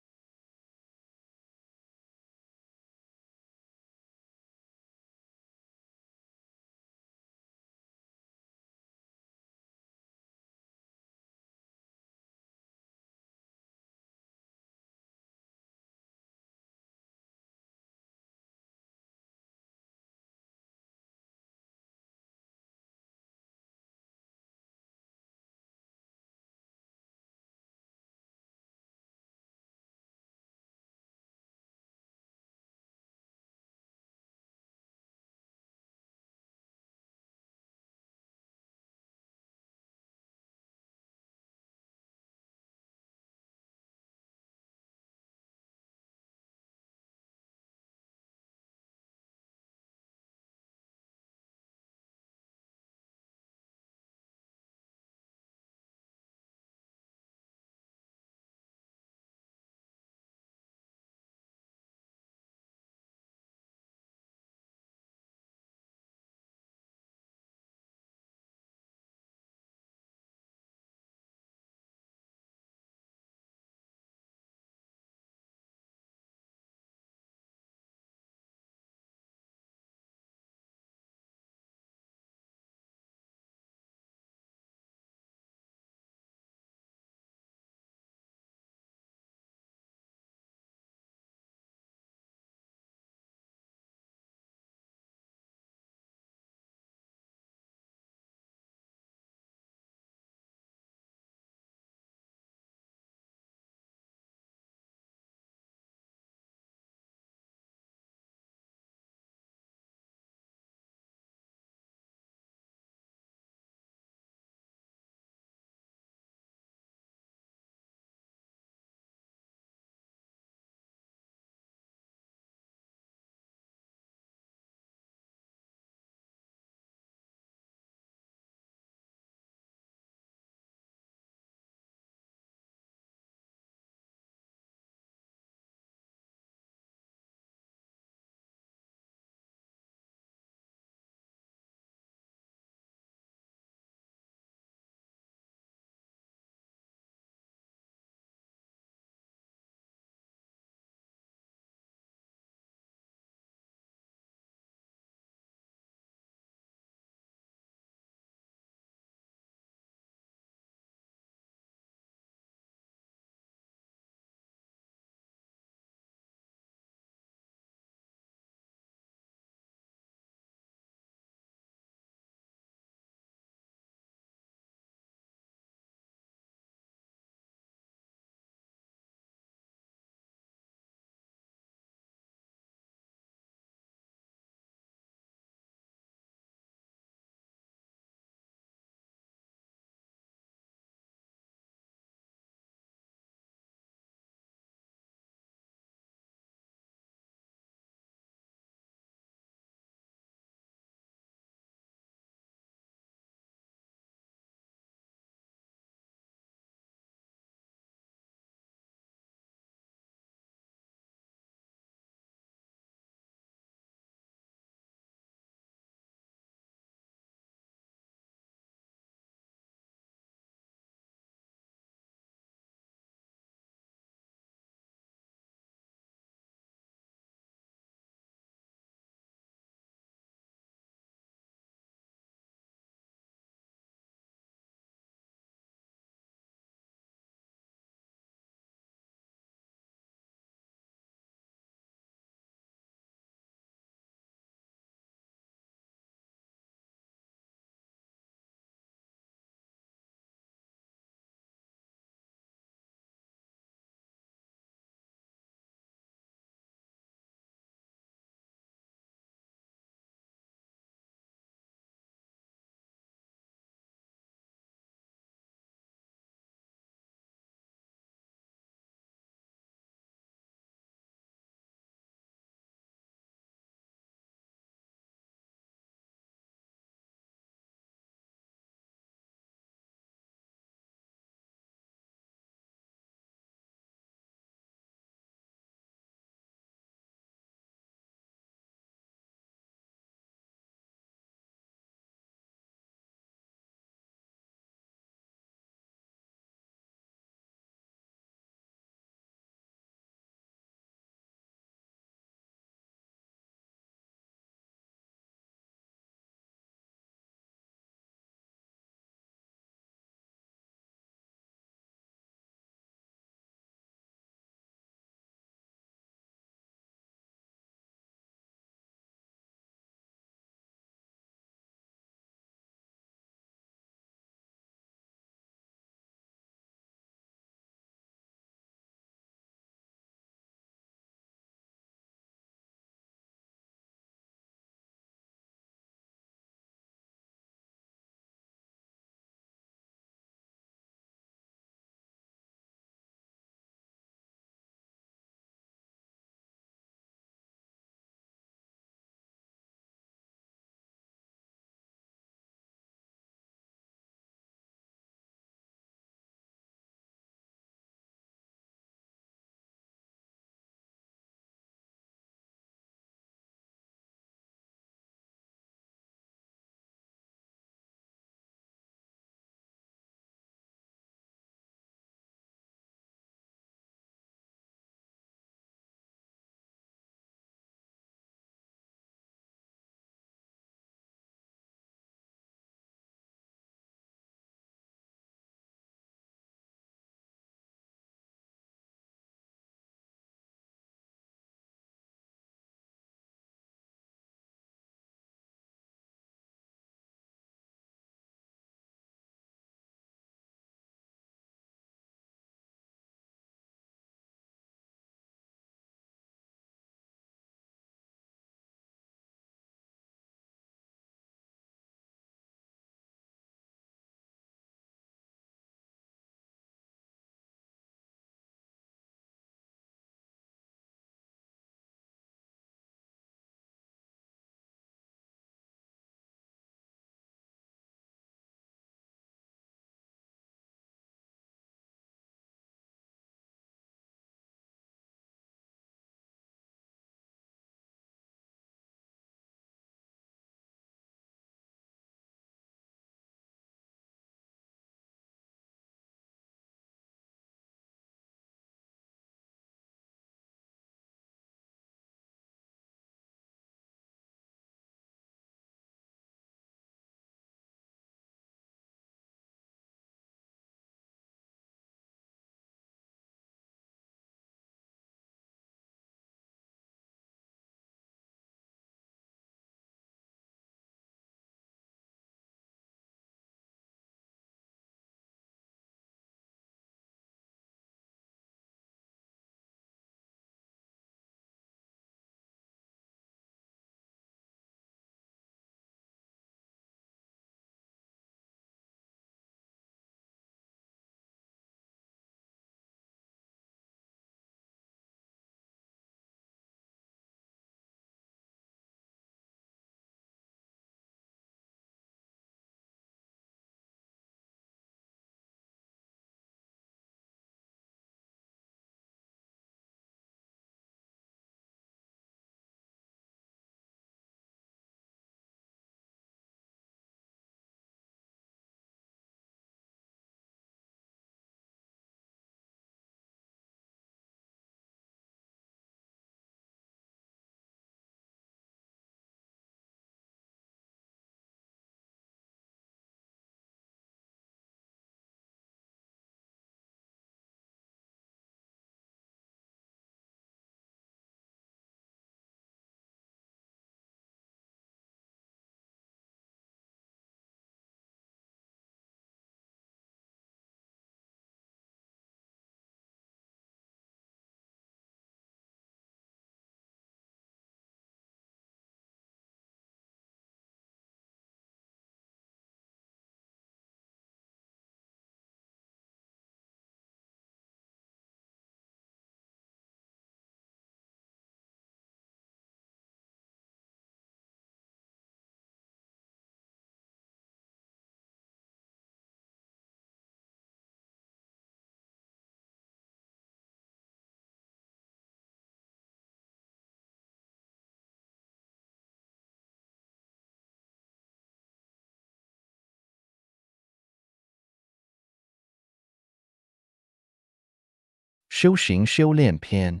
修行修炼篇，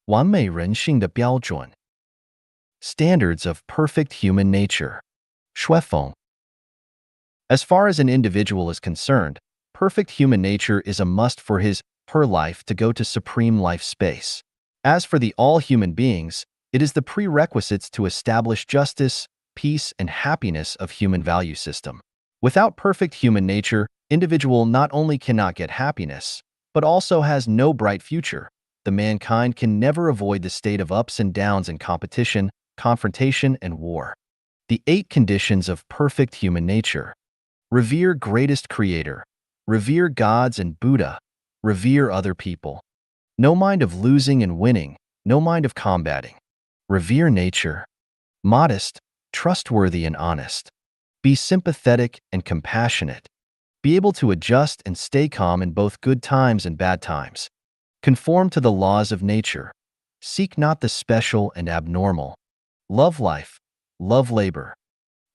完美人性的标准 Standards of perfect human nature 说风 As far as an individual is concerned, perfect human nature is a must for her life to go to supreme life space. As for the all human beings, it is the prerequisites to establish justice, peace, and happiness of human value system. Without perfect human nature, individual not only cannot get happiness, but also has no bright future. The mankind can never avoid the state of ups and downs in competition, confrontation, and war. The 8 conditions of perfect human nature. Revere greatest creator. Revere gods and Buddha. Revere other people. No mind of losing and winning. No mind of combating. Revere nature. Modest, trustworthy and honest. Be sympathetic and compassionate. Be able to adjust and stay calm in both good times and bad times. Conform to the laws of nature. Seek not the special and abnormal. Love life. Love labor.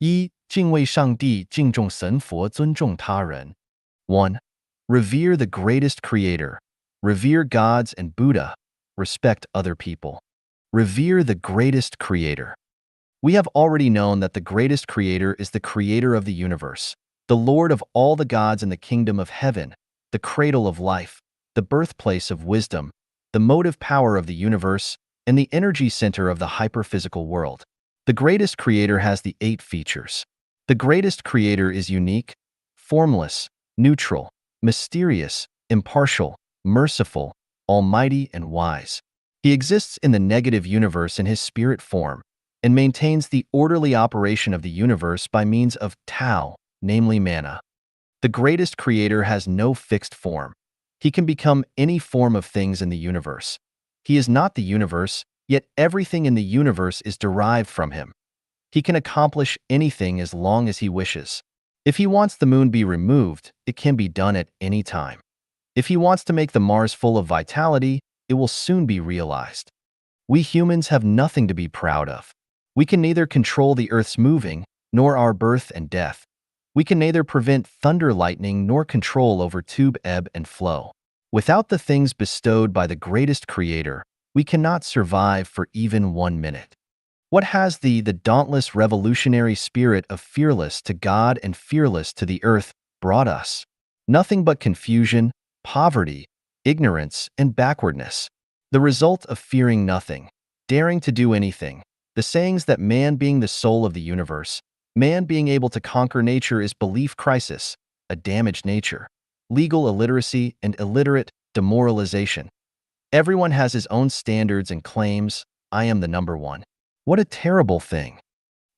一、敬畏上帝，敬重神佛，尊重他人。1. Revere the greatest creator. Revere gods and Buddha. Respect other people. Revere the greatest creator. We have already known that the greatest creator is the creator of the universe, the Lord of all the gods in the kingdom of heaven, the cradle of life, the birthplace of wisdom, the motive power of the universe, and the energy center of the hyperphysical world. The greatest creator has the 8 features. The greatest creator is unique, formless, neutral, mysterious, impartial, merciful, almighty, and wise. He exists in the negative universe in his spirit form and maintains the orderly operation of the universe by means of Tao, namely mana. The greatest creator has no fixed form. He can become any form of things in the universe. He is not the universe, yet everything in the universe is derived from him. He can accomplish anything as long as he wishes. If he wants the moon be removed, it can be done at any time. If he wants to make the Mars full of vitality, it will soon be realized. We humans have nothing to be proud of. We can neither control the Earth's moving, nor our birth and death. We can neither prevent thunder lightning nor control over tube ebb and flow. Without the things bestowed by the greatest creator, we cannot survive for even 1 minute. What has the dauntless revolutionary spirit of fearless to God and fearless to the earth brought us? Nothing but confusion, poverty, ignorance, and backwardness. The result of fearing nothing, daring to do anything. The sayings that man being the soul of the universe, man being able to conquer nature is belief crisis, a damaged nature, legal illiteracy and illiterate demoralization. Everyone has his own standards and claims, I am the number one. What a terrible thing.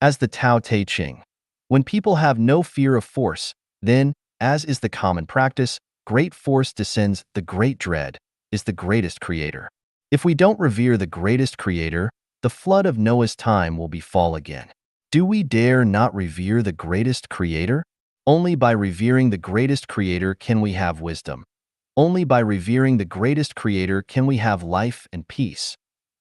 As the Tao Te Ching, when people have no fear of force, then, as is the common practice, great force descends, the great dread is the greatest creator. If we don't revere the greatest creator, the flood of Noah's time will befall again. Do we dare not revere the greatest creator? Only by revering the greatest creator can we have wisdom. Only by revering the greatest creator can we have life and peace.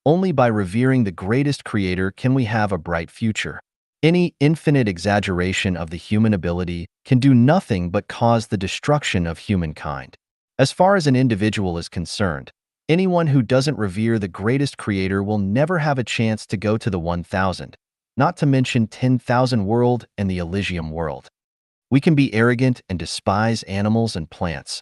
Only by revering the greatest creator can we have a bright future. Any infinite exaggeration of the human ability can do nothing but cause the destruction of humankind. As far as an individual is concerned, anyone who doesn't revere the greatest creator will never have a chance to go to the 1000, not to mention 10,000 world and the Elysium world. We can be arrogant and despise animals and plants.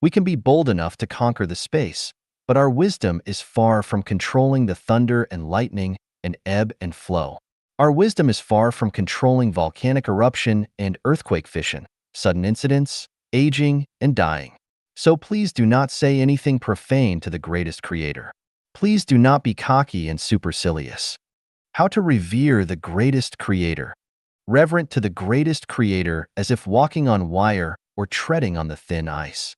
We can be bold enough to conquer the space, but our wisdom is far from controlling the thunder and lightning and ebb and flow. Our wisdom is far from controlling volcanic eruption and earthquake fission, sudden incidents, aging, and dying. So please do not say anything profane to the greatest creator. Please do not be cocky and supercilious. How to revere the greatest creator. Reverent to the greatest creator as if walking on wire or treading on the thin ice.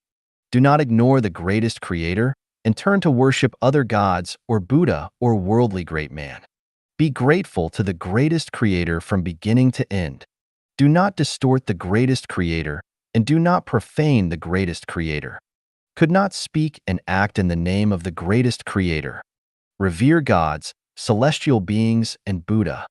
Do not ignore the greatest creator and turn to worship other gods or Buddha or worldly great man. Be grateful to the greatest creator from beginning to end. Do not distort the greatest creator and do not profane the greatest creator. Could not speak and act in the name of the greatest creator. Revere gods, celestial beings, and Buddha.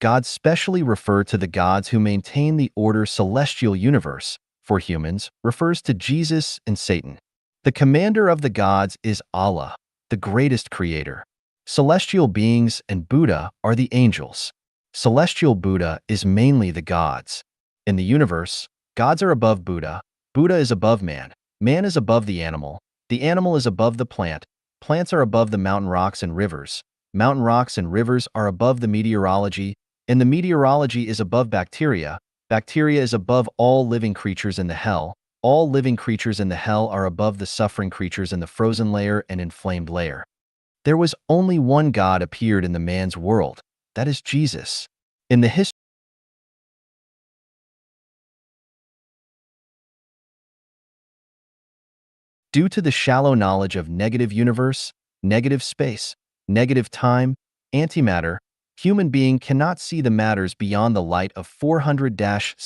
Gods specially refer to the gods who maintain the order celestial universe. For humans, refers to Jesus and Satan. The commander of the gods is Allah, the greatest creator. Celestial beings and Buddha are the angels. Celestial Buddha is mainly the gods. In the universe, gods are above Buddha, Buddha is above man, man is above the animal is above the plant, plants are above the mountain rocks and rivers, mountain rocks and rivers are above the meteorology, and the meteorology is above bacteria, bacteria is above all living creatures in the hell, all living creatures in the hell are above the suffering creatures in the frozen layer and inflamed layer. There was only one God appeared in the man's world, that is Jesus. In the history, due to the shallow knowledge of negative universe, negative space, negative time, antimatter, human being cannot see the matters beyond the light of 400-700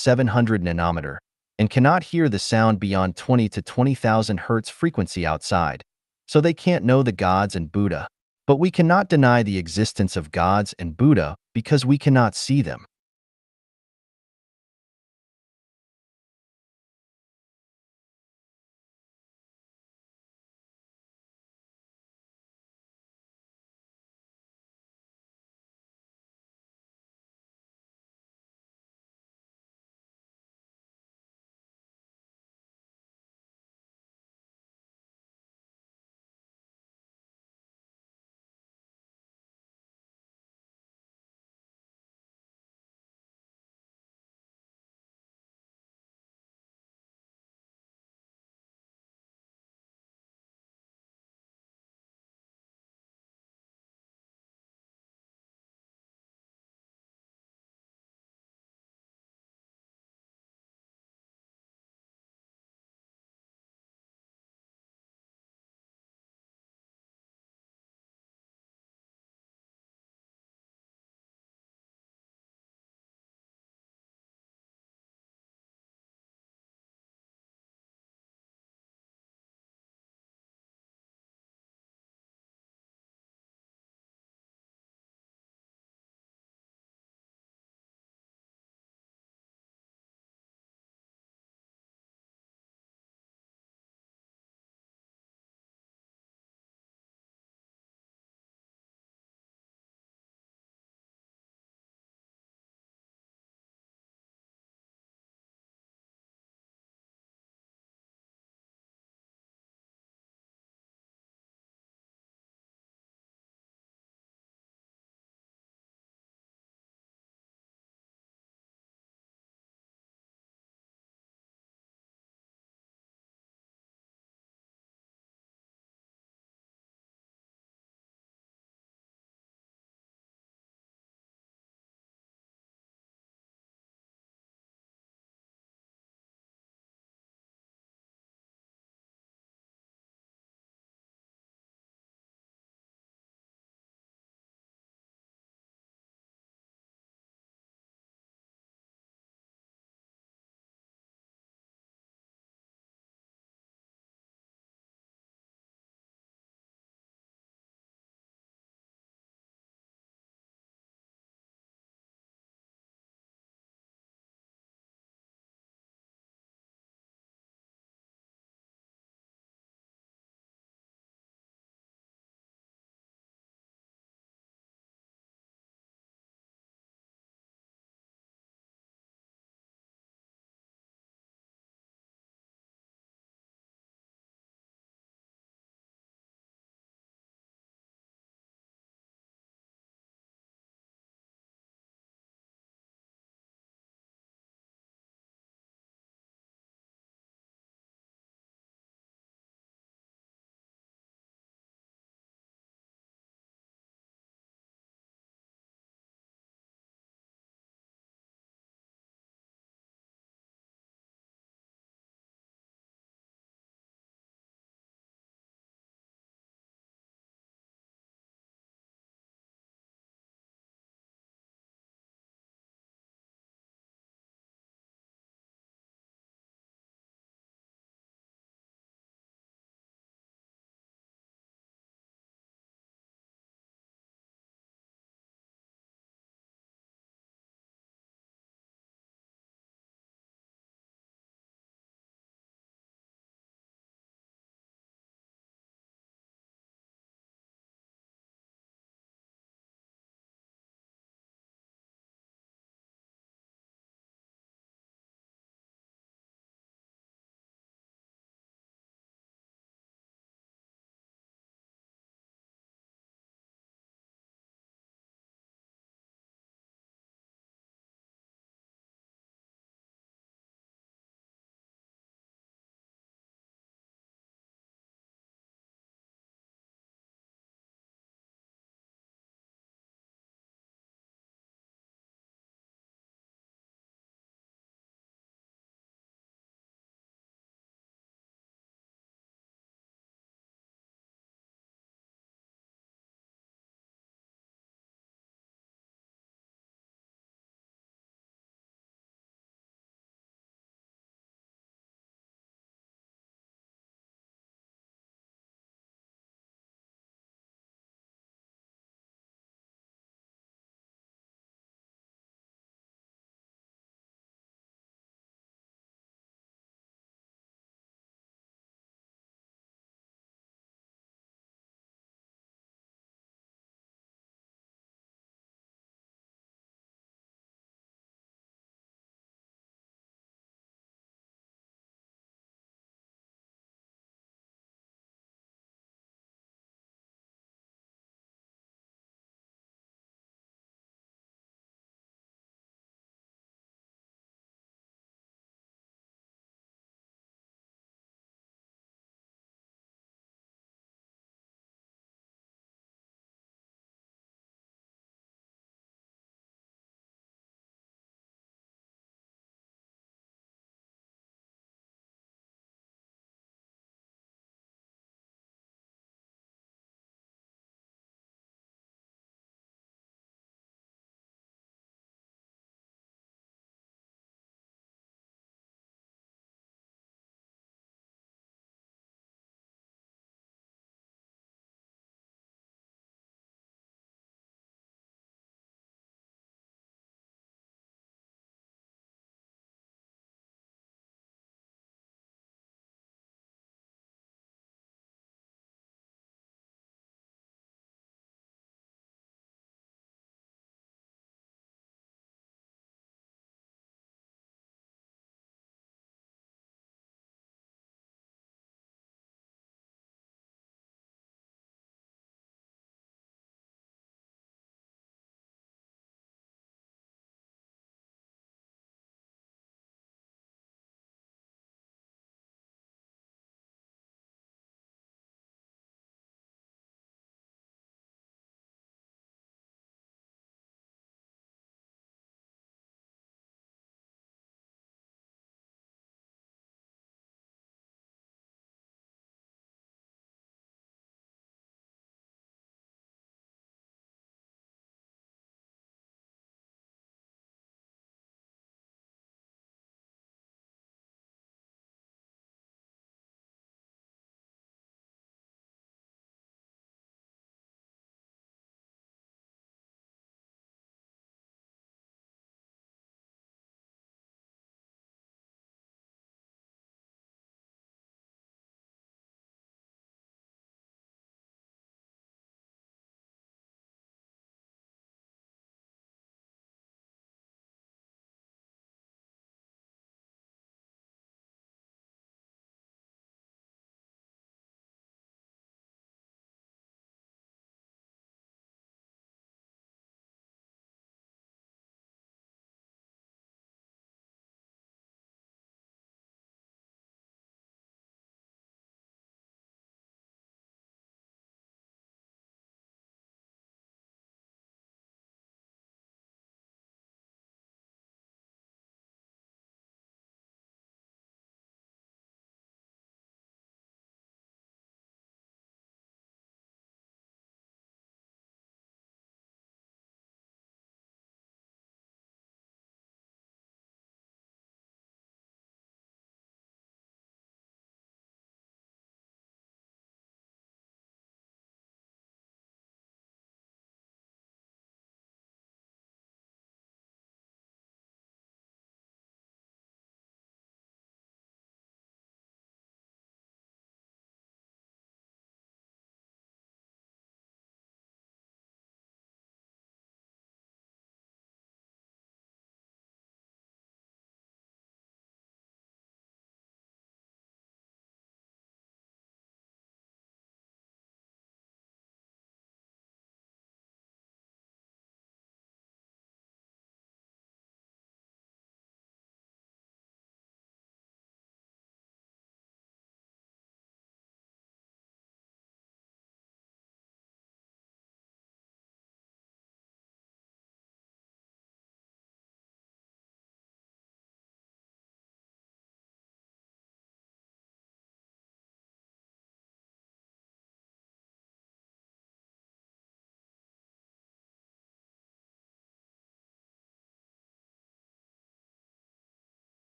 nanometer and cannot hear the sound beyond 20 to 20,000 hertz frequency outside. So they can't know the gods and Buddha. But we cannot deny the existence of gods and Buddha because we cannot see them.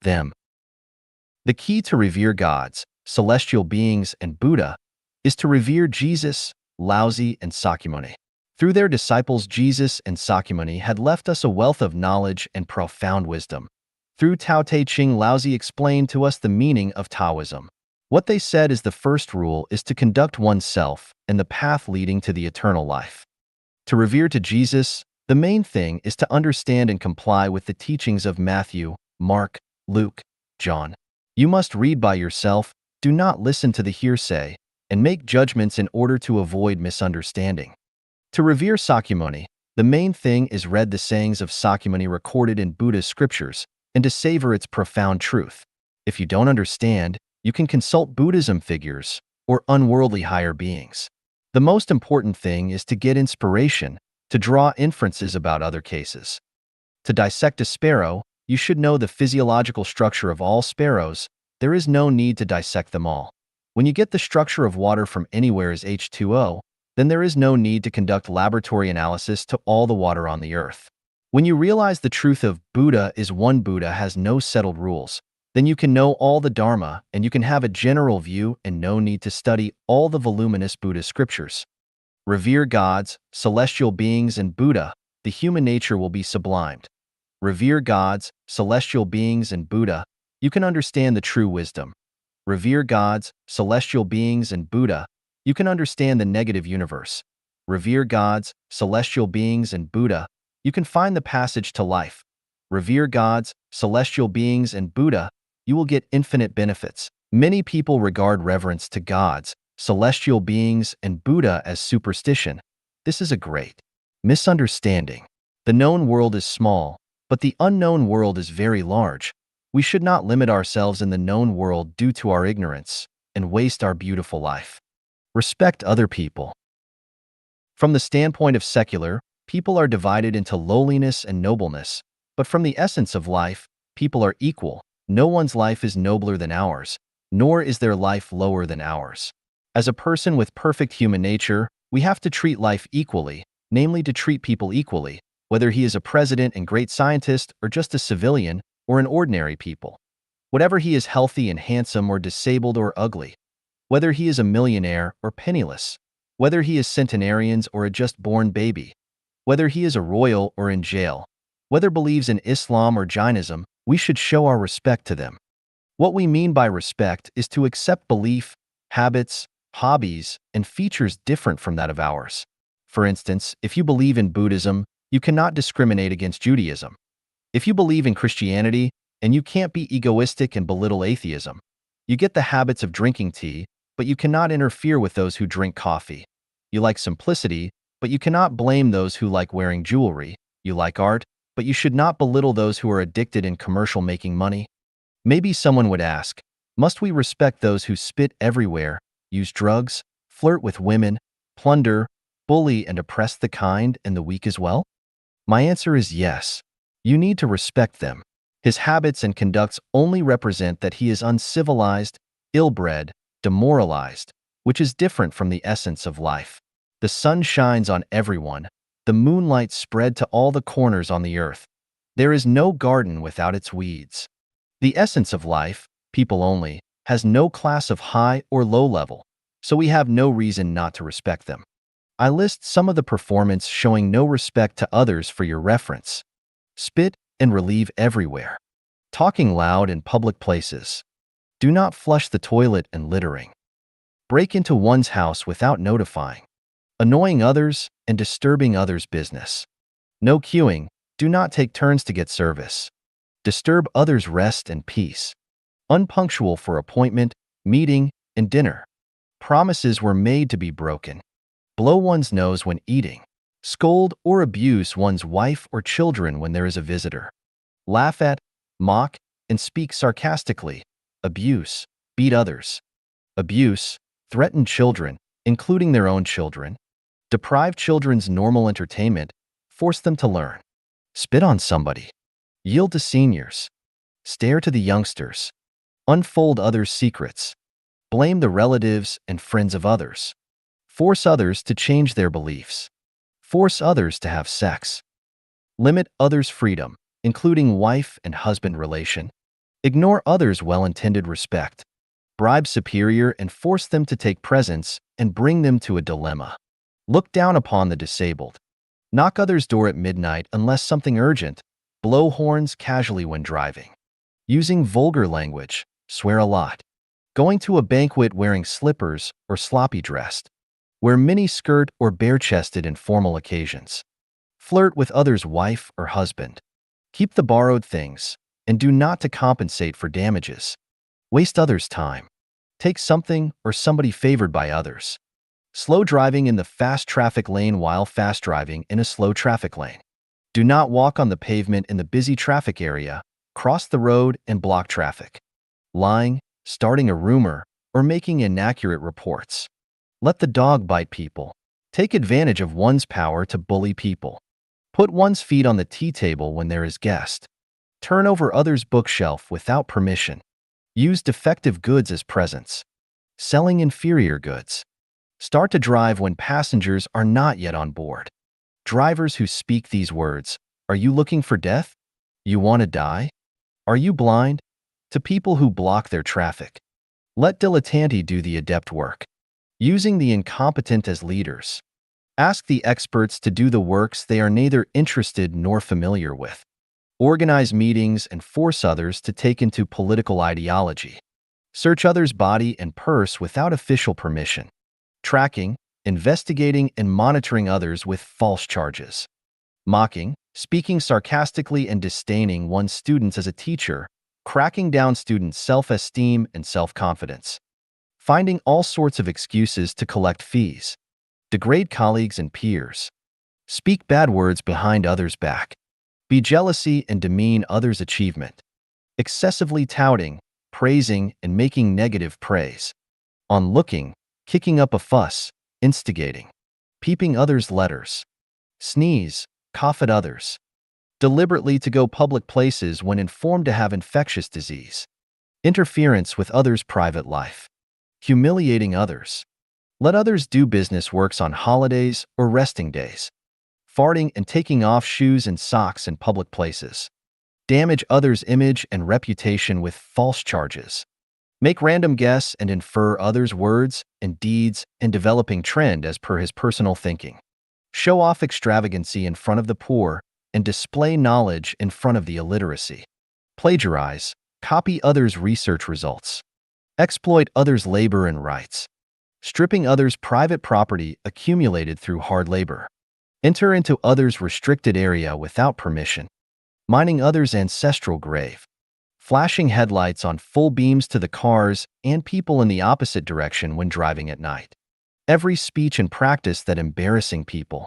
them. The key to revere gods, celestial beings, and Buddha is to revere Jesus, Laozi, and Sakyamuni. Through their disciples, Jesus and Sakyamuni had left us a wealth of knowledge and profound wisdom. Through Tao Te Ching, Laozi explained to us the meaning of Taoism. What they said is the first rule is to conduct oneself and the path leading to the eternal life. To revere to Jesus, the main thing is to understand and comply with the teachings of Matthew, Mark, Luke, John. You must read by yourself, do not listen to the hearsay, and make judgments in order to avoid misunderstanding. To revere Sakyamuni, the main thing is read the sayings of Sakyamuni recorded in Buddha's scriptures and to savor its profound truth. If you don't understand, you can consult Buddhism figures or unworldly higher beings. The most important thing is to get inspiration, to draw inferences about other cases. To dissect a sparrow, you should know the physiological structure of all sparrows. There is no need to dissect them all. When you get the structure of water from anywhere as H2O, then there is no need to conduct laboratory analysis to all the water on the earth. When you realize the truth of Buddha is one, Buddha has no settled rules, then you can know all the Dharma and you can have a general view and no need to study all the voluminous Buddha scriptures. Revere gods, celestial beings, and Buddha, the human nature will be sublimed. Revere gods, celestial beings, and Buddha, you can understand the true wisdom. Revere gods, celestial beings, and Buddha, you can understand the negative universe. Revere gods, celestial beings, and Buddha, you can find the passage to life. Revere gods, celestial beings, and Buddha, you will get infinite benefits. Many people regard reverence to gods, celestial beings, and Buddha as superstition. This is a great misunderstanding. The known world is small, but the unknown world is very large. We should not limit ourselves in the known world due to our ignorance and waste our beautiful life. Respect other people. From the standpoint of secular, people are divided into lowliness and nobleness, but from the essence of life, people are equal. No one's life is nobler than ours, nor is their life lower than ours. As a person with perfect human nature, we have to treat life equally, namely to treat people equally, whether he is a president and great scientist or just a civilian or an ordinary people. Whatever he is, healthy and handsome or disabled or ugly. Whether he is a millionaire or penniless. Whether he is centenarians or a just-born baby. Whether he is a royal or in jail. Whether believes in Islam or Jainism, we should show our respect to them. What we mean by respect is to accept belief, habits, hobbies, and features different from that of ours. For instance, if you believe in Buddhism, you cannot discriminate against Judaism. If you believe in Christianity, and you can't be egoistic and belittle atheism. You get the habits of drinking tea, but you cannot interfere with those who drink coffee. You like simplicity, but you cannot blame those who like wearing jewelry. You like art, but you should not belittle those who are addicted in commercial making money. Maybe someone would ask, must we respect those who spit everywhere, use drugs, flirt with women, plunder, bully, and oppress the kind and the weak as well? My answer is yes. You need to respect them. His habits and conducts only represent that he is uncivilized, ill-bred, demoralized, which is different from the essence of life. The sun shines on everyone. The moonlight spread to all the corners on the earth. There is no garden without its weeds. The essence of life, people only, has no class of high or low level, so we have no reason not to respect them. I list some of the performance showing no respect to others for your reference. Spit and relieve everywhere. Talking loud in public places. Do not flush the toilet and littering. Break into one's house without notifying. Annoying others and disturbing others' business. No queuing. Do not take turns to get service. Disturb others' rest and peace. Unpunctual for appointment, meeting, and dinner. Promises were made to be broken. Blow one's nose when eating. Scold or abuse one's wife or children when there is a visitor. Laugh at, mock, and speak sarcastically. Abuse, beat others. Abuse, threaten children, including their own children. Deprive children's normal entertainment, force them to learn. Spit on somebody. Yield to seniors. Stare to the youngsters. Unfold others' secrets. Blame the relatives and friends of others. Force others to change their beliefs. Force others to have sex. Limit others' freedom, including wife and husband relation. Ignore others' well-intended respect. Bribe superior and force them to take presents and bring them to a dilemma. Look down upon the disabled. Knock others' door at midnight unless something urgent. Blow horns casually when driving. Using vulgar language. Swear a lot. Going to a banquet wearing slippers or sloppy dressed. Wear mini skirt or bare-chested in formal occasions. Flirt with others' wife or husband. Keep the borrowed things and do not to compensate for damages. Waste others' time. Take something or somebody favored by others. Slow driving in the fast traffic lane while fast driving in a slow traffic lane. Do not walk on the pavement in the busy traffic area, cross the road and block traffic. Lying, starting a rumor, or making inaccurate reports. Let the dog bite people. Take advantage of one's power to bully people. Put one's feet on the tea table when there is guest. Turn over others' bookshelf without permission. Use defective goods as presents. Selling inferior goods. Start to drive when passengers are not yet on board. Drivers who speak these words, are you looking for death? You want to die? Are you blind? To people who block their traffic. Let dilettanti do the adept work. Using the incompetent as leaders. Ask the experts to do the works they are neither interested nor familiar with. Organize meetings and force others to take into political ideology. Search others' body and purse without official permission. Tracking, investigating, and monitoring others with false charges. Mocking, speaking sarcastically and disdaining one's students as a teacher, cracking down students' self-esteem and self-confidence. Finding all sorts of excuses to collect fees. Degrade colleagues and peers. Speak bad words behind others' back. Be jealousy and demean others' achievement. Excessively touting, praising, and making negative praise. On looking, kicking up a fuss, instigating. Peeping others' letters. Sneeze, cough at others. Deliberately to go public places when informed to have infectious disease. Interference with others' private life. Humiliating others. Let others do business works on holidays or resting days. Farting and taking off shoes and socks in public places. Damage others' image and reputation with false charges. Make random guess and infer others' words and deeds and developing trend as per his personal thinking. Show off extravagancy in front of the poor and display knowledge in front of the illiteracy. Plagiarize, copy others' research results. Exploit others' labor and rights. Stripping others' private property accumulated through hard labor. Enter into others' restricted area without permission. Mining others' ancestral grave. Flashing headlights on full beams to the cars and people in the opposite direction when driving at night. Every speech and practice that embarrassing people.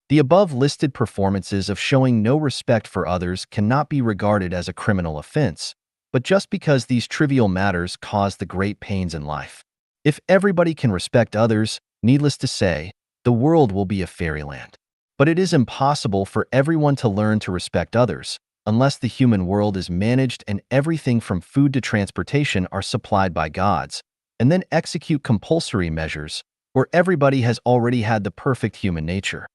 The above-listed performances of showing no respect for others cannot be regarded as a criminal offense, but just because these trivial matters cause the great pains in life. If everybody can respect others, needless to say, the world will be a fairyland. But it is impossible for everyone to learn to respect others, unless the human world is managed and everything from food to transportation are supplied by gods, and then execute compulsory measures, where everybody has already had the perfect human nature.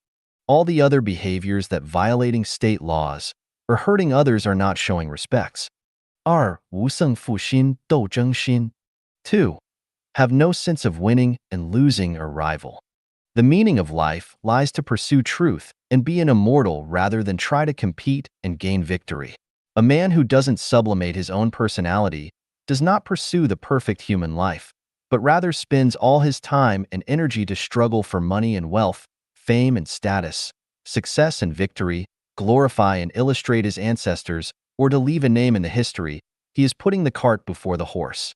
All the other behaviors that violating state laws or hurting others are not showing respects. 2. 无胜负心,斗争心. 2. Have no sense of winning and losing or rival. The meaning of life lies to pursue truth and be an immortal rather than try to compete and gain victory. A man who doesn't sublimate his own personality does not pursue the perfect human life, but rather spends all his time and energy to struggle for money and wealth, fame and status, success and victory, glorify and illustrate his ancestors, or to leave a name in the history. He is putting the cart before the horse.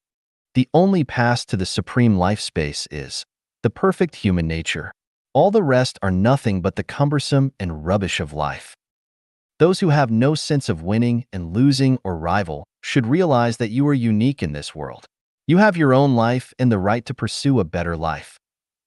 The only path to the supreme life space is the perfect human nature. All the rest are nothing but the cumbersome and rubbish of life. Those who have no sense of winning and losing or rival should realize that you are unique in this world. You have your own life and the right to pursue a better life.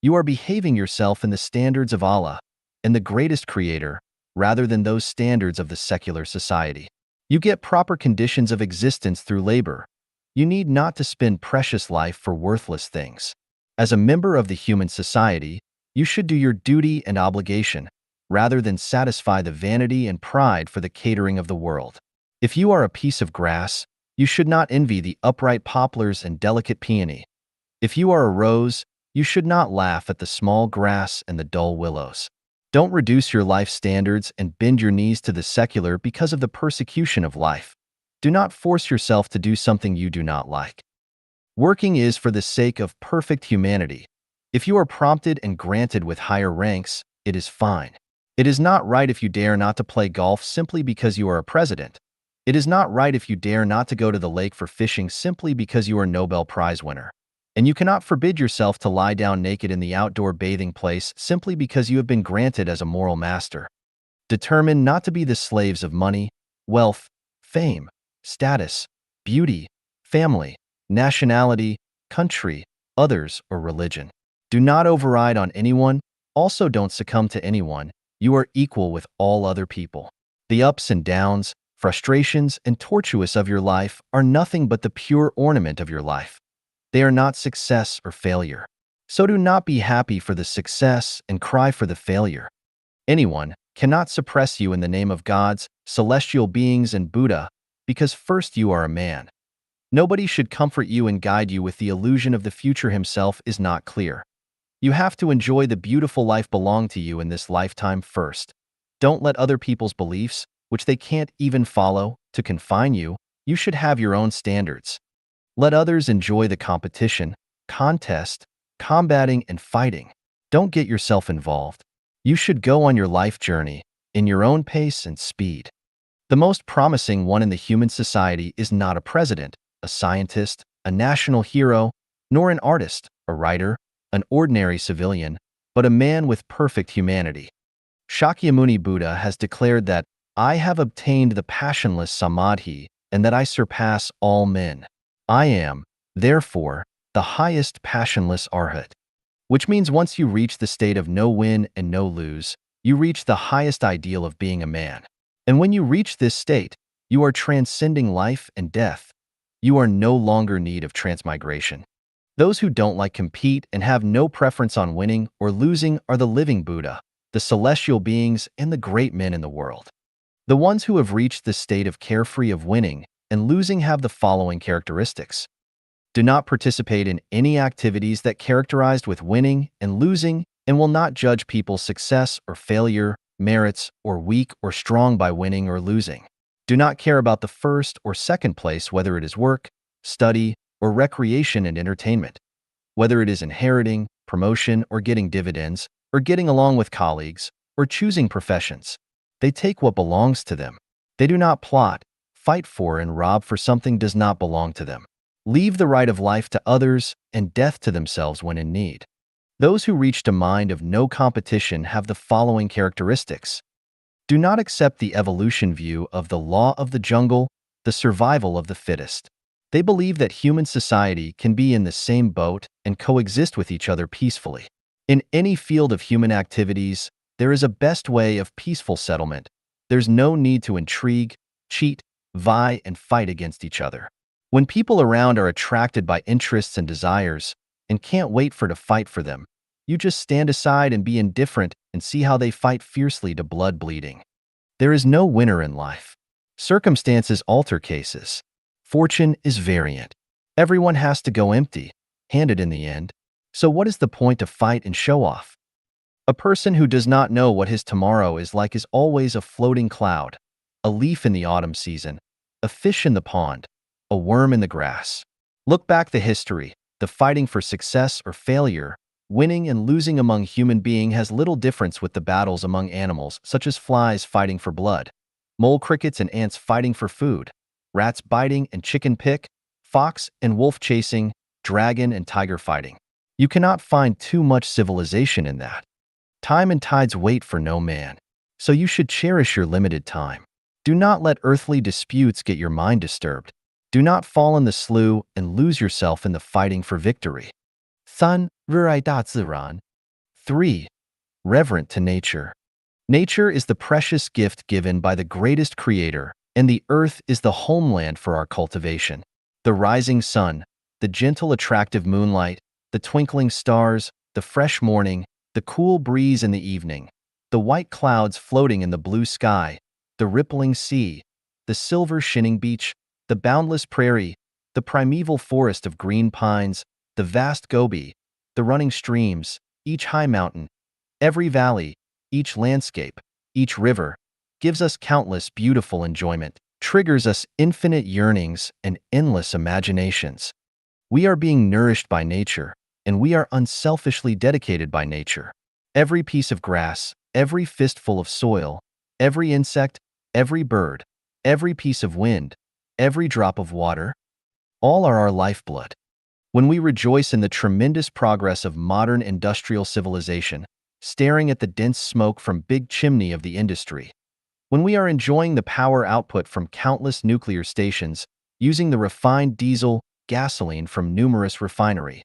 You are behaving yourself in the standards of Allah and the greatest creator, rather than those standards of the secular society. You get proper conditions of existence through labor. You need not to spend precious life for worthless things. As a member of the human society, you should do your duty and obligation, rather than satisfy the vanity and pride for the catering of the world. If you are a piece of grass, You should not envy the upright poplars and delicate peony. If you are a rose, you should not laugh at the small grass and the dull willows. Don't reduce your life standards and bend your knees to the secular because of the persecution of life. Do not force yourself to do something you do not like. Working is for the sake of perfect humanity. If you are prompted and granted with higher ranks, it is fine. It is not right if you dare not to play golf simply because you are a president. It is not right if you dare not to go to the lake for fishing simply because you are a Nobel Prize winner. And you cannot forbid yourself to lie down naked in the outdoor bathing place simply because you have been granted as a moral master. Determine not to be the slaves of money, wealth, fame, status, beauty, family, nationality, country, others, or religion. Do not override on anyone. Also, don't succumb to anyone. You are equal with all other people. The ups and downs, frustrations, and tortuous of your life are nothing but the pure ornament of your life. They are not success or failure. So do not be happy for the success and cry for the failure. Anyone cannot suppress you in the name of gods, celestial beings, and Buddha, because first you are a man. Nobody should comfort you and guide you with the illusion of the future himself is not clear. You have to enjoy the beautiful life belong to you in this lifetime first. Don't let other people's beliefs, which they can't even follow, to confine you. You should have your own standards. Let others enjoy the competition, contest, combating, and fighting. Don't get yourself involved. You should go on your life journey, in your own pace and speed. The most promising one in the human society is not a president, a scientist, a national hero, nor an artist, a writer, an ordinary civilian, but a man with perfect humanity. Shakyamuni Buddha has declared that I have obtained the passionless samadhi and that I surpass all men. I am, therefore, the highest passionless arhat, which means once you reach the state of no win and no lose, you reach the highest ideal of being a man. And when you reach this state, you are transcending life and death. You are no longer in need of transmigration. Those who don't like compete and have no preference on winning or losing are the living Buddha, the celestial beings, and the great men in the world. The ones who have reached this state of carefree of winning and losing have the following characteristics. Do not participate in any activities that characterized with winning and losing and will not judge people's success or failure, merits, or weak or strong by winning or losing. Do not care about the first or second place, whether it is work, study, or recreation and entertainment. Whether it is inheriting, promotion, or getting dividends, or getting along with colleagues, or choosing professions. They take what belongs to them. They do not plot, fight for, and rob for something does not belong to them. Leave the right of life to others and death to themselves when in need. Those who reach a mind of no competition have the following characteristics. Do not accept the evolution view of the law of the jungle, the survival of the fittest. They believe that human society can be in the same boat and coexist with each other peacefully. In any field of human activities, there is a best way of peaceful settlement. There's no need to intrigue, cheat, vie, and fight against each other. When people around are attracted by interests and desires and can't wait to fight for them, you just stand aside and be indifferent and see how they fight fiercely to blood bleeding. There is no winner in life. Circumstances alter cases. Fortune is variant. Everyone has to go empty-handed in the end. So what is the point to fight and show off? A person who does not know what his tomorrow is like is always a floating cloud, a leaf in the autumn season, a fish in the pond, a worm in the grass. Look back the history, the fighting for success or failure, winning and losing among human beings has little difference with the battles among animals, such as flies fighting for blood, mole crickets and ants fighting for food, rats biting and chicken pick, fox and wolf chasing, dragon and tiger fighting. You cannot find too much civilization in that. Time and tides wait for no man. So you should cherish your limited time. Do not let earthly disputes get your mind disturbed. Do not fall in the slough and lose yourself in the fighting for victory. 3. 热爱大自然. 3. Reverent to nature. Nature is the precious gift given by the greatest creator, and the earth is the homeland for our cultivation. The rising sun, the gentle attractive moonlight, the twinkling stars, the fresh morning, the cool breeze in the evening, the white clouds floating in the blue sky, the rippling sea, the silver shining beach, The boundless prairie, the primeval forest of green pines, the vast Gobi, the running streams, each high mountain, every valley, each landscape, each river, gives us countless beautiful enjoyment, triggers us infinite yearnings and endless imaginations. We are being nourished by nature, and we are unselfishly dedicated by nature. Every piece of grass, every fistful of soil, every insect, every bird, every piece of wind, every drop of water, all are our lifeblood. When we rejoice in the tremendous progress of modern industrial civilization, staring at the dense smoke from big chimney of the industry, when we are enjoying the power output from countless nuclear stations, using the refined diesel, gasoline from numerous refinery,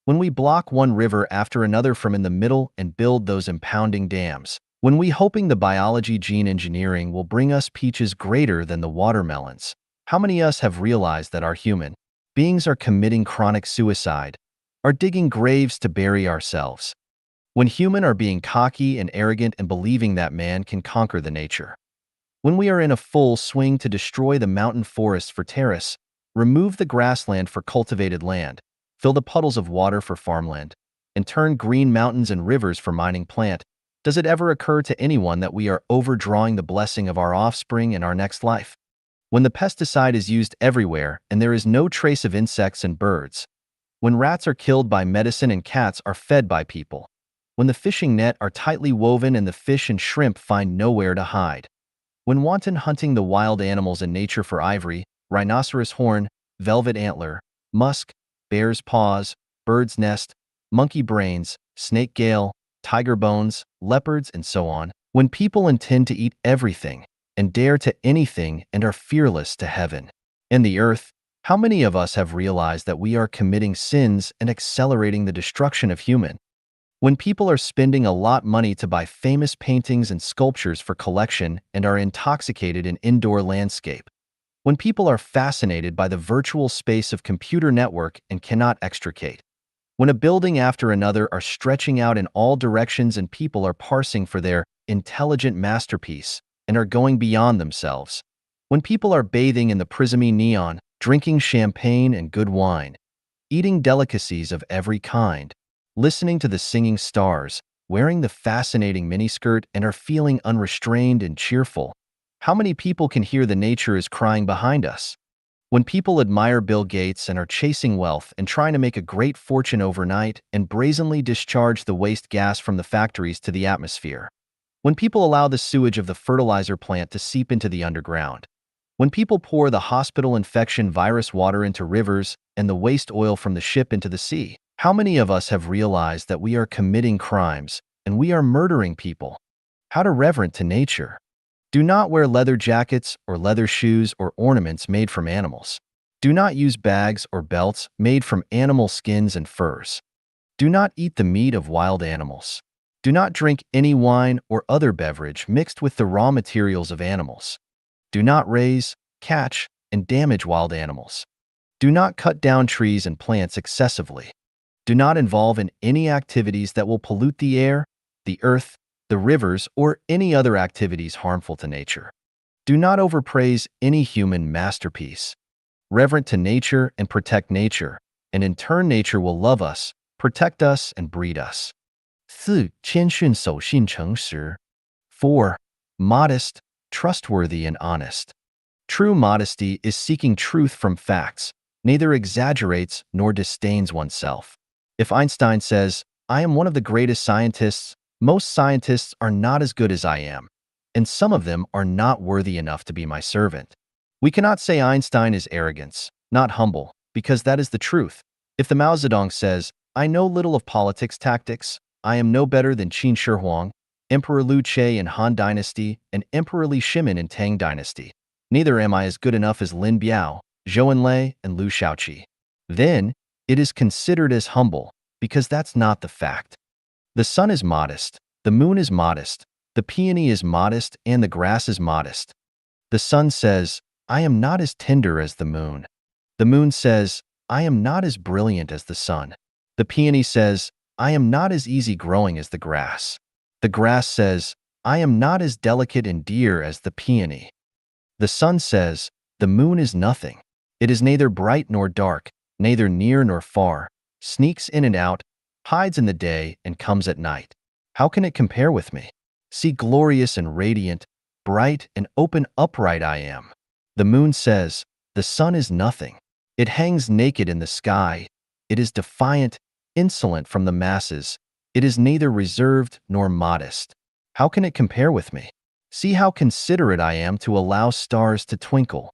when we block one river after another from in the middle and build those impounding dams, when we hoping the biology gene engineering will bring us peaches greater than the watermelons, how many of us have realized that our human beings are committing chronic suicide, are digging graves to bury ourselves? When human are being cocky and arrogant and believing that man can conquer the nature. When we are in a full swing to destroy the mountain forests for terrace, remove the grassland for cultivated land, fill the puddles of water for farmland, and turn green mountains and rivers for mining plant, does it ever occur to anyone that we are overdrawing the blessing of our offspring in our next life? When the pesticide is used everywhere and there is no trace of insects and birds, when rats are killed by medicine and cats are fed by people, when the fishing net are tightly woven and the fish and shrimp find nowhere to hide, when wanton hunting the wild animals in nature for ivory, rhinoceros horn, velvet antler, musk, bear's paws, bird's nest, monkey brains, snake gale, tiger bones, leopards, and so on, when people intend to eat everything and dare to anything and are fearless to heaven and the earth, how many of us have realized that we are committing sins and accelerating the destruction of human? When people are spending a lot money to buy famous paintings and sculptures for collection and are intoxicated in indoor landscape. When people are fascinated by the virtual space of computer network and cannot extricate. When a building after another are stretching out in all directions and people are parsing for their intelligent masterpiece and are going beyond themselves. When people are bathing in the prismy neon, drinking champagne and good wine, eating delicacies of every kind, listening to the singing stars, wearing the fascinating miniskirt and are feeling unrestrained and cheerful. How many people can hear the nature is crying behind us? When people admire Bill Gates and are chasing wealth and trying to make a great fortune overnight and brazenly discharge the waste gas from the factories to the atmosphere. When people allow the sewage of the fertilizer plant to seep into the underground. When people pour the hospital infection virus water into rivers and the waste oil from the ship into the sea. How many of us have realized that we are committing crimes and we are murdering people? How to reverent to nature. Do not wear leather jackets or leather shoes or ornaments made from animals. Do not use bags or belts made from animal skins and furs. Do not eat the meat of wild animals. Do not drink any wine or other beverage mixed with the raw materials of animals. Do not raise, catch, and damage wild animals. Do not cut down trees and plants excessively. Do not involve in any activities that will pollute the air, the earth, the rivers, or any other activities harmful to nature. Do not overpraise any human masterpiece. Reverent to nature and protect nature, and in turn nature will love us, protect us, and breed us. 4. 谦逊守信诚实. 4. Modest, trustworthy, and honest. True modesty is seeking truth from facts, neither exaggerates nor disdains oneself. If Einstein says, I am one of the greatest scientists, most scientists are not as good as I am, and some of them are not worthy enough to be my servant. We cannot say Einstein is arrogance, not humble, because that is the truth. If the Mao Zedong says, I know little of politics tactics, I am no better than Qin Shi Huang, Emperor Liu Che in Han Dynasty, and Emperor Li Shimin in Tang Dynasty, neither am I as good enough as Lin Biao, Zhou Enlai, and Liu Shaoqi. Then, it is considered as humble, because that's not the fact. The sun is modest, the moon is modest, the peony is modest, and the grass is modest. The sun says, I am not as tender as the moon. The moon says, I am not as brilliant as the sun. The peony says, I am not as easy-growing as the grass. The grass says, I am not as delicate and dear as the peony. The sun says, The moon is nothing. It is neither bright nor dark, neither near nor far, sneaks in and out, hides in the day, and comes at night. How can it compare with me? See glorious and radiant, bright and open upright I am. The moon says, the sun is nothing. It hangs naked in the sky. It is defiant, insolent from the masses. It is neither reserved nor modest. How can it compare with me? See how considerate I am to allow stars to twinkle.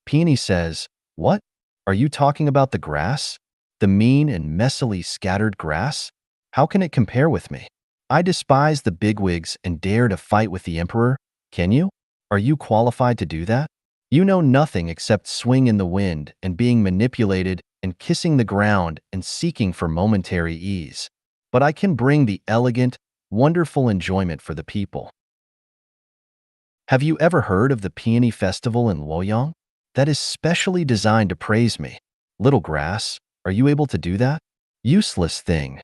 Peony says, what? Are you talking about the grass? The mean and messily scattered grass? How can it compare with me? I despise the bigwigs and dare to fight with the emperor. Can you? Are you qualified to do that? You know nothing except swing in the wind and being manipulated and kissing the ground and seeking for momentary ease. But I can bring the elegant, wonderful enjoyment for the people. Have you ever heard of the Peony Festival in Luoyang? That is specially designed to praise me. Little grass, are you able to do that? Useless thing.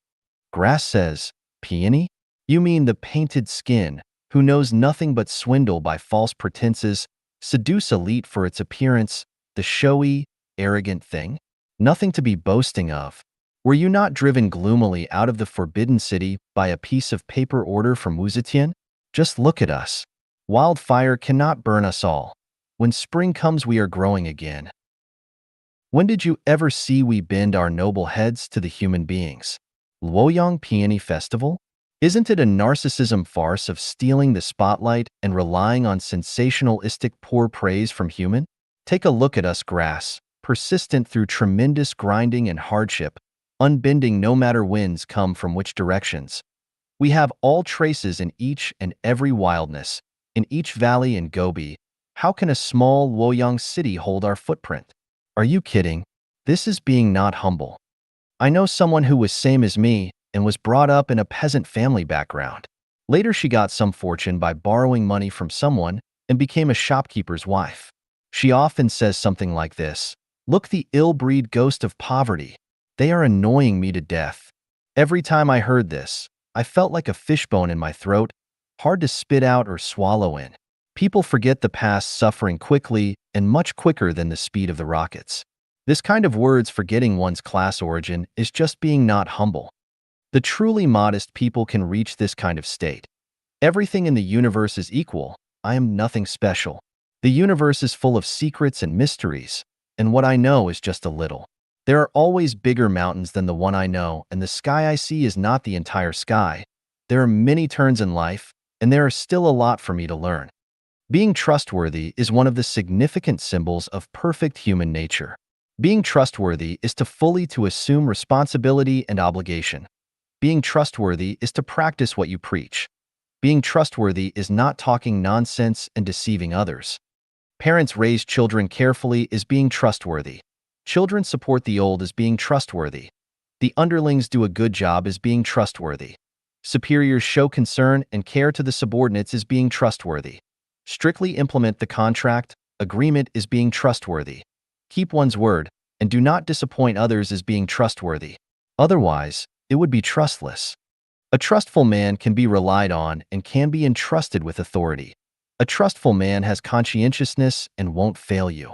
Grass says, Peony? You mean the painted skin, who knows nothing but swindle by false pretenses, seduce elite for its appearance, the showy, arrogant thing? Nothing to be boasting of. Were you not driven gloomily out of the forbidden city by a piece of paper order from Wu Zetian? Just look at us. Wildfire cannot burn us all. When spring comes, we are growing again. When did you ever see we bend our noble heads to the human beings? Luoyang Peony Festival? Isn't it a narcissism farce of stealing the spotlight and relying on sensationalistic poor praise from human? Take a look at us grass, persistent through tremendous grinding and hardship, unbending no matter winds come from which directions. We have all traces in each and every wildness, in each valley and gobi. How can a small Luoyang city hold our footprint? Are you kidding? This is being not humble. I know someone who was same as me and was brought up in a peasant family background. Later she got some fortune by borrowing money from someone and became a shopkeeper's wife. She often says something like this, look, the ill-breed ghost of poverty. They are annoying me to death. Every time I heard this, I felt like a fishbone in my throat, hard to spit out or swallow in. People forget the past suffering quickly and much quicker than the speed of the rockets. This kind of words forgetting one's class origin is just being not humble. The truly modest people can reach this kind of state. Everything in the universe is equal. I am nothing special. The universe is full of secrets and mysteries, and what I know is just a little. There are always bigger mountains than the one I know, and the sky I see is not the entire sky. There are many turns in life, and there is still a lot for me to learn. Being trustworthy is one of the significant symbols of perfect human nature. Being trustworthy is to fully to assume responsibility and obligation. Being trustworthy is to practice what you preach. Being trustworthy is not talking nonsense and deceiving others. Parents raise children carefully is being trustworthy. Children support the old as being trustworthy. The underlings do a good job as being trustworthy. Superiors show concern and care to the subordinates as being trustworthy. Strictly implement the contract, agreement is being trustworthy. Keep one's word, and do not disappoint others as being trustworthy. Otherwise, it would be trustless. A trustful man can be relied on and can be entrusted with authority. A trustful man has conscientiousness and won't fail you.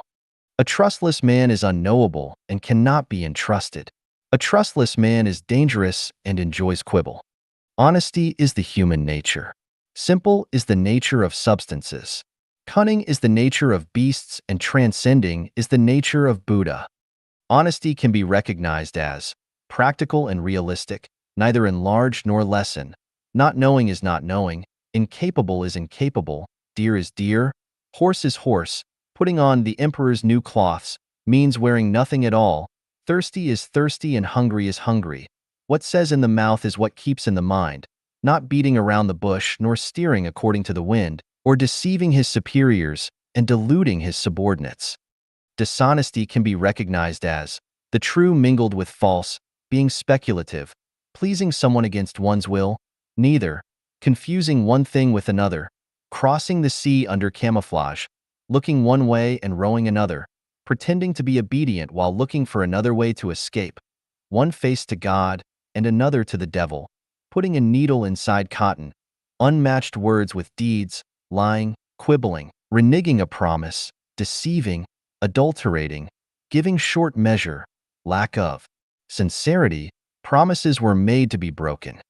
A trustless man is unknowable and cannot be entrusted. A trustless man is dangerous and enjoys quibble. Honesty is the human nature. Simple is the nature of substances. Cunning is the nature of beasts, and transcending is the nature of Buddha. Honesty can be recognized as practical and realistic, neither enlarge nor lessen. Not knowing is not knowing, incapable is incapable, dear is dear, horse is horse, putting on the emperor's new cloths means wearing nothing at all, thirsty is thirsty and hungry is hungry. What says in the mouth is what keeps in the mind, not beating around the bush nor steering according to the wind, or deceiving his superiors and deluding his subordinates. Dishonesty can be recognized as the true mingled with false, being speculative, pleasing someone against one's will, neither, confusing one thing with another, crossing the sea under camouflage, looking one way and rowing another, pretending to be obedient while looking for another way to escape, one face to God and another to the devil, putting a needle inside cotton, unmatched words with deeds, lying, quibbling, reneging a promise, deceiving, adulterating, giving short measure, lack of sincerity, promises were made to be broken.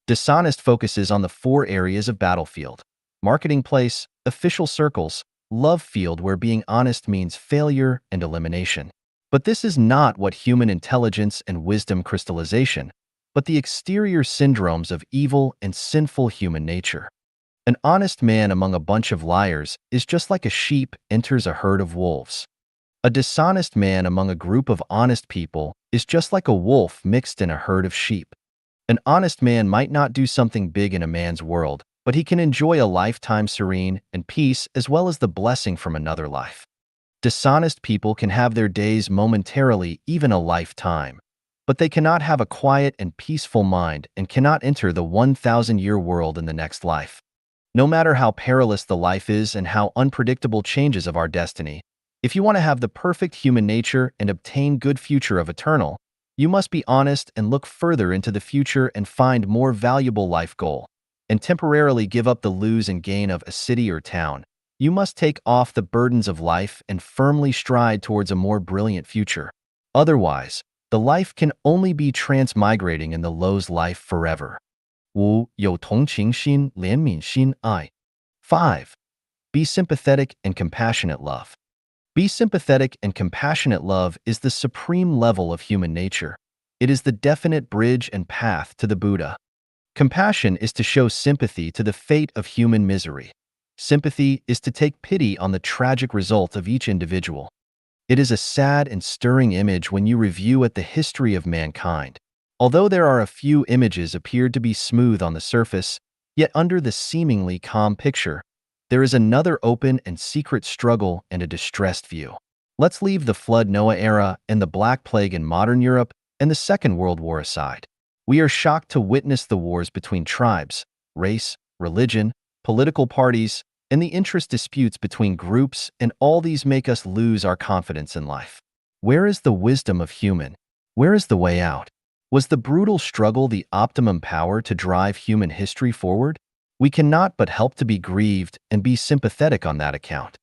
Dishonest focuses on the four areas of battlefield: marketing place, official circles, love field, where being honest means failure and elimination. But this is not what human intelligence and wisdom crystallization, but the exterior syndromes of evil and sinful human nature. An honest man among a bunch of liars is just like a sheep enters a herd of wolves. A dishonest man among a group of honest people is just like a wolf mixed in a herd of sheep. An honest man might not do something big in a man's world, but he can enjoy a lifetime serene and peace as well as the blessing from another life. Dishonest people can have their days momentarily, even a lifetime, but they cannot have a quiet and peaceful mind and cannot enter the 1,000-year world in the next life. No matter how perilous the life is and how unpredictable changes of our destiny, if you want to have the perfect human nature and obtain good future of eternal, you must be honest and look further into the future and find more valuable life goal, and temporarily give up the lose and gain of a city or town. You must take off the burdens of life and firmly stride towards a more brilliant future. Otherwise, the life can only be transmigrating in the low's life forever. 五有同情心、怜悯心、爱。5. Be sympathetic and compassionate love. Be sympathetic and compassionate love is the supreme level of human nature. It is the definite bridge and path to the Buddha. Compassion is to show sympathy to the fate of human misery. Sympathy is to take pity on the tragic result of each individual. It is a sad and stirring image when you review at the history of mankind. Although there are a few images appeared to be smooth on the surface, yet under the seemingly calm picture, there is another open and secret struggle and a distressed view. Let's leave the Flood Noah era and the Black Plague in modern Europe and the Second World War aside. We are shocked to witness the wars between tribes, race, religion, political parties, and the interest disputes between groups, and all these make us lose our confidence in life. Where is the wisdom of human? Where is the way out? Was the brutal struggle the optimum power to drive human history forward? We cannot but help to be grieved and be sympathetic on that account.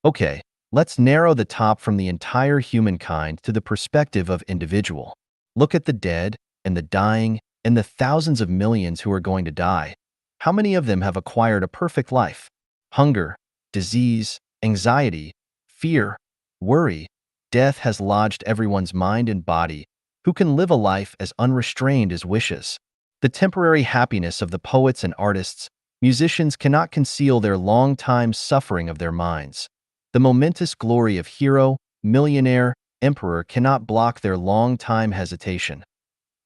Okay, let's narrow the top from the entire humankind to the perspective of individual. Look at the dead and the dying and the thousands of millions who are going to die. How many of them have acquired a perfect life? Hunger, disease, anxiety, fear, worry, death has lodged everyone's mind and body. Who can live a life as unrestrained as wishes? The temporary happiness of the poets and artists, musicians cannot conceal their long-time suffering of their minds. The momentous glory of hero, millionaire, emperor cannot block their long-time hesitation.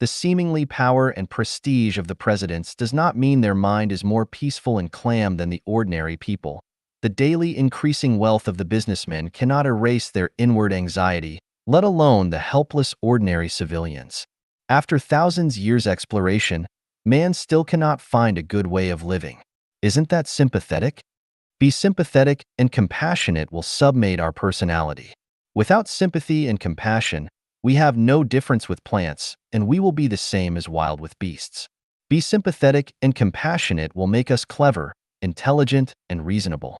The seemingly power and prestige of the presidents does not mean their mind is more peaceful and calm than the ordinary people. The daily increasing wealth of the businessmen cannot erase their inward anxiety, let alone the helpless ordinary civilians. After thousands years exploration, man still cannot find a good way of living. Isn't that sympathetic? Be sympathetic and compassionate will submate our personality. Without sympathy and compassion, we have no difference with plants, and we will be the same as wild with beasts. Be sympathetic and compassionate will make us clever, intelligent, and reasonable.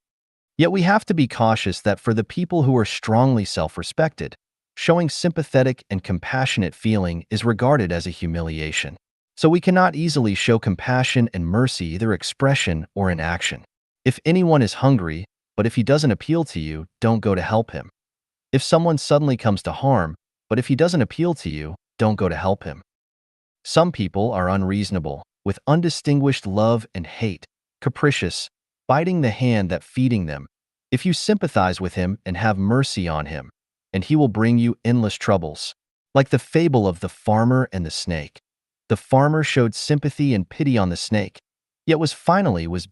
Yet we have to be cautious that for the people who are strongly self-respected, showing sympathetic and compassionate feeling is regarded as a humiliation. So we cannot easily show compassion and mercy either expression or in action. If anyone is hungry, but if he doesn't appeal to you, don't go to help him. If someone suddenly comes to harm, but if he doesn't appeal to you, don't go to help him. Some people are unreasonable, with undistinguished love and hate, capricious, biting the hand that feeding them. If you sympathize with him and have mercy on him, and he will bring you endless troubles. Like the fable of the farmer and the snake. The farmer showed sympathy and pity on the snake, yet was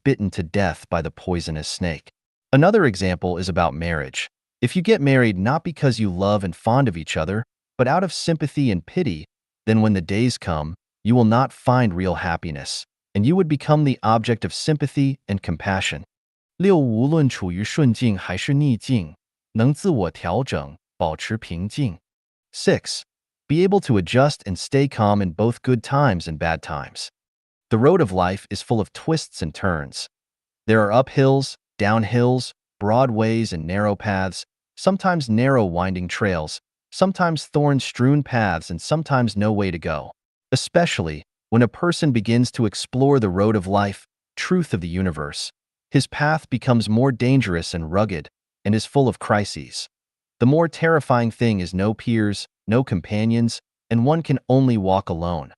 bitten to death by the poisonous snake. Another example is about marriage. If you get married not because you love and fond of each other, but out of sympathy and pity, then when the days come, you will not find real happiness, and you would become the object of sympathy and compassion. 六无论处于顺境还是逆境，能自我调整，保持平静。6. Be able to adjust and stay calm in both good times and bad times. The road of life is full of twists and turns. There are uphills, downhills, broad ways and narrow paths, sometimes narrow winding trails, sometimes thorn-strewn paths, and sometimes no way to go. Especially when a person begins to explore the road of life, truth of the universe, his path becomes more dangerous and rugged, and is full of crises. The more terrifying thing is no peers, no companions, and one can only walk alone.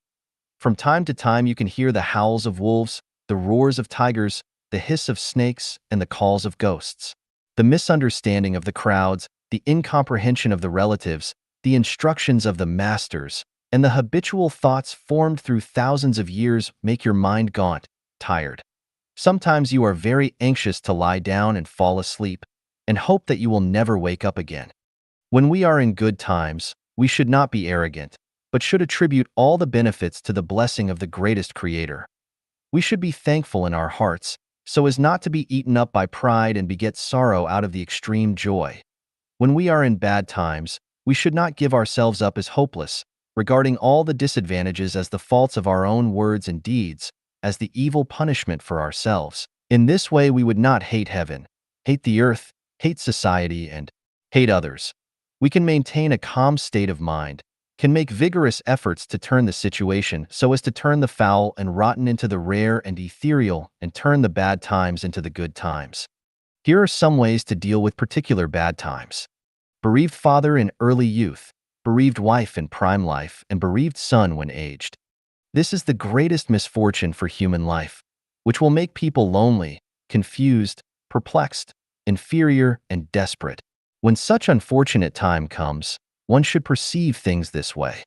From time to time you can hear the howls of wolves, the roars of tigers, the hiss of snakes, and the calls of ghosts. The misunderstanding of the crowds, the incomprehension of the relatives, the instructions of the masters, and the habitual thoughts formed through thousands of years make your mind gaunt, tired. Sometimes you are very anxious to lie down and fall asleep, and hope that you will never wake up again. When we are in good times, we should not be arrogant, but should attribute all the benefits to the blessing of the greatest Creator. We should be thankful in our hearts, so as not to be eaten up by pride and beget sorrow out of the extreme joy. When we are in bad times, we should not give ourselves up as hopeless, regarding all the disadvantages as the faults of our own words and deeds, as the evil punishment for ourselves. In this way we would not hate heaven, hate the earth, hate society, and hate others. We can maintain a calm state of mind, can make vigorous efforts to turn the situation so as to turn the foul and rotten into the rare and ethereal and turn the bad times into the good times. Here are some ways to deal with particular bad times. Bereaved father in early youth, bereaved wife in prime life, and bereaved son when aged. This is the greatest misfortune for human life, which will make people lonely, confused, perplexed, inferior, and desperate. When such unfortunate time comes, one should perceive things this way.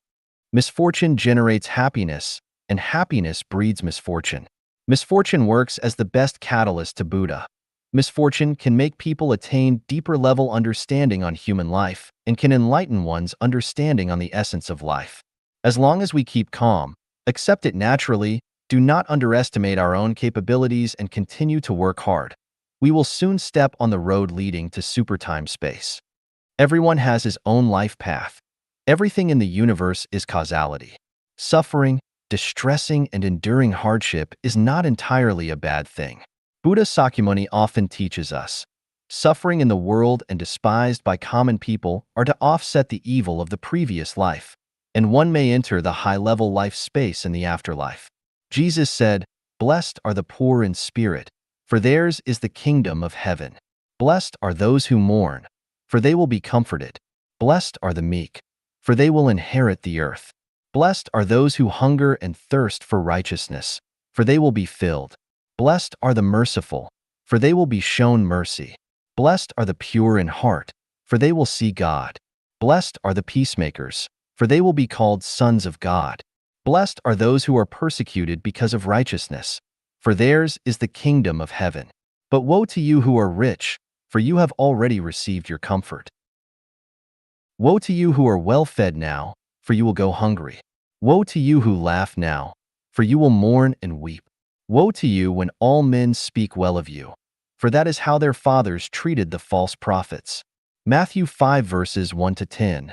Misfortune generates happiness, and happiness breeds misfortune. Misfortune works as the best catalyst to Buddha. Misfortune can make people attain deeper-level understanding on human life and can enlighten one's understanding on the essence of life. As long as we keep calm, accept it naturally, do not underestimate our own capabilities, and continue to work hard, we will soon step on the road leading to supertime space. Everyone has his own life path. Everything in the universe is causality. Suffering, distressing, and enduring hardship is not entirely a bad thing. Buddha Sakyamuni often teaches us, suffering in the world and despised by common people are to offset the evil of the previous life, and one may enter the high-level life space in the afterlife. Jesus said, "Blessed are the poor in spirit, for theirs is the kingdom of heaven. Blessed are those who mourn, for they will be comforted. Blessed are the meek, for they will inherit the earth. Blessed are those who hunger and thirst for righteousness, for they will be filled. Blessed are the merciful, for they will be shown mercy. Blessed are the pure in heart, for they will see God. Blessed are the peacemakers, for they will be called sons of God. Blessed are those who are persecuted because of righteousness, for theirs is the kingdom of heaven. But woe to you who are rich, for you have already received your comfort. Woe to you who are well-fed now, for you will go hungry. Woe to you who laugh now, for you will mourn and weep. Woe to you when all men speak well of you, for that is how their fathers treated the false prophets." Matthew 5 verses 1 to 10.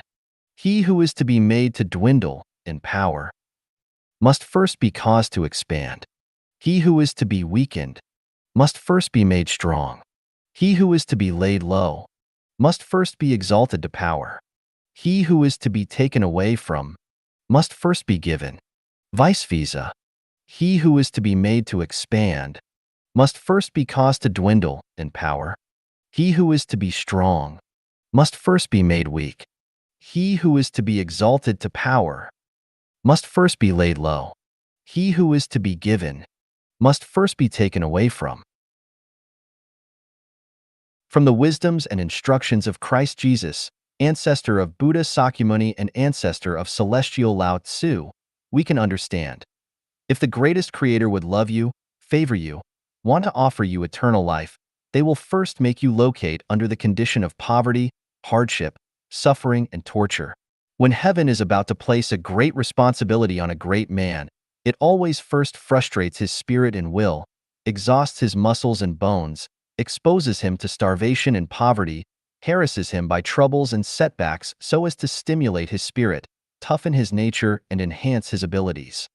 He who is to be made to dwindle in power must first be caused to expand. He who is to be weakened must first be made strong. He who is to be laid low must first be exalted to power. He who is to be taken away from must first be given. Vice versa. He who is to be made to expand must first be caused to dwindle in power. He who is to be strong must first be made weak. He who is to be exalted to power must first be laid low. He who is to be given must first be taken away from. From the wisdoms and instructions of Christ Jesus, ancestor of Buddha Sakyamuni and ancestor of celestial Lao Tzu, we can understand. If the greatest creator would love you, favor you, want to offer you eternal life, they will first make you locate under the condition of poverty, hardship, suffering, and torture. When heaven is about to place a great responsibility on a great man, it always first frustrates his spirit and will, exhausts his muscles and bones, exposes him to starvation and poverty, harasses him by troubles and setbacks so as to stimulate his spirit, toughen his nature, and enhance his abilities.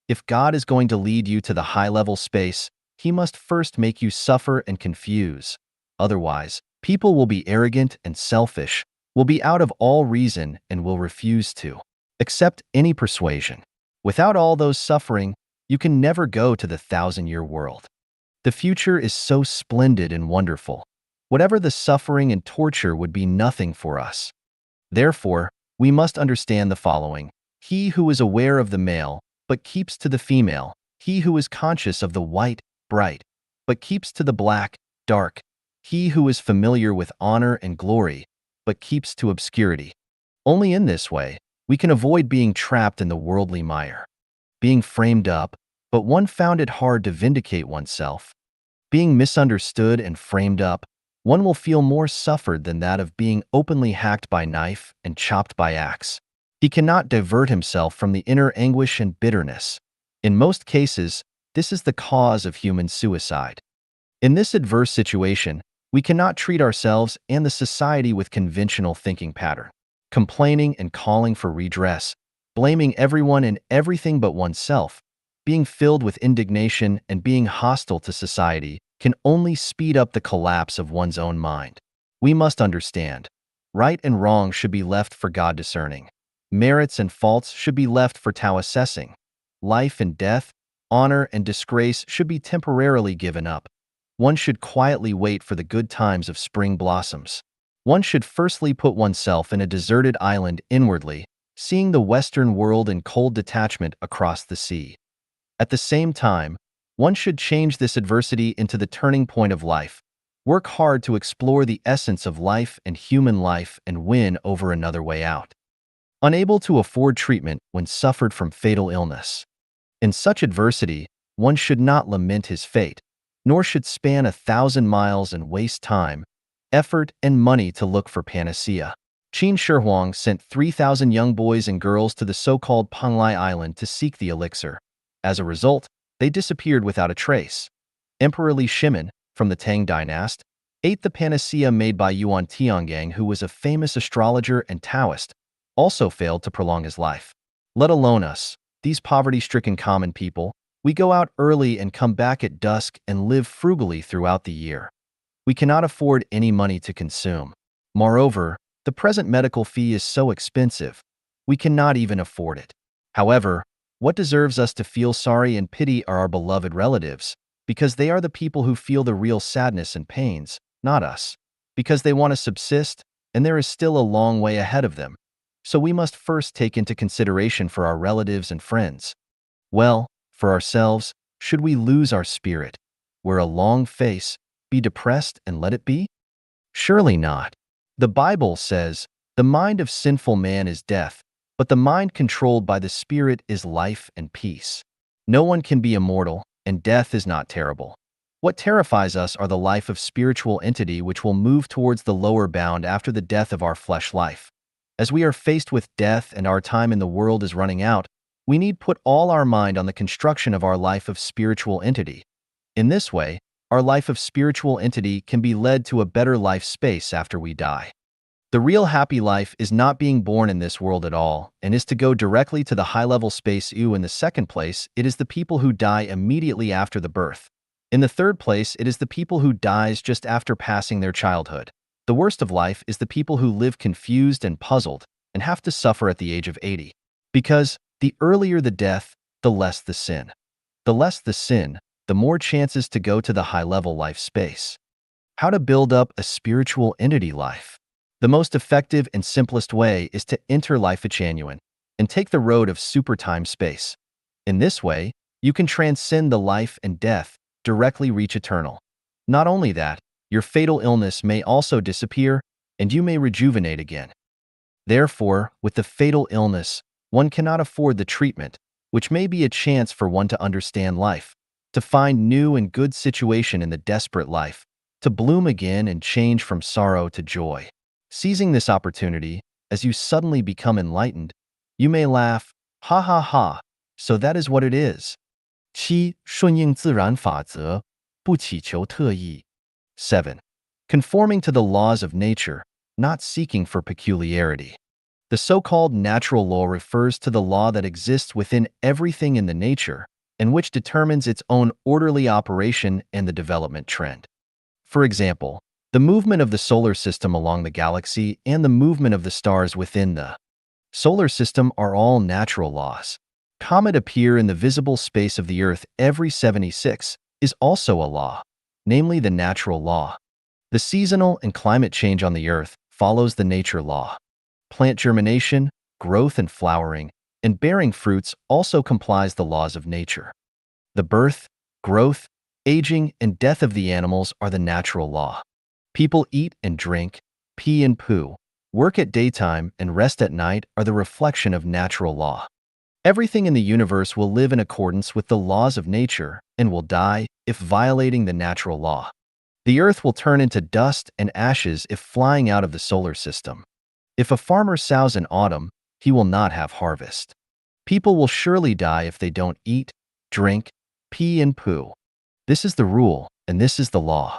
If God is going to lead you to the high-level space, He must first make you suffer and confuse. Otherwise, People will be arrogant and selfish, will be out of all reason and will refuse to accept any persuasion. Without all those suffering, you can never go to the thousand-year world. The future is so splendid and wonderful. Whatever the suffering and torture would be nothing for us. Therefore, we must understand the following. He who is aware of the male, but keeps to the female, he who is conscious of the white, bright, but keeps to the black, dark, he who is familiar with honor and glory, but keeps to obscurity. Only in this way, we can avoid being trapped in the worldly mire. Being framed up, but one found it hard to vindicate oneself. Being misunderstood and framed up, one will feel more suffered than that of being openly hacked by knife and chopped by axe. He cannot divert himself from the inner anguish and bitterness. In most cases, this is the cause of human suicide. In this adverse situation, we cannot treat ourselves and the society with conventional thinking pattern. Complaining and calling for redress, blaming everyone and everything but oneself, being filled with indignation and being hostile to society can only speed up the collapse of one's own mind. We must understand, right and wrong should be left for God discerning. Merits and faults should be left for Tao assessing. Life and death, honor and disgrace should be temporarily given up. One should quietly wait for the good times of spring blossoms. One should firstly put oneself in a deserted island inwardly, seeing the Western world in cold detachment across the sea. At the same time, one should change this adversity into the turning point of life, work hard to explore the essence of life and human life and win over another way out. Unable to afford treatment when suffered from fatal illness. In such adversity, one should not lament his fate, nor should span 1,000 miles and waste time, effort, and money to look for panacea. Qin Shi Huang sent 3,000 young boys and girls to the so-called Penglai Island to seek the elixir. As a result, they disappeared without a trace. Emperor Li Shimin, from the Tang dynasty, ate the panacea made by Yuan Tiangang, who was a famous astrologer and Taoist, also failed to prolong his life. Let alone us, these poverty-stricken common people, we go out early and come back at dusk and live frugally throughout the year. We cannot afford any money to consume. Moreover, the present medical fee is so expensive, we cannot even afford it. However, what deserves us to feel sorry and pity are our beloved relatives, because they are the people who feel the real sadness and pains, not us, because they want to subsist, and there is still a long way ahead of them. So we must first take into consideration for our relatives and friends. Well, for ourselves, should we lose our spirit, wear a long face, be depressed and let it be? Surely not. The Bible says, "The mind of sinful man is death, but the mind controlled by the Spirit is life and peace." No one can be immortal, and death is not terrible. What terrifies us are the life of spiritual entity which will move towards the lower bound after the death of our flesh life. As we are faced with death and our time in the world is running out, we need put all our mind on the construction of our life of spiritual entity. In this way, our life of spiritual entity can be led to a better life space after we die. The real happy life is not being born in this world at all, and is to go directly to the high-level space U. In the second place, it is the people who die immediately after the birth. In the third place, it is the people who dies just after passing their childhood. The worst of life is the people who live confused and puzzled, and have to suffer at the age of 80. Because the earlier the death, the less the sin. The less the sin, the more chances to go to the high-level life space. How to build up a spiritual entity life? The most effective and simplest way is to enter life genuine and take the road of super time space. In this way, you can transcend the life and death, directly reach eternal. Not only that, your fatal illness may also disappear, and you may rejuvenate again. Therefore, with the fatal illness, one cannot afford the treatment, which may be a chance for one to understand life, to find new and good situation in the desperate life, to bloom again and change from sorrow to joy. Seizing this opportunity, as you suddenly become enlightened, you may laugh, ha ha ha, so that is what it is. 7. 顺应自然法则，不祈求特异. 7. Conforming to the laws of nature, not seeking for peculiarity. The so-called natural law refers to the law that exists within everything in the nature, and which determines its own orderly operation and the development trend. For example, the the movement of the solar system along the galaxy, and the movement of the stars within the solar system are all natural laws. Comet appear in the visible space of the Earth every 76 is also a law, namely the natural law. The seasonal and climate change on the Earth follows the nature law. Plant germination, growth and flowering, and bearing fruits also complies the laws of nature. The birth, growth, aging, and death of the animals are the natural law. People eat and drink, pee and poo, work at daytime and rest at night are the reflection of natural law. Everything in the universe will live in accordance with the laws of nature and will die if violating the natural law. The Earth will turn into dust and ashes if flying out of the solar system. If a farmer sows in autumn, he will not have harvest. People will surely die if they don't eat, drink, pee and poo. This is the rule, and this is the law.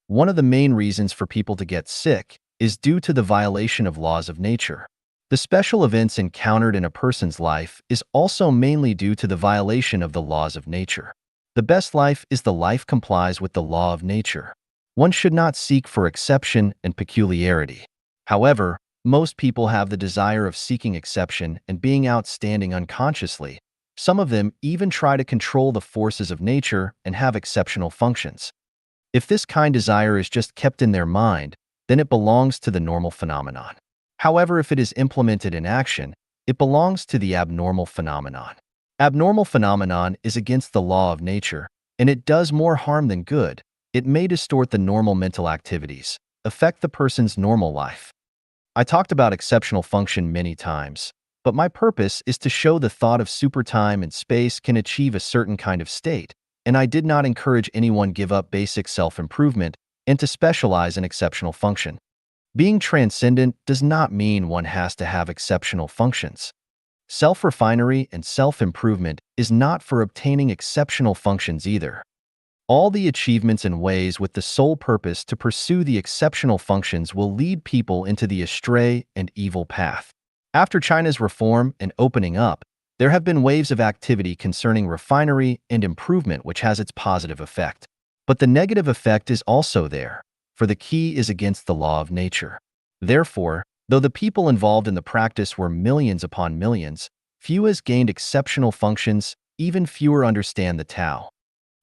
One of the main reasons for people to get sick is due to the violation of laws of nature. The special events encountered in a person's life is also mainly due to the violation of the laws of nature. The best life is the life complies with the law of nature. One should not seek for exception and peculiarity. However, most people have the desire of seeking exception and being outstanding unconsciously. Some of them even try to control the forces of nature and have exceptional functions. If this kind desire is just kept in their mind, then it belongs to the normal phenomenon. However, if it is implemented in action, it belongs to the abnormal phenomenon. Abnormal phenomenon is against the law of nature, and it does more harm than good. It may distort the normal mental activities, affect the person's normal life. I talked about exceptional function many times, but my purpose is to show the thought of supertime and space can achieve a certain kind of state, and I did not encourage anyone give up basic self-improvement and to specialize in exceptional function. Being transcendent does not mean one has to have exceptional functions. Self-refinery and self-improvement is not for obtaining exceptional functions either. All the achievements and ways with the sole purpose to pursue the exceptional functions will lead people into the astray and evil path. After China's reform and opening up, there have been waves of activity concerning refinery and improvement which has its positive effect. But the negative effect is also there, for the key is against the law of nature. Therefore, though the people involved in the practice were millions upon millions, few has gained exceptional functions, even fewer understand the Tao.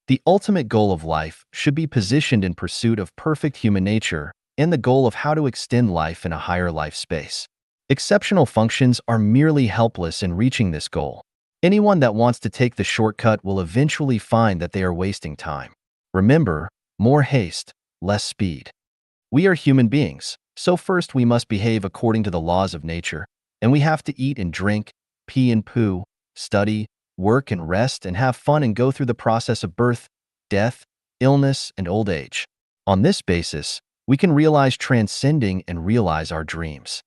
The ultimate goal of life should be positioned in pursuit of perfect human nature and the goal of how to extend life in a higher life space. Exceptional functions are merely helpless in reaching this goal. Anyone that wants to take the shortcut will eventually find that they are wasting time. Remember, more haste, less speed. We are human beings, so first we must behave according to the laws of nature, and we have to eat and drink, pee and poo, study, work and rest and have fun and go through the process of birth, death, illness, and old age. On this basis, we can realize transcending and realize our dreams.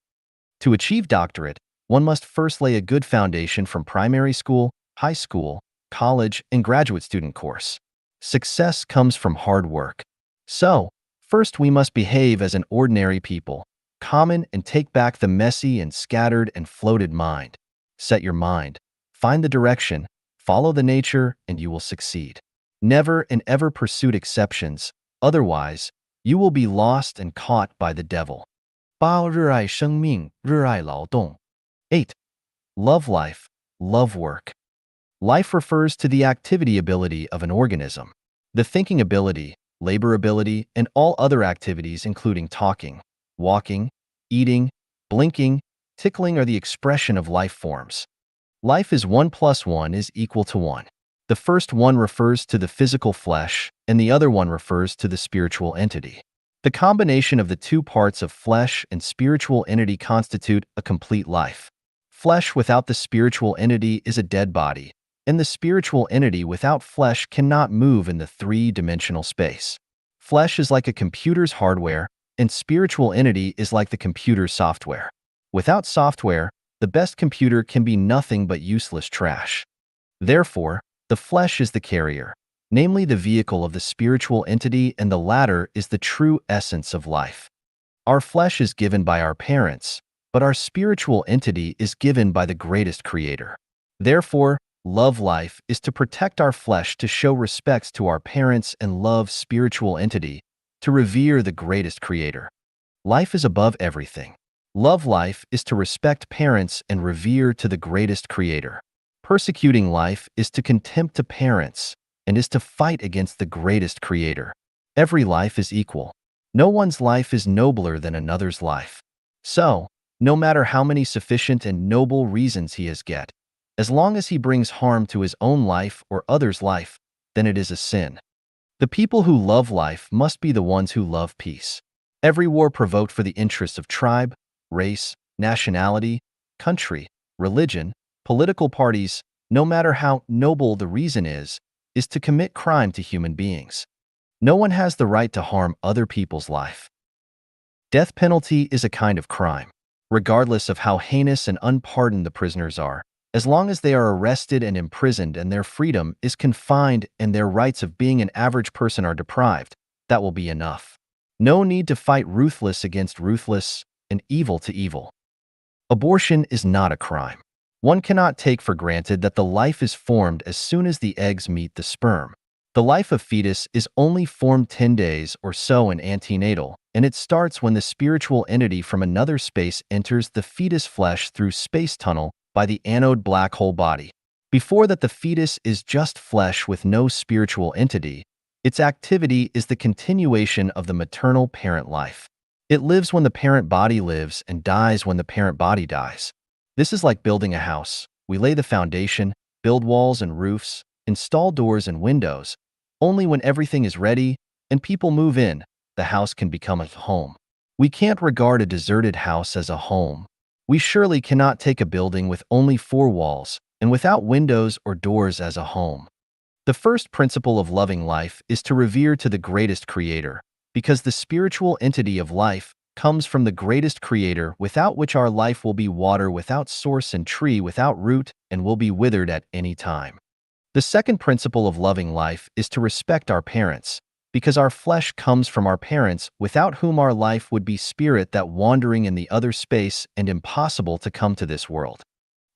To achieve doctorate, one must first lay a good foundation from primary school, high school, college, and graduate student course. Success comes from hard work. So, first we must behave as an ordinary people, common and take back the messy and scattered and floated mind. Set your mind. Find the direction, follow the nature, and you will succeed. Never and ever pursue exceptions, otherwise, you will be lost and caught by the devil. 8. Love life, love work. Life refers to the activity ability of an organism. The thinking ability, labor ability, and all other activities including talking, walking, eating, blinking, tickling are the expression of life forms. Life is 1 plus 1 is equal to 1. The first one refers to the physical flesh, and the other one refers to the spiritual entity. The combination of the two parts of flesh and spiritual entity constitute a complete life. Flesh without the spiritual entity is a dead body, and the spiritual entity without flesh cannot move in the three-dimensional space. Flesh is like a computer's hardware, and spiritual entity is like the computer's software. Without software, the best computer can be nothing but useless trash. Therefore, the flesh is the carrier, namely the vehicle of the spiritual entity, and the latter is the true essence of life. Our flesh is given by our parents, but our spiritual entity is given by the greatest creator. Therefore, love life is to protect our flesh to show respects to our parents and love spiritual entity, to revere the greatest creator. Life is above everything. Love life is to respect parents and revere to the greatest creator. Persecuting life is to contempt to parents and is to fight against the greatest creator. Every life is equal. No one's life is nobler than another's life. So, no matter how many sufficient and noble reasons he has get, as long as he brings harm to his own life or others' life, then it is a sin. The people who love life must be the ones who love peace. Every war provoked for the interests of tribe, race, nationality, country, religion, political parties, no matter how noble the reason is to commit crime to human beings. No one has the right to harm other people's life. Death penalty is a kind of crime. Regardless of how heinous and unpardoned the prisoners are, as long as they are arrested and imprisoned and their freedom is confined and their rights of being an average person are deprived, that will be enough. No need to fight ruthless against ruthless and evil to evil. Abortion is not a crime. One cannot take for granted that the life is formed as soon as the eggs meet the sperm. The life of fetus is only formed 10 days or so in antenatal, and it starts when the spiritual entity from another space enters the fetus flesh through space tunnel by the anode black hole body. Before that, the fetus is just flesh with no spiritual entity. Its activity is the continuation of the maternal parent life. It lives when the parent body lives and dies when the parent body dies. This is like building a house. We lay the foundation, build walls and roofs, install doors and windows. Only when everything is ready and people move in, the house can become a home. We can't regard a deserted house as a home. We surely cannot take a building with only 4 walls and without windows or doors as a home. The first principle of loving life is to revere to the greatest creator, because the spiritual entity of life comes from the greatest creator, without which our life will be water without source and tree without root and will be withered at any time. The second principle of loving life is to respect our parents, because our flesh comes from our parents, without whom our life would be spirit that wandering in the other space and impossible to come to this world.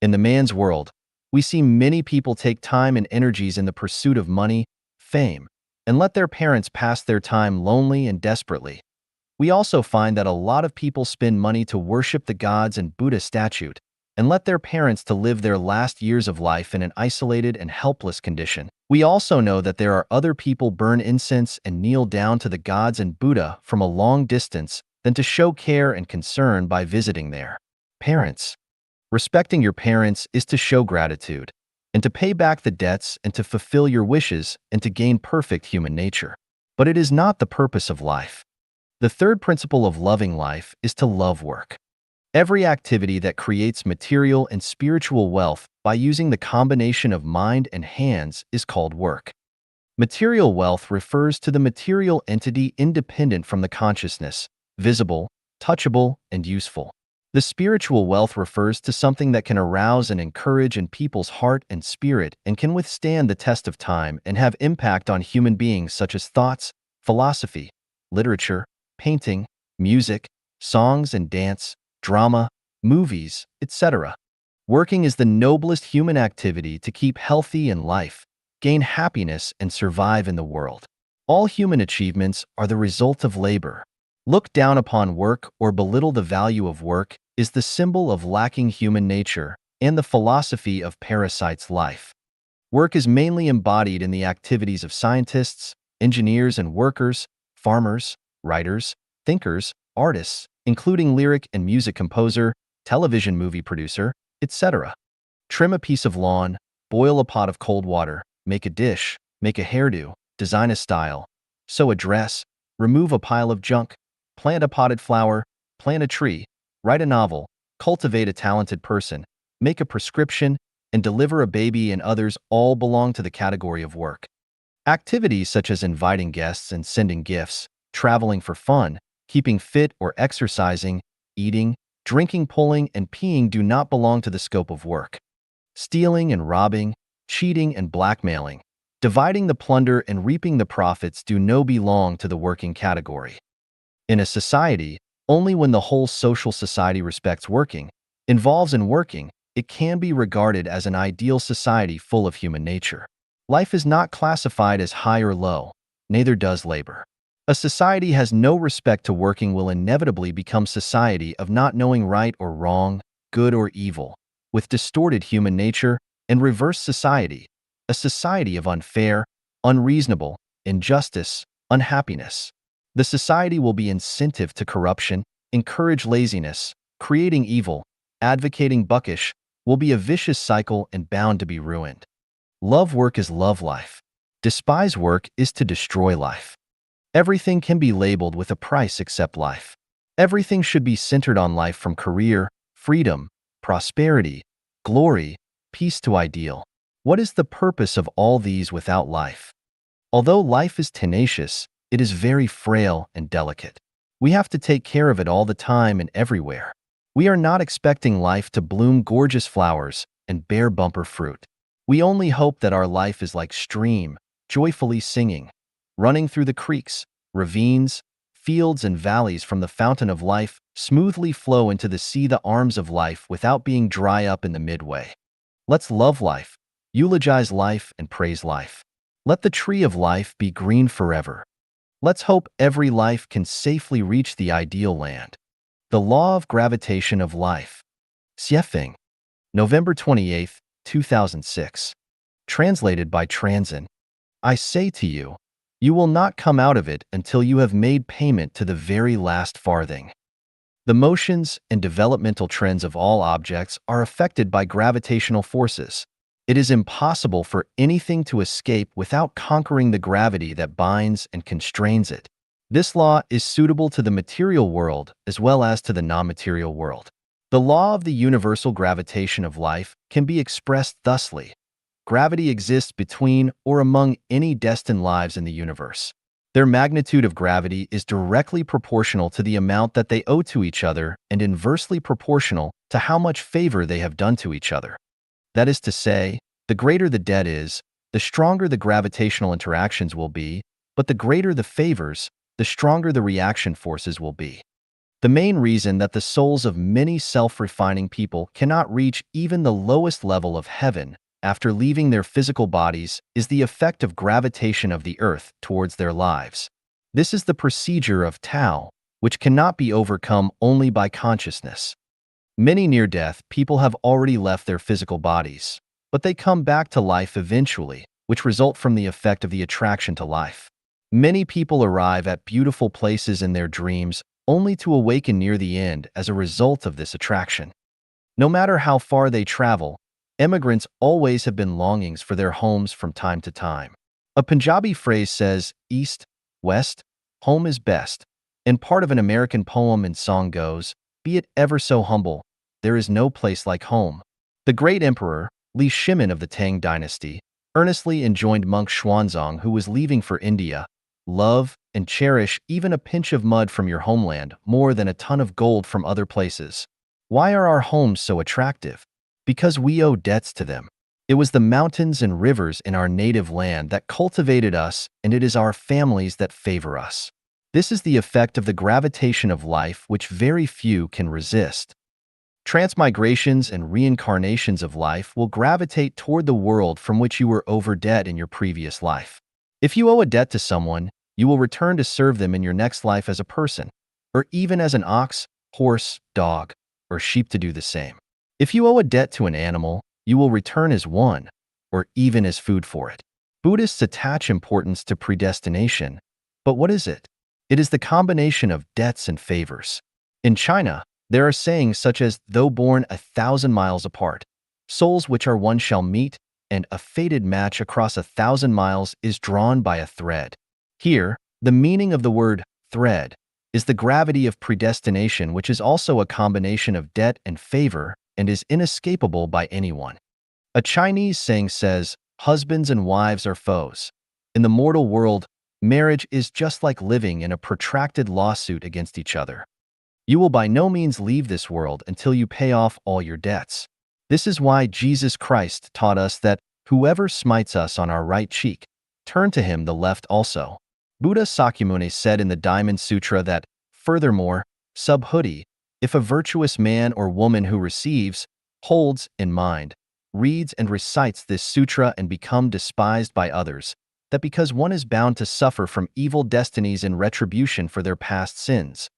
In the man's world, we see many people take time and energies in the pursuit of money, fame, and let their parents pass their time lonely and desperately. We also find that a lot of people spend money to worship the gods and Buddha statue, and let their parents to live their last years of life in an isolated and helpless condition. We also know that there are other people burn incense and kneel down to the gods and Buddha from a long distance than to show care and concern by visiting their parents. Respecting your parents is to show gratitude, and to pay back the debts and to fulfill your wishes and to gain perfect human nature. But it is not the purpose of life. The third principle of loving life is to love work. Every activity that creates material and spiritual wealth by using the combination of mind and hands is called work. Material wealth refers to the material entity independent from the consciousness, visible, touchable, and useful. The spiritual wealth refers to something that can arouse and encourage in people's heart and spirit and can withstand the test of time and have impact on human beings, such as thoughts, philosophy, literature, painting, music, songs and dance, drama, movies, etc. Working is the noblest human activity to keep healthy in life, gain happiness, and survive in the world. All human achievements are the result of labor. Look down upon work or belittle the value of work is the symbol of lacking human nature and the philosophy of parasite's life. Work is mainly embodied in the activities of scientists, engineers and workers, farmers, writers, thinkers, artists, including lyric and music composer, television movie producer, etc. Trim a piece of lawn, boil a pot of cold water, make a dish, make a hairdo, design a style, sew a dress, remove a pile of junk, plant a potted flower, plant a tree, write a novel, cultivate a talented person, make a prescription, and deliver a baby, and others all belong to the category of work. Activities such as inviting guests and sending gifts, traveling for fun, keeping fit or exercising, eating, drinking, pulling, and peeing do not belong to the scope of work. Stealing and robbing, cheating and blackmailing, dividing the plunder and reaping the profits do not belong to the working category. In a society, only when the whole social society respects working, involves in working, it can be regarded as an ideal society full of human nature. Life is not classified as high or low, neither does labor. A society has no respect to working will inevitably become society of not knowing right or wrong, good or evil, with distorted human nature and reverse society, a society of unfair, unreasonable, injustice, unhappiness. The society will be incentive to corruption, encourage laziness, creating evil, advocating buckish, will be a vicious cycle and bound to be ruined. Love work is love life. Despise work is to destroy life. Everything can be labeled with a price except life. Everything should be centered on life from career, freedom, prosperity, glory, peace to ideal. What is the purpose of all these without life? Although life is tenacious, it is very frail and delicate. We have to take care of it all the time and everywhere. We are not expecting life to bloom gorgeous flowers and bear bumper fruit. We only hope that our life is like stream, joyfully singing, running through the creeks, ravines, fields and valleys from the fountain of life, smoothly flow into the sea the arms of life without being dry up in the midway. Let's love life, eulogize life and praise life. Let the tree of life be green forever. Let's hope every life can safely reach the ideal land. The Law of Gravitation of Life. Xiefeng, November 28, 2006. Translated by Transin. I say to you, you will not come out of it until you have made payment to the very last farthing. The motions and developmental trends of all objects are affected by gravitational forces. It is impossible for anything to escape without conquering the gravity that binds and constrains it. This law is suitable to the material world as well as to the non-material world. The law of the universal gravitation of life can be expressed thusly. Gravity exists between or among any destined lives in the universe. Their magnitude of gravity is directly proportional to the amount that they owe to each other and inversely proportional to how much favor they have done to each other. That is to say, the greater the debt is, the stronger the gravitational interactions will be, but the greater the favors, the stronger the reaction forces will be. The main reason that the souls of many self-refining people cannot reach even the lowest level of heaven after leaving their physical bodies is the effect of gravitation of the earth towards their lives. This is the procedure of Tao, which cannot be overcome only by consciousness. Many near-death people have already left their physical bodies, but they come back to life eventually, which result from the effect of the attraction to life. Many people arrive at beautiful places in their dreams only to awaken near the end as a result of this attraction. No matter how far they travel, immigrants always have been longings for their homes from time to time. A Punjabi phrase says, East, West, home is best, and part of an American poem and song goes, be it ever so humble, there is no place like home. The great emperor, Li Shimin of the Tang dynasty, earnestly enjoined monk Xuanzang, who was leaving for India, love and cherish even a pinch of mud from your homeland more than a ton of gold from other places. Why are our homes so attractive? Because we owe debts to them. It was the mountains and rivers in our native land that cultivated us, and it is our families that favor us. This is the effect of the gravitation of life which very few can resist. Transmigrations and reincarnations of life will gravitate toward the world from which you were over debt in your previous life. If you owe a debt to someone, you will return to serve them in your next life as a person, or even as an ox, horse, dog, or sheep to do the same. If you owe a debt to an animal, you will return as one, or even as food for it. Buddhists attach importance to predestination, but what is it? It is the combination of debts and favors. In China, there are sayings such as, though born 1,000 miles apart, souls which are one shall meet, and a fated match across 1,000 miles is drawn by a thread. Here, the meaning of the word thread is the gravity of predestination, which is also a combination of debt and favor and is inescapable by anyone. A Chinese saying says, husbands and wives are foes. In the mortal world, marriage is just like living in a protracted lawsuit against each other. You will by no means leave this world until you pay off all your debts. This is why Jesus Christ taught us that whoever smites us on our right cheek, turn to him the left also. Buddha Sakyamuni said in the Diamond Sutra that, furthermore, subhuti, if a virtuous man or woman who receives, holds in mind, reads and recites this sutra and become despised by others, that because one is bound to suffer from evil destinies and retribution for their past sins,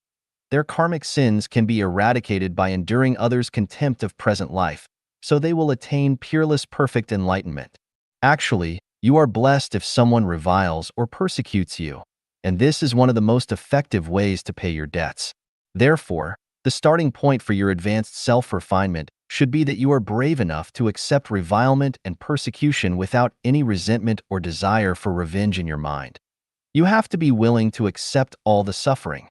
their karmic sins can be eradicated by enduring others' contempt of present life, so they will attain peerless perfect enlightenment. Actually, you are blessed if someone reviles or persecutes you, and this is one of the most effective ways to pay your debts. Therefore, the starting point for your advanced self-refinement should be that you are brave enough to accept revilement and persecution without any resentment or desire for revenge in your mind. You have to be willing to accept all the suffering.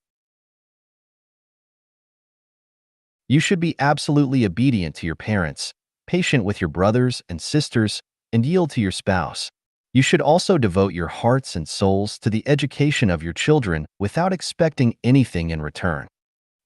You should be absolutely obedient to your parents, patient with your brothers and sisters, and yield to your spouse. You should also devote your hearts and souls to the education of your children without expecting anything in return.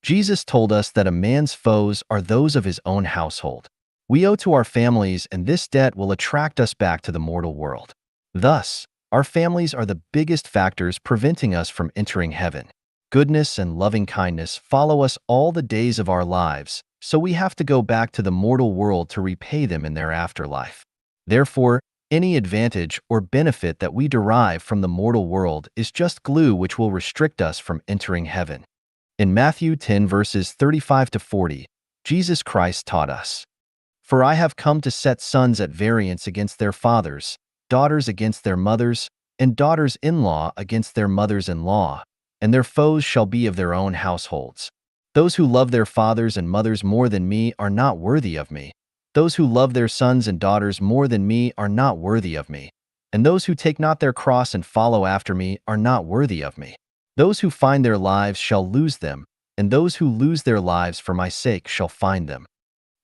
Jesus told us that a man's foes are those of his own household. We owe to our families, and this debt will attract us back to the mortal world. Thus, our families are the biggest factors preventing us from entering heaven. Goodness and loving kindness follow us all the days of our lives, so we have to go back to the mortal world to repay them in their afterlife. Therefore, any advantage or benefit that we derive from the mortal world is just glue which will restrict us from entering heaven. In Matthew 10 verses 35 to 40, Jesus Christ taught us, "For I have come to set sons at variance against their fathers, daughters against their mothers, and daughters-in-law against their mothers-in-law, and their foes shall be of their own households. Those who love their fathers and mothers more than me are not worthy of me. Those who love their sons and daughters more than me are not worthy of me. And those who take not their cross and follow after me are not worthy of me. Those who find their lives shall lose them, and those who lose their lives for my sake shall find them.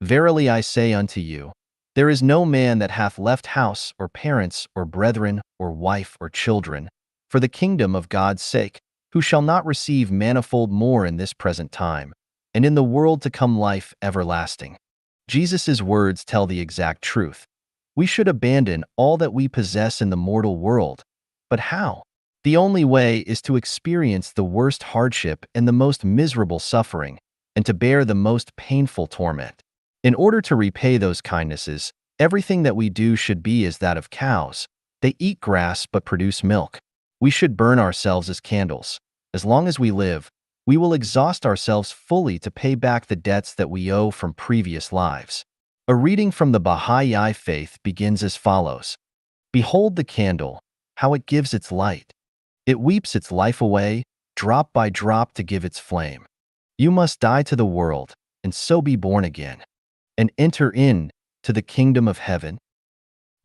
Verily I say unto you, there is no man that hath left house or parents or brethren or wife or children, for the kingdom of God's sake, who shall not receive manifold more in this present time, and in the world to come life everlasting." Jesus' words tell the exact truth. We should abandon all that we possess in the mortal world. But how? The only way is to experience the worst hardship and the most miserable suffering, and to bear the most painful torment. In order to repay those kindnesses, everything that we do should be as that of cows. They eat grass but produce milk. We should burn ourselves as candles. As long as we live, we will exhaust ourselves fully to pay back the debts that we owe from previous lives. A reading from the Baha'i Faith begins as follows. "Behold the candle, how it gives its light. It weeps its life away, drop by drop to give its flame. You must die to the world, and so be born again, and enter in to the kingdom of heaven."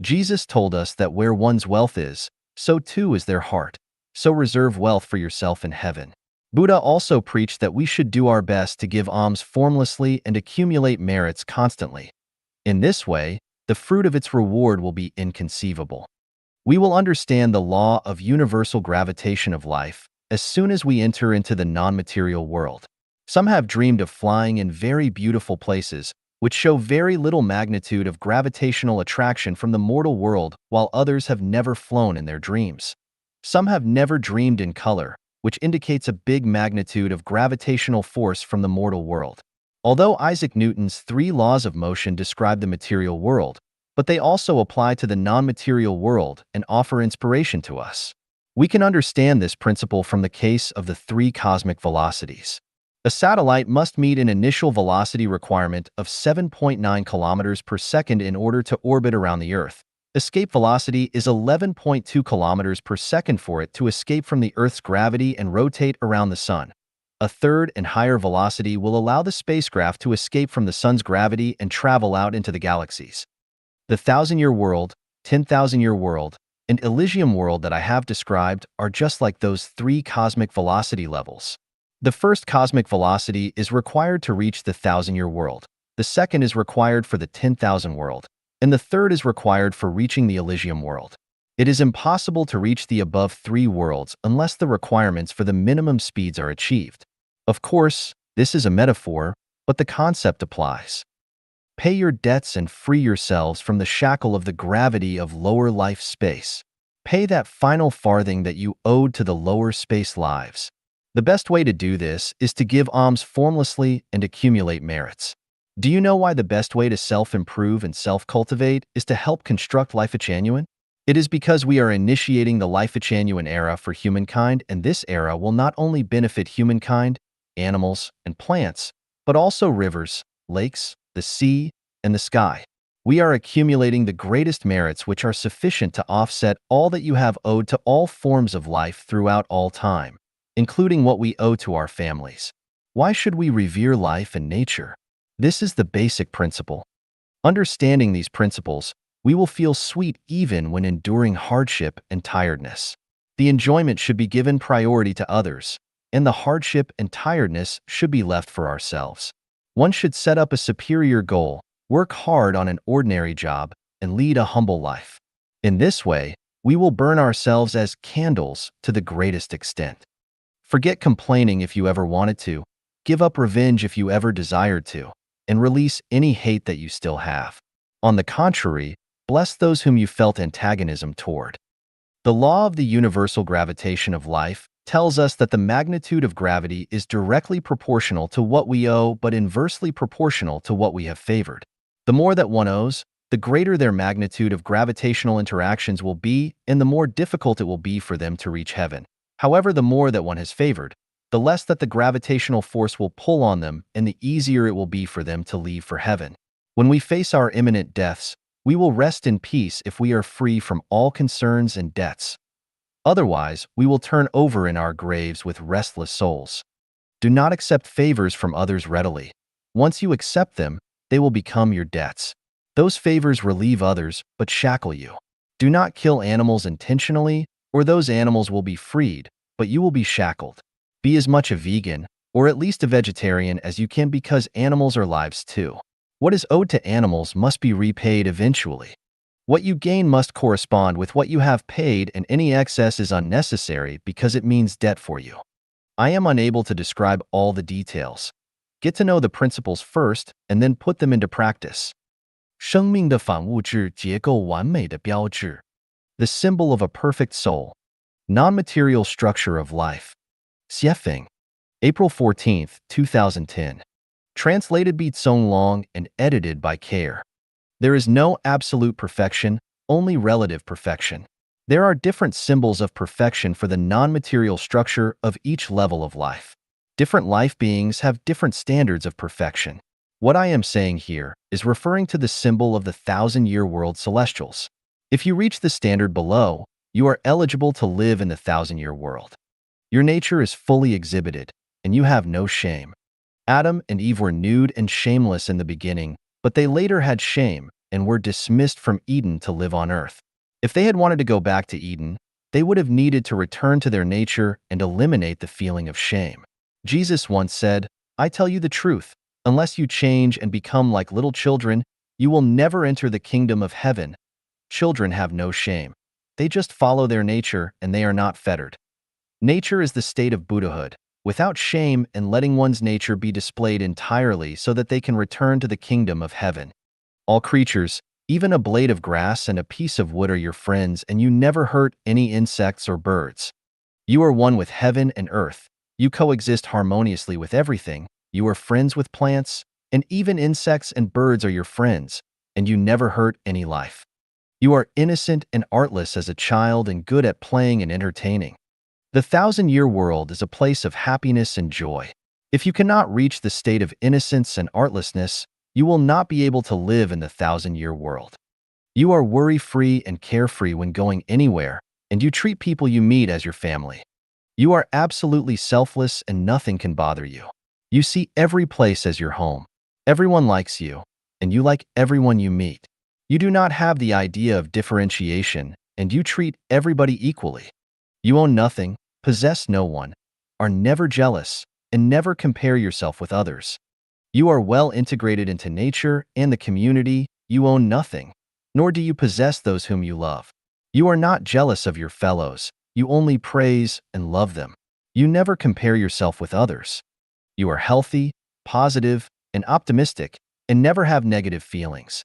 Jesus told us that where one's wealth is, so too is their heart. So reserve wealth for yourself in heaven. Buddha also preached that we should do our best to give alms formlessly and accumulate merits constantly. In this way, the fruit of its reward will be inconceivable. We will understand the law of universal gravitation of life as soon as we enter into the non-material world. Some have dreamed of flying in very beautiful places, which show very little magnitude of gravitational attraction from the mortal world, while others have never flown in their dreams. Some have never dreamed in color, which indicates a big magnitude of gravitational force from the mortal world. Although Isaac Newton's 3 laws of motion describe the material world, but they also apply to the non-material world and offer inspiration to us. We can understand this principle from the case of the 3 cosmic velocities. A satellite must meet an initial velocity requirement of 7.9 kilometers per second in order to orbit around the Earth. Escape velocity is 11.2 kilometers per second for it to escape from the Earth's gravity and rotate around the Sun. A third and higher velocity will allow the spacecraft to escape from the Sun's gravity and travel out into the galaxies. The 1,000-year world, 10,000-year world, and Elysium world that I have described are just like those 3 cosmic velocity levels. The first cosmic velocity is required to reach the 1,000-year world. The second is required for the 10,000 world, and the third is required for reaching the Elysium world. It is impossible to reach the above 3 worlds unless the requirements for the minimum speeds are achieved. Of course, this is a metaphor, but the concept applies. Pay your debts and free yourselves from the shackle of the gravity of lower life space. Pay that final farthing that you owed to the lower space lives. The best way to do this is to give alms formlessly and accumulate merits. Do you know why the best way to self-improve and self-cultivate is to help construct life a genuine? It is because we are initiating the Life-Genuine era for humankind, and this era will not only benefit humankind, animals, and plants, but also rivers, lakes, the sea, and the sky. We are accumulating the greatest merits which are sufficient to offset all that you have owed to all forms of life throughout all time, including what we owe to our families. Why should we revere life and nature? This is the basic principle. Understanding these principles, we will feel sweet even when enduring hardship and tiredness. The enjoyment should be given priority to others, and the hardship and tiredness should be left for ourselves. One should set up a superior goal, work hard on an ordinary job, and lead a humble life. In this way, we will burn ourselves as candles to the greatest extent. Forget complaining if you ever wanted to, give up revenge if you ever desired to, and release any hate that you still have. On the contrary, bless those whom you felt antagonism toward. The law of the universal gravitation of life tells us that the magnitude of gravity is directly proportional to what we owe but inversely proportional to what we have favored. The more that one owes, the greater their magnitude of gravitational interactions will be, and the more difficult it will be for them to reach heaven. However, the more that one has favored, the less that the gravitational force will pull on them, and the easier it will be for them to leave for heaven. When we face our imminent deaths, we will rest in peace if we are free from all concerns and debts. Otherwise, we will turn over in our graves with restless souls. Do not accept favors from others readily. Once you accept them, they will become your debts. Those favors relieve others, but shackle you. Do not kill animals intentionally, or those animals will be freed, but you will be shackled. Be as much a vegan, or at least a vegetarian as you can, because animals are lives too. What is owed to animals must be repaid eventually. What you gain must correspond with what you have paid, and any excess is unnecessary because it means debt for you. I am unable to describe all the details. Get to know the principles first, and then put them into practice. 生命的反物质结构完美的标志 The symbol of a perfect soul. Non-material structure of life. Xiefeng. April 14th, 2010. Translated by Tsong Long and edited by Care. There is no absolute perfection, only relative perfection. There are different symbols of perfection for the non-material structure of each level of life. Different life beings have different standards of perfection. What I am saying here is referring to the symbol of the 1,000-year world celestials. If you reach the standard below, you are eligible to live in the 1,000-year world. Your nature is fully exhibited, and you have no shame. Adam and Eve were nude and shameless in the beginning, but they later had shame and were dismissed from Eden to live on earth. If they had wanted to go back to Eden, they would have needed to return to their nature and eliminate the feeling of shame. Jesus once said, "I tell you the truth, unless you change and become like little children, you will never enter the kingdom of heaven." Children have no shame. They just follow their nature, and they are not fettered. Nature is the state of Buddhahood, without shame and letting one's nature be displayed entirely so that they can return to the kingdom of heaven. All creatures, even a blade of grass and a piece of wood, are your friends, and you never hurt any insects or birds. You are one with heaven and earth. You coexist harmoniously with everything. You are friends with plants, and even insects and birds are your friends, and you never hurt any life. You are innocent and artless as a child and good at playing and entertaining. The 1,000-year world is a place of happiness and joy. If you cannot reach the state of innocence and artlessness, you will not be able to live in the 1,000-year world. You are worry-free and carefree when going anywhere, and you treat people you meet as your family. You are absolutely selfless and nothing can bother you. You see every place as your home. Everyone likes you, and you like everyone you meet. You do not have the idea of differentiation, and you treat everybody equally. You own nothing, possess no one, are never jealous, and never compare yourself with others. You are well integrated into nature and the community. You own nothing, nor do you possess those whom you love. You are not jealous of your fellows. You only praise and love them. You never compare yourself with others. You are healthy, positive, and optimistic, and never have negative feelings.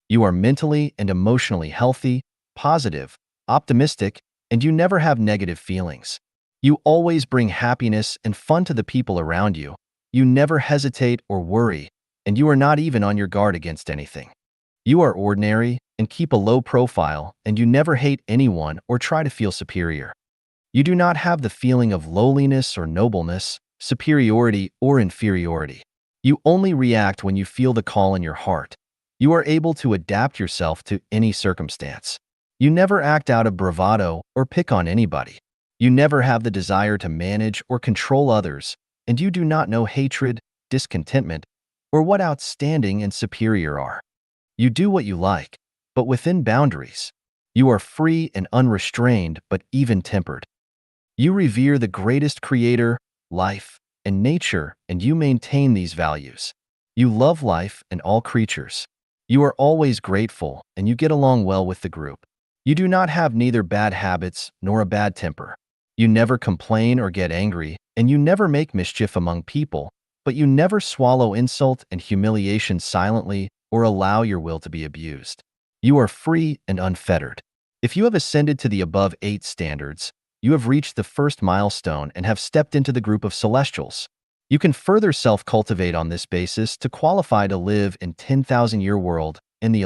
You are mentally and emotionally healthy, positive, optimistic, and you never have negative feelings. You always bring happiness and fun to the people around you. You never hesitate or worry, and you are not even on your guard against anything. You are ordinary, and keep a low profile, and you never hate anyone or try to feel superior. You do not have the feeling of lowliness or nobleness, superiority or inferiority. You only react when you feel the call in your heart. You are able to adapt yourself to any circumstance. You never act out of bravado or pick on anybody. You never have the desire to manage or control others, and you do not know hatred, discontentment, or what outstanding and superior are. You do what you like, but within boundaries. You are free and unrestrained, but even-tempered. You revere the greatest creator, life, and nature, and you maintain these values. You love life and all creatures. You are always grateful, and you get along well with the group. You do not have neither bad habits nor a bad temper. You never complain or get angry, and you never make mischief among people, but you never swallow insult and humiliation silently or allow your will to be abused. You are free and unfettered. If you have ascended to the above 8 standards, you have reached the first milestone and have stepped into the group of celestials. You can further self-cultivate on this basis to qualify to live in 10,000-year world in the